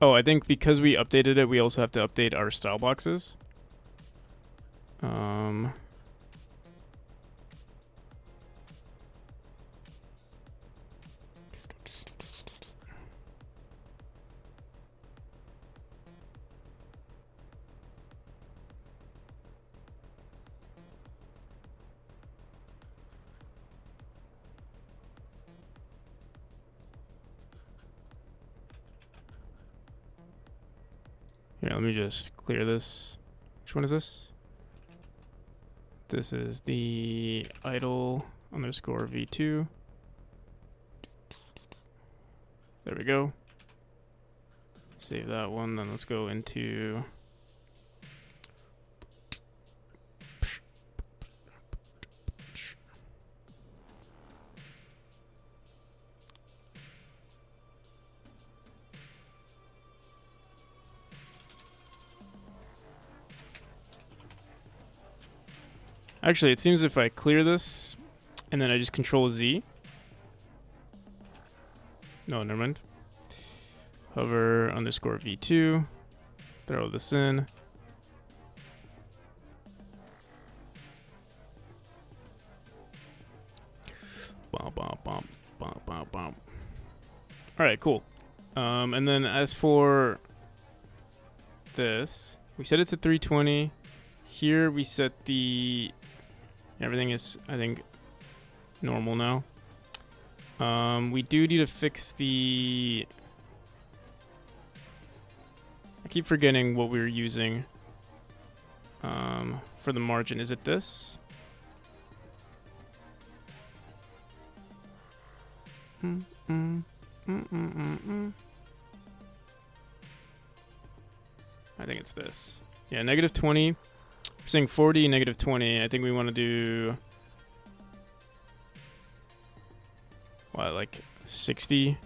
A: Oh, I think because we updated it, we also have to update our style boxes. Here, let me just clear this. Which one is this? This is the idle underscore v2. There we go. Save that one, then let's go into... Actually, it seems if I clear this, and then I just control Z. No, never mind. Hover underscore v2. Throw this in. Bom, bom, bom, bom, bom, bom. All right, cool. And then as for this, we set it to 320. Here we set the... Everything is, I think, normal now. We do need to fix the... I keep forgetting what we were using for the margin. Is it this? I think it's this. Yeah, -20. We're saying 40, -20. I think we want to do... What, like 60,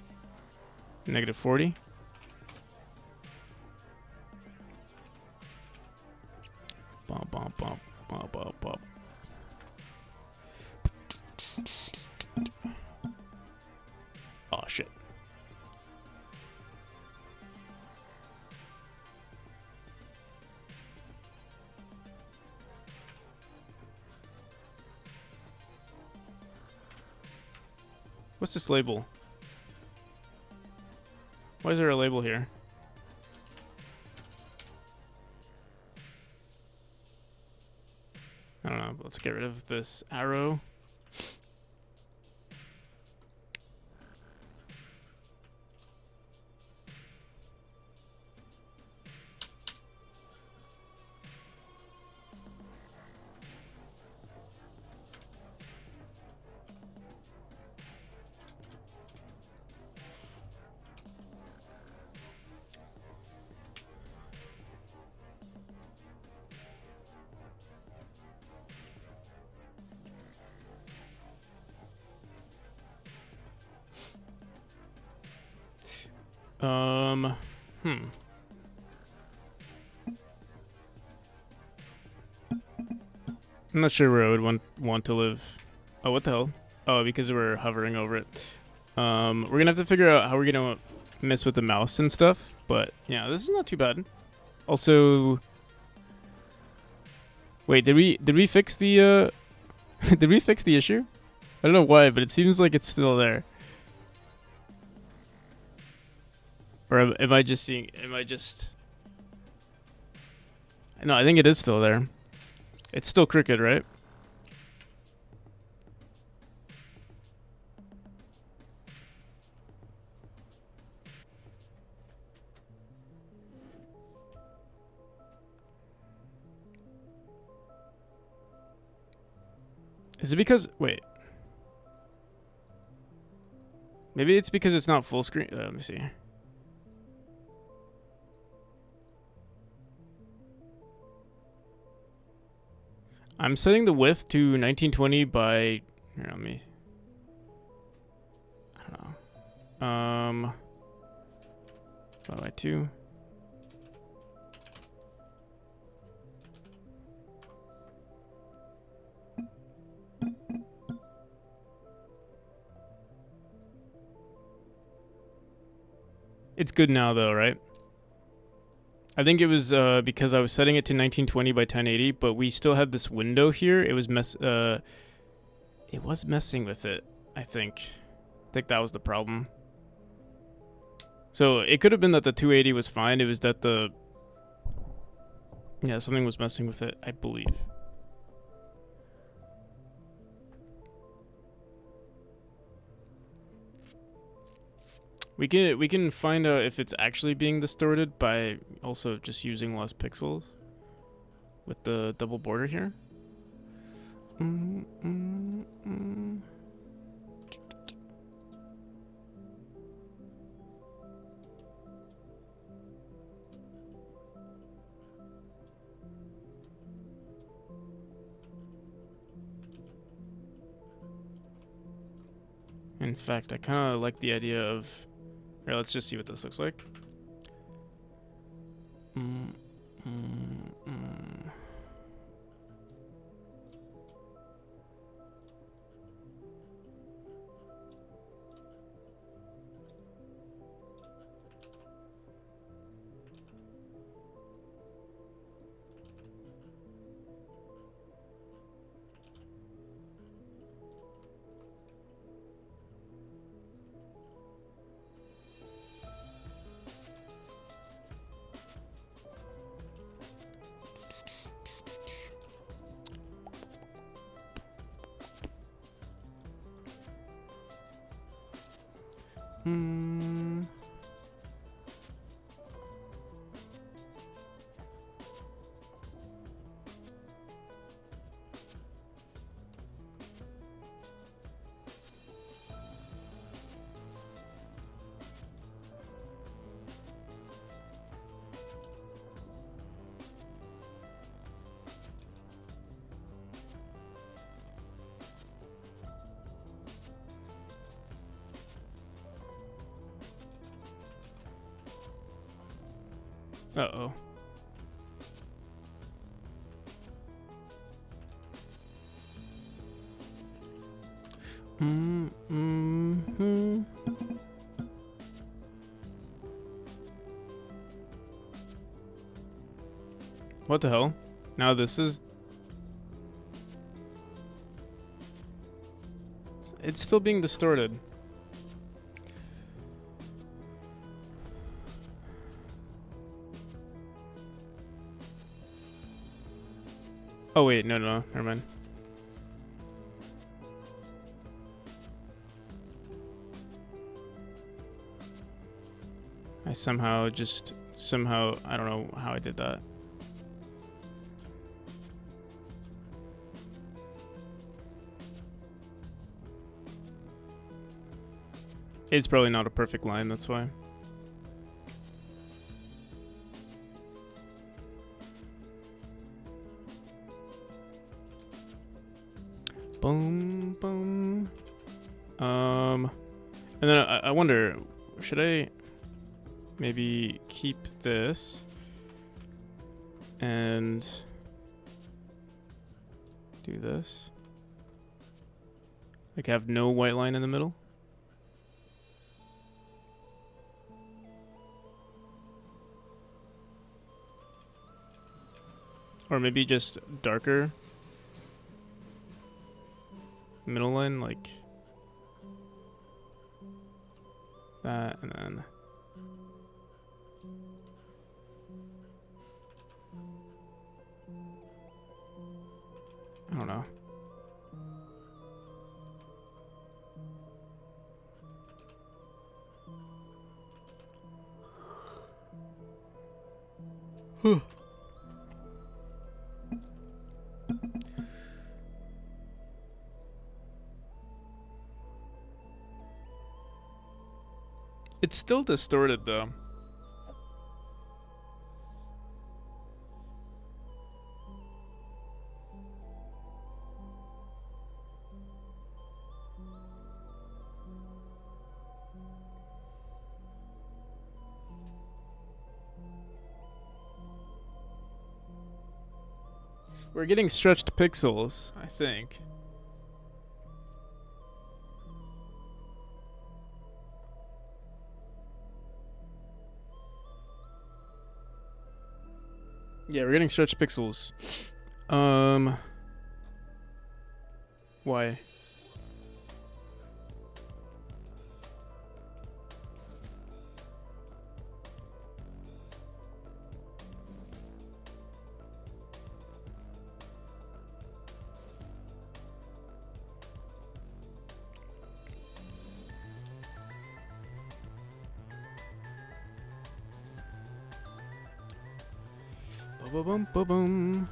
A: -40? Bum, bum, bum, bum, bum, bum. Oh, shit. What's this label? Why is there a label here? I don't know, but let's get rid of this arrow. Hmm. I'm not sure where I would want to live. Oh, what the hell? Oh, because we're hovering over it. We're gonna have to figure out how we're gonna mess with the mouse and stuff. But yeah, this is not too bad. Also, wait, did we fix the did we fix the issue? I don't know why, but it seems like it's still there. Or am I just seeing? Am I just? No, I think it is still there. It's still crooked, right? Is it because... Wait. Maybe it's because it's not full screen. Let me see. I'm setting the width to 1920 by... Here, let me... I don't know. By 2. It's good now, though, right? I think it was because I was setting it to 1920 by 1080, but we still had this window here. It was messing with it, I think. I think that was the problem. So it could have been that the 280 was fine. It was that yeah, something was messing with it, I believe. We can find out if it's actually being distorted by also just using less pixels with the double border here. In fact, I kind of like the idea of... Here, let's just see what this looks like. Uh-oh. What the hell? Now this is... It's still being distorted. Oh wait, no, never mind. I somehow, I don't know how I did that. It's probably not a perfect line, that's why. Boom, boom. And then I wonder, should I maybe keep this and do this? Like have no white line in the middle? Or maybe just darker middle line, like that, and then I don't know. It's still distorted though. We're getting stretched pixels, I think. Yeah, we're getting stretched pixels. Why? Ba-bum, ba-bum.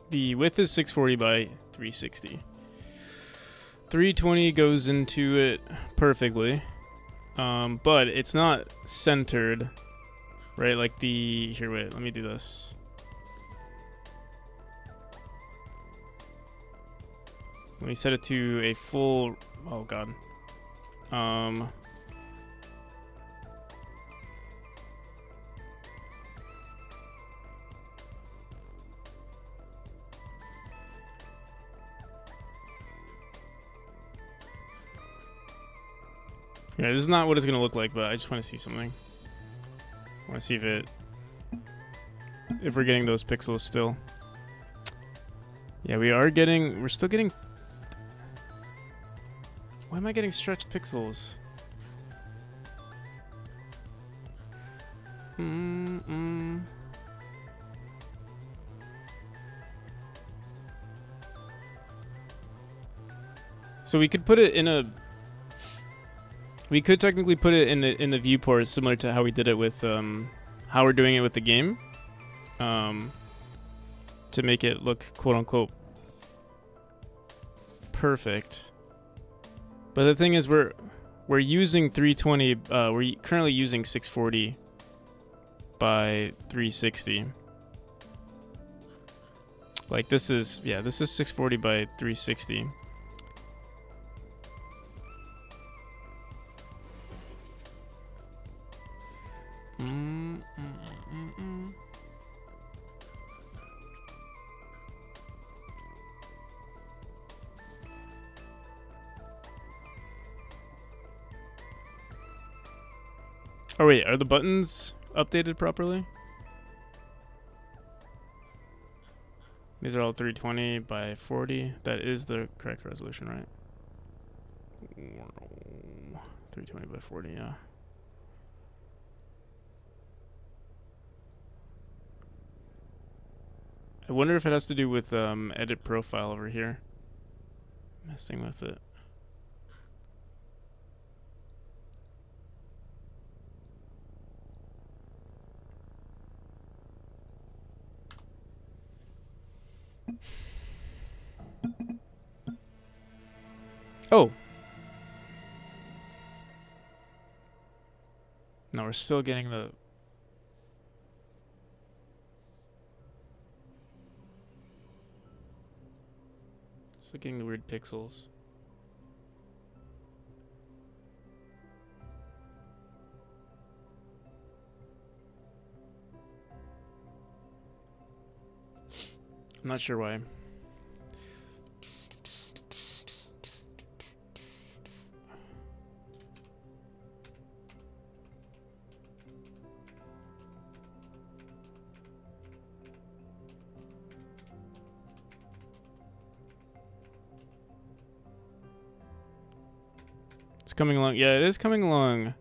A: The width is 640 by 360. 320 goes into it perfectly, but it's not centered, right? Like here, wait, let me do this. Let me set it to a full, oh god. Yeah, this is not what it's gonna look like, but I just want to see something. I want to see if we're getting those pixels still. Yeah, we're still getting. Why am I getting stretched pixels? So we could put it in a. We could technically put it in the viewport, similar to how we did it with how we're doing it with the game, to make it look quote unquote perfect. But the thing is, we're using 320. We're currently using 640 by 360. Like this is 640 by 360. Oh wait, are the buttons updated properly? These are all 320 by 40. That is the correct resolution, right? 320 by 40, yeah. I wonder if it has to do with edit profile over here. Messing with it. Oh. No, we're still getting the... Still getting the weird pixels. I'm not sure why. It's coming along. Yeah, it is coming along.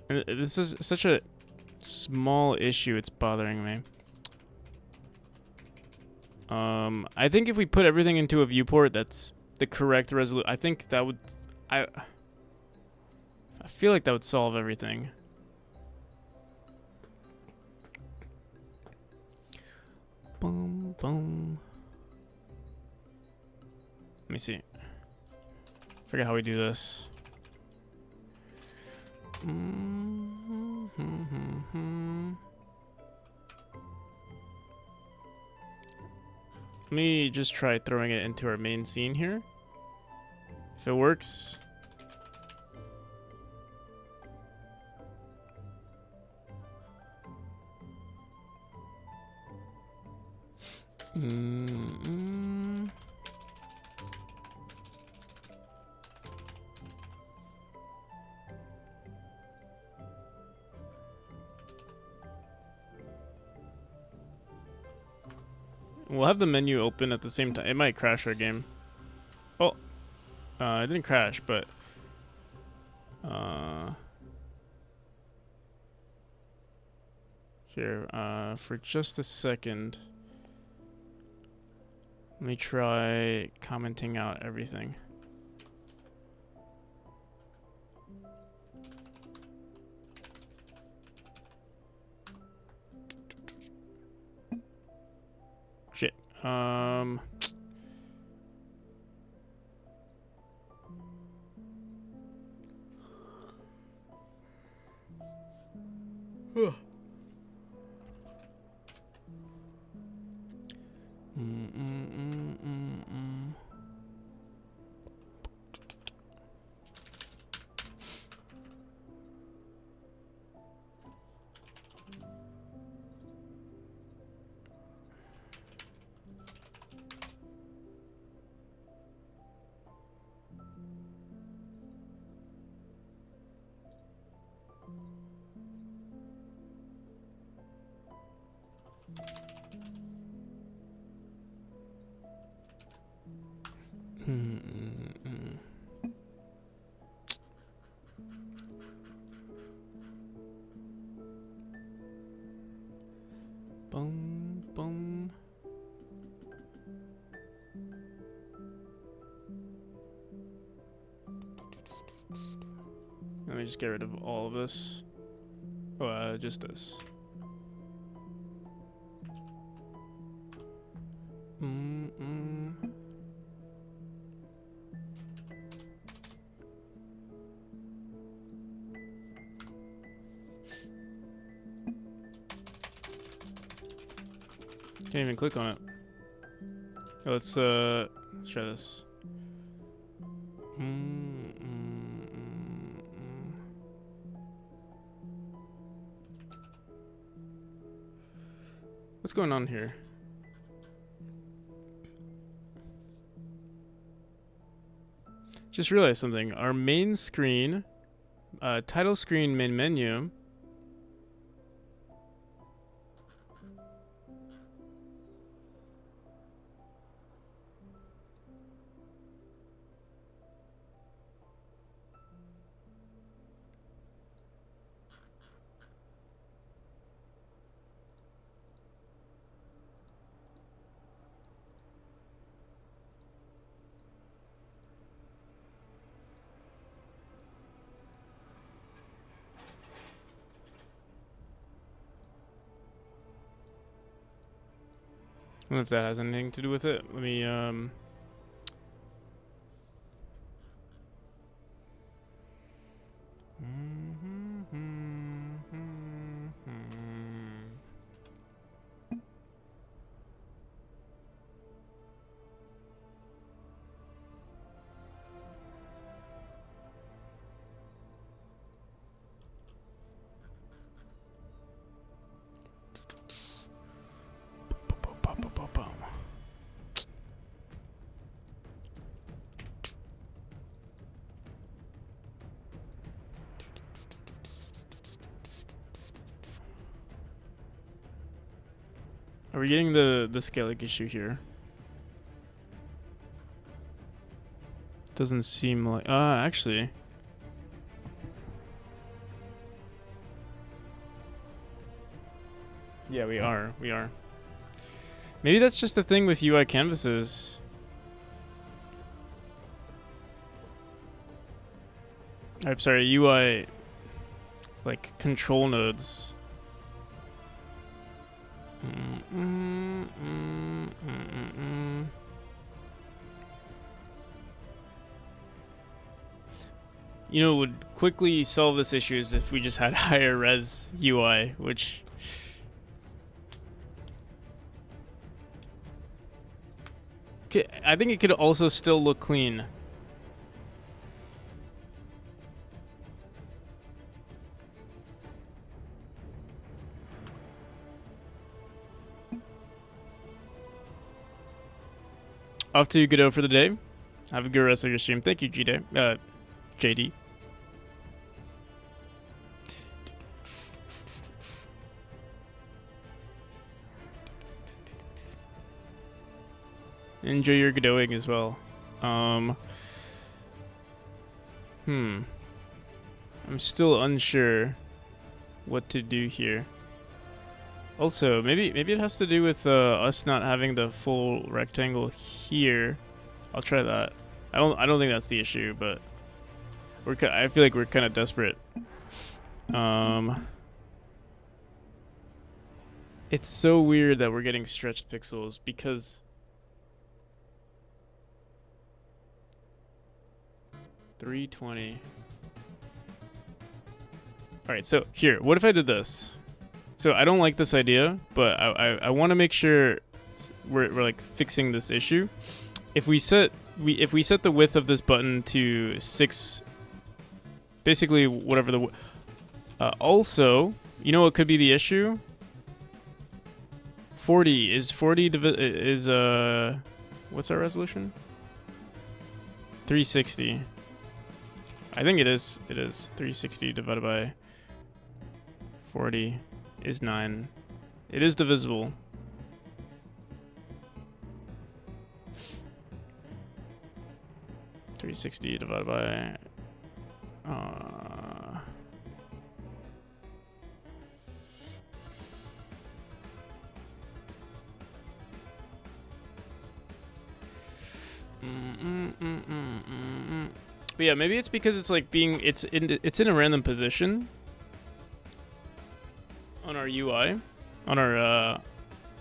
A: This is such a small issue. It's bothering me. I think if we put everything into a viewport that's the correct resolution, I think that would... I feel like that would solve everything. Boom, boom. Let me see. Figure out how we do this. Let me just try throwing it into our main scene here. If it works. We'll have the menu open at the same time. It might crash our game. Oh, it didn't crash, but here, for just a second, let me try commenting out everything. Shit. Boom, boom. Let me just get rid of all of this. Oh, just this. Can't even click on it. Oh, let's try this. What's going on here? Just realized something. Our main screen, title screen, main menu. I don't know if that has anything to do with it. Let me Are we getting the scaling issue here? Doesn't seem like actually. Yeah, we are. We are. Maybe that's just the thing with UI canvases. I'm sorry, UI like control nodes. You know, it would quickly solve this issue is if we just had higher res UI, which I think it could also still look clean. Off to Godot for the day. Have a good rest of your stream. Thank you, JD. Enjoy your Godoting as well. I'm still unsure what to do here. Also, maybe it has to do with us not having the full rectangle here. I'll try that. I don't think that's the issue, but I feel like we're kind of desperate. It's so weird that we're getting stretched pixels because 320. All right, so here, what if I did this? So I don't like this idea, but I want to make sure we're like fixing this issue. If we set the width of this button to 6, basically whatever the also, you know what could be the issue? 40 is what's our resolution? 360. I think it is 360 divided by 40 is 9. It is divisible. $360 divided by But yeah, maybe it's because it's like it's in a random position on our UI, on our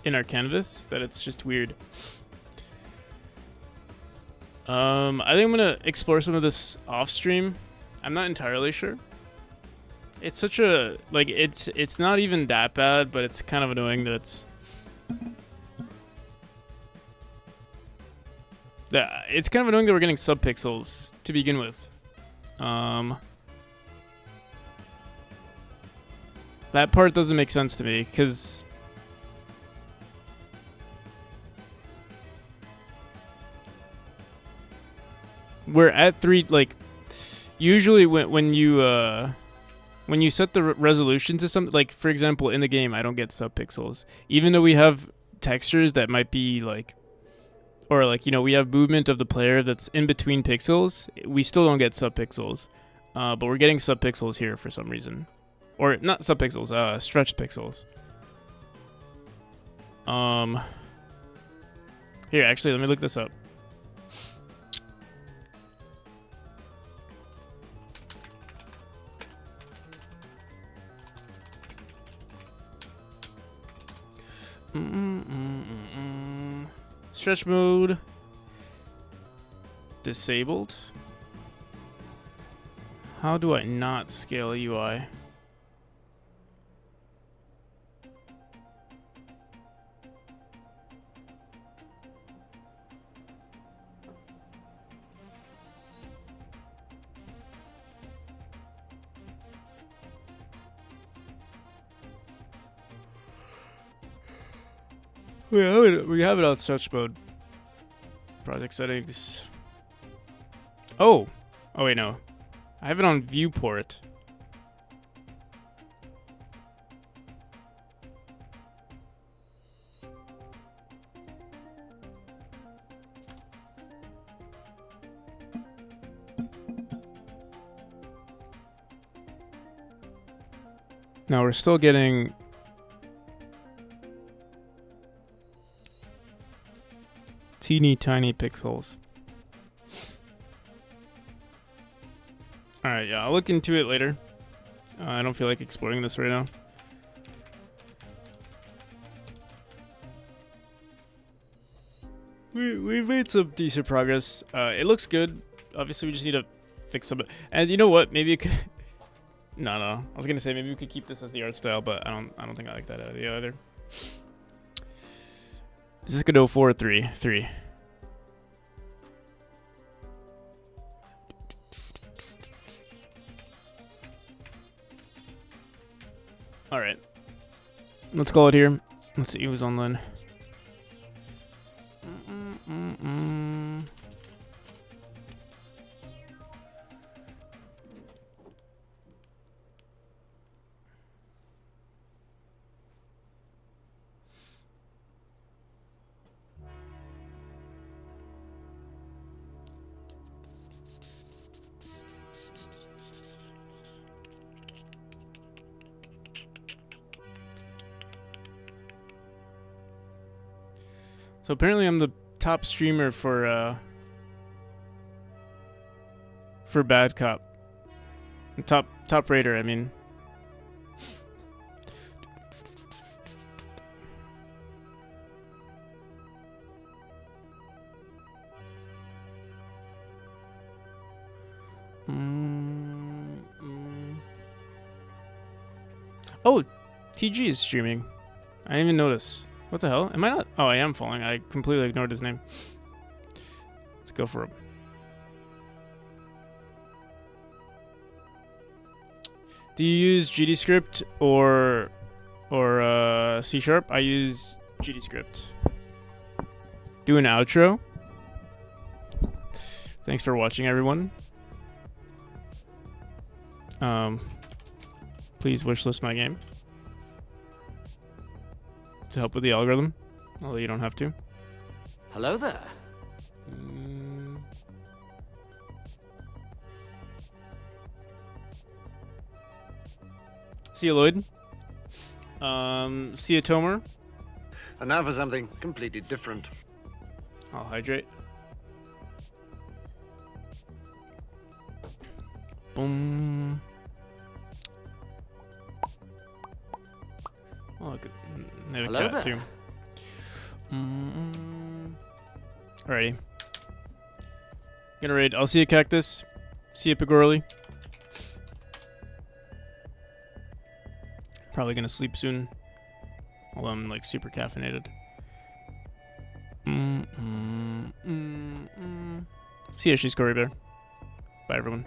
A: in our canvas, that it's just weird. I think I'm gonna explore some of this off stream. I'm not entirely sure. It's such a like it's not even that bad, but it's kind of annoying that it's kind of annoying that we're getting subpixels to begin with. That part doesn't make sense to me because we're at 3. Like usually when you set the resolution to something, like for example in the game, I don't get subpixels, even though we have textures that might be like, or like, you know, we have movement of the player that's in between pixels. We still don't get subpixels, but we're getting subpixels here for some reason, or not subpixels, stretch pixels. Here, actually, let me look this up. Stretch mode disabled. How do I not scale UI? We have it on stretch mode. Project settings. Oh wait, no. I have it on viewport. No, we're still getting teeny tiny pixels. Alright, yeah, I'll look into it later. I don't feel like exploring this right now. We've made some decent progress. It looks good. Obviously, we just need to fix some. And you know what? Maybe it could. No. I was gonna say maybe we could keep this as the art style, but I don't think I like that idea either. Is this Godot 4 or 3? 3. All right. Let's call it here. Let's see who's online. So apparently I'm the top streamer for Bad Cop. Top raider, I mean. Oh, TG is streaming. I didn't even notice. What the hell? Am I not? Oh, I am following. I completely ignored his name. Let's go for him. Do you use GDScript or C#? I use GDScript. Do an outro. Thanks for watching, everyone. Please wishlist my game to help with the algorithm, although you don't have to.
B: Hello there.
A: See you, Lloyd. See you, Tomer.
C: And now for something completely different.
A: I'll hydrate. Boom. Oh, look, they have a
B: Hello
A: cat
B: there.
A: too. Alrighty. Gonna raid. I'll see you, Cactus. See you, Pigorally. Probably gonna sleep soon. Although I'm like super caffeinated. See you, she's Corey Bear. Bye, everyone.